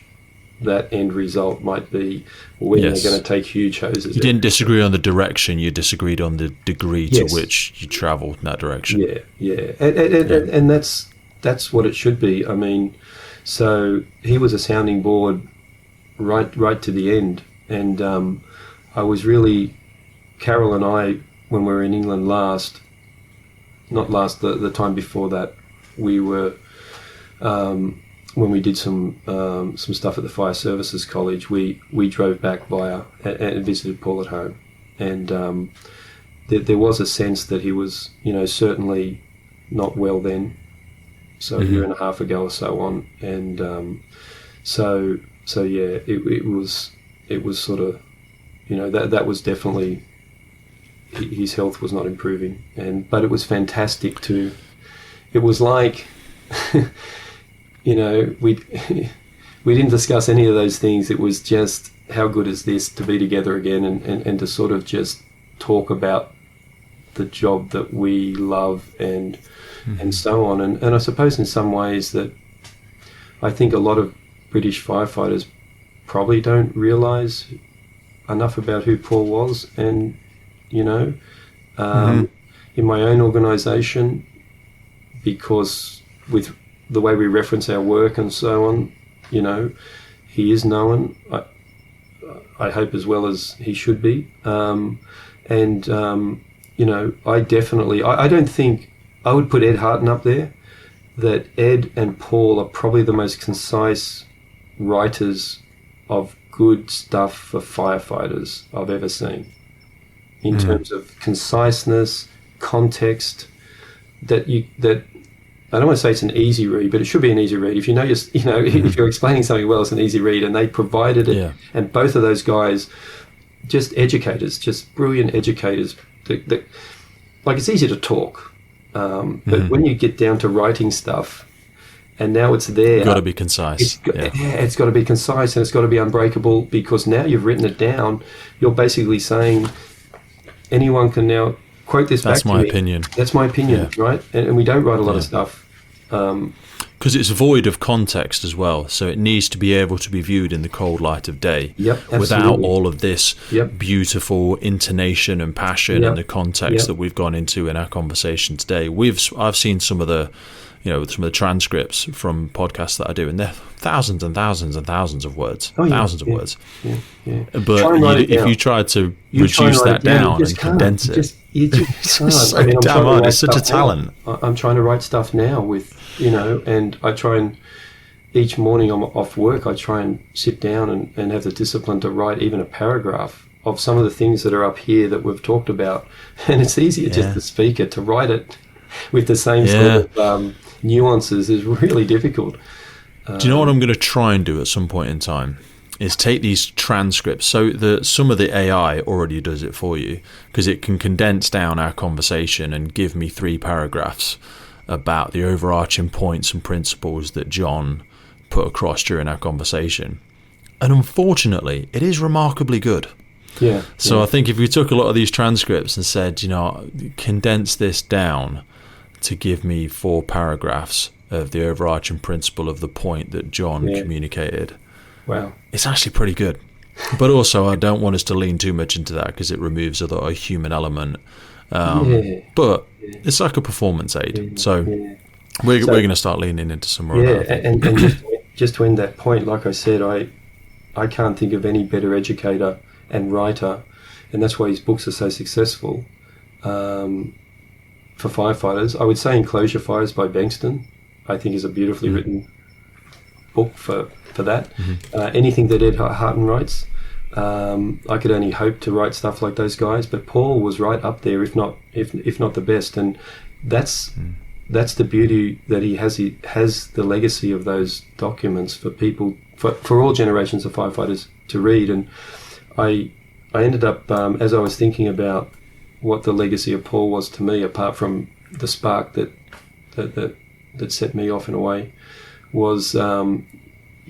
that end result might be when Yes. they're going to take huge hoses. You didn't disagree on the direction, you disagreed on the degree to Yes. which you travelled in that direction. Yeah. And that's what it should be. I mean, so he was a sounding board right to the end. And I was really, Carol and I, when we were in England the time before that, we were, when we did some stuff at the Fire Services College, we drove back and visited Paul at home. And there was a sense that he was, certainly not well then. So a year and a half ago or so on. And so yeah, it was sort of, that was definitely, his health was not improving, but it was fantastic to. It was like, we didn't discuss any of those things. It was just, how good is this to be together again and to sort of just talk about the job that we love and so on. And I suppose in some ways that I think a lot of British firefighters probably don't realise enough about who Paul was. And in my own organisation, because with the way we reference our work and so on, he is known, I hope, as well as he should be. I definitely, I don't think, I would put Ed Harton up there, that Ed and Paul are probably the most concise writers of good stuff for firefighters I've ever seen. In terms of conciseness, context, that I don't want to say it's an easy read, but it should be an easy read. If if you're explaining something well, it's an easy read, and they provided it. Yeah. And both of those guys, just educators, just brilliant educators. Like, it's easy to talk, but when you get down to writing stuff, and now it's there, you've got to be concise. It's got to be concise, and it's got to be unbreakable, because now you've written it down. You're basically saying anyone can now quote this back to me. That's my opinion. That's my opinion, right? And we don't write a lot of stuff. Because it's void of context as well, so it needs to be able to be viewed in the cold light of day. Yep, without all of this beautiful intonation and passion and the context that we've gone into in our conversation today. I've seen some of the transcripts from podcasts that I do, and they're thousands and thousands and thousands of words, thousands of words. Yeah. But if you tried to reduce that down and condense it, it's just so damn hard. It's such a talent. I'm trying to write stuff now with, and I try and, each morning I'm off work, I try and sit down and have the discipline to write even a paragraph of some of the things that are up here that we've talked about. And it's easier just the speaker to write it with the same sort of nuances is really difficult. Do you know what I'm going to try and do at some point in time? Is take these transcripts. So some of the AI already does it for you, because it can condense down our conversation and give me 3 paragraphs about the overarching points and principles that John put across during our conversation. And unfortunately, it is remarkably good. So I think if we took a lot of these transcripts and said, condense this down to give me 4 paragraphs of the overarching principle of the point that John communicated. Wow. It's actually pretty good. But also, I don't want us to lean too much into that, because it removes a human element. But it's like a performance aid. So we're going to start leaning into some more of that. And just to end that point, like I said, I can't think of any better educator and writer, and that's why his books are so successful, for firefighters. I would say Enclosure Fires by Bankston, I think, is a beautifully written book for that. Anything that Ed Harton writes, I could only hope to write stuff like those guys, but Paul was right up there, if not the best. And that's the beauty, that he has the legacy of those documents for people, for all generations of firefighters to read. And I ended up, as I was thinking about what the legacy of Paul was to me, apart from the spark that set me off in a way, was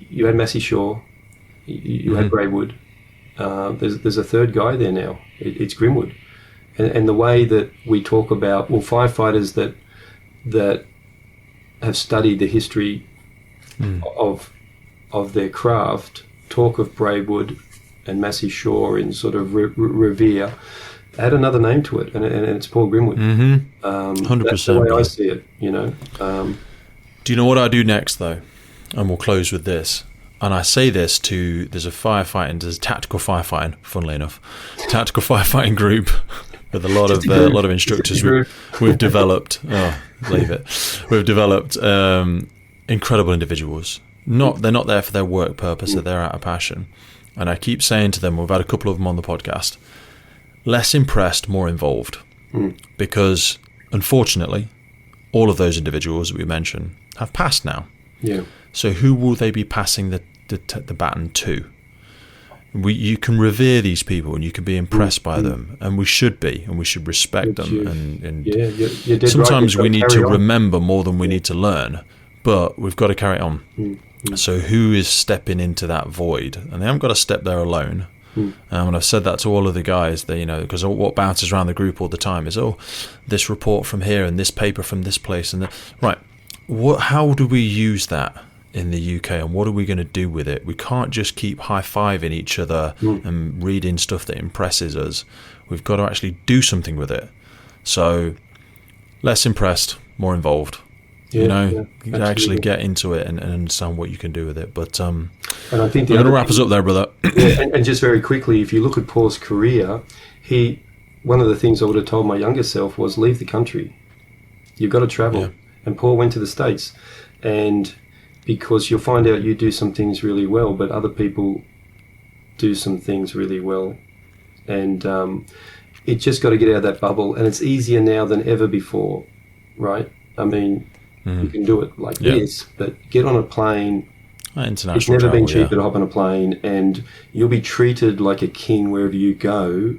you had Massey Shaw, you had Greywood. There's a third guy there now. It's Grimwood, and the way that we talk about firefighters that have studied the history of their craft talk of Braidwood and Massey Shore in sort of revere, add another name to it, and it's Paul Grimwood. 100%. That's the way I see it, Do you know what I do next, though? And we'll close with this. And I say this to, there's a tactical firefighting, funnily enough, tactical firefighting group with a lot of instructors we've developed. We've developed incredible individuals. They're not there for their work purpose, they're there out of passion. And I keep saying to them, we've had a couple of them on the podcast, less impressed, more involved. Because unfortunately, all of those individuals that we mentioned have passed now. Yeah. So who will they be passing the baton to? You can revere these people and you can be impressed by them, and we should be, and we should respect them. And you're dead sometimes right. we need to remember more than we need to learn, but we've got to carry it on. So who is stepping into that void? And they haven't got to step there alone. And I've said that to all of the guys, that, because what bounces around the group all the time is, this report from here and this paper from this place, and right. How do we use that in the UK, and what are we going to do with it? We can't just keep high-fiving each other and reading stuff that impresses us. We've got to actually do something with it. So less impressed, more involved. Actually get into it and understand what you can do with it. But and I think I'm going to wrap us up there, brother. and just very quickly, if you look at Paul's career, one of the things I would have told my younger self was leave the country. You've got to travel. And Paul went to the States, and because you'll find out you do some things really well, but other people do some things really well. And it just got to get out of that bubble. And it's easier now than ever before, right? I mean, you can do it like this, but get on a plane. It's never been cheaper to hop on a plane, and you'll be treated like a king wherever you go,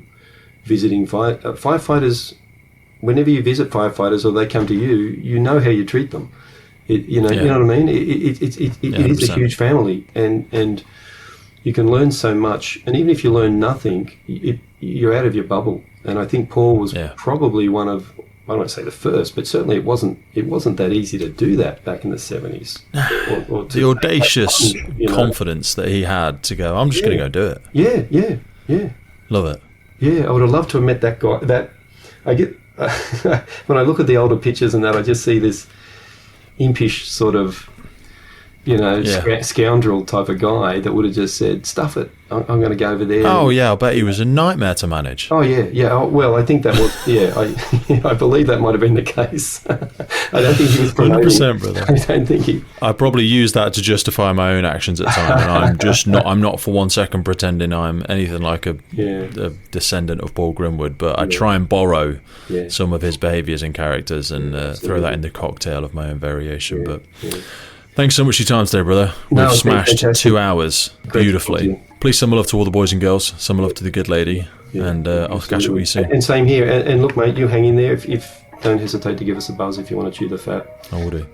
visiting firefighters. Whenever you visit firefighters or they come to you, you know how you treat them. You know what I mean? It is a huge family, and you can learn so much. And even if you learn nothing, you're out of your bubble. And I think Paul was probably one of, I don't want to say the first, but certainly it wasn't that easy to do that back in the 70s. Or the audacious confidence that he had to go, I'm just going to go do it. Yeah. Love it. Yeah, I would have loved to have met that guy. I get when I look at the older pictures and that, I just see this impish sort of, scoundrel type of guy that would have just said, stuff it, I'm going to go over there. Oh, I bet he was a nightmare to manage. Oh, yeah. Oh, well, I think that was, I believe that might have been the case. I don't think he was promoting. 100%, brother. I don't think he... I probably used that to justify my own actions at times, and I'm not for 1 second pretending I'm anything like a descendant of Paul Grimwood, but I try and borrow some of his behaviours and characters and throw that in the cocktail of my own variation, but... Thanks so much for your time today, brother. We've smashed 2 hours beautifully. Please send my love to all the boys and girls. Send my love to the good lady. And I'll catch up with you soon. And same here. And look, mate, you hang in there. If don't hesitate to give us a buzz if you want to chew the fat. I will do.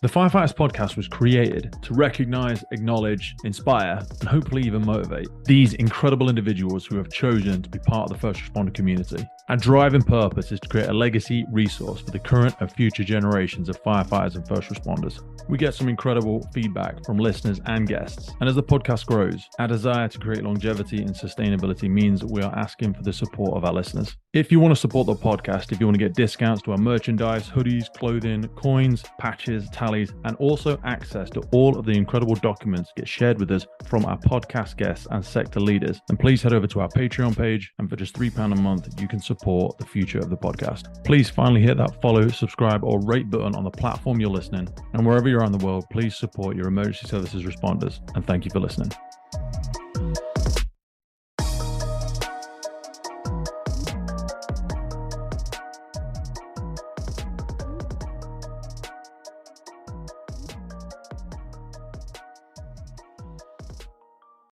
The Firefighters podcast was created to recognise, acknowledge, inspire, and hopefully even motivate these incredible individuals who have chosen to be part of the first responder community. Our driving purpose is to create a legacy resource for the current and future generations of firefighters and first responders. We get some incredible feedback from listeners and guests, and as the podcast grows, our desire to create longevity and sustainability means that we are asking for the support of our listeners. If you want to support the podcast, if you want to get discounts to our merchandise, hoodies, clothing, coins, patches, tallies, and also access to all of the incredible documents get shared with us from our podcast guests and sector leaders, then please head over to our Patreon page, and for just £3 a month, you can support the future of the podcast. Please finally hit that follow, subscribe, or rate button on the platform you're listening, and wherever you're in the world, please support your emergency services responders, and thank you for listening.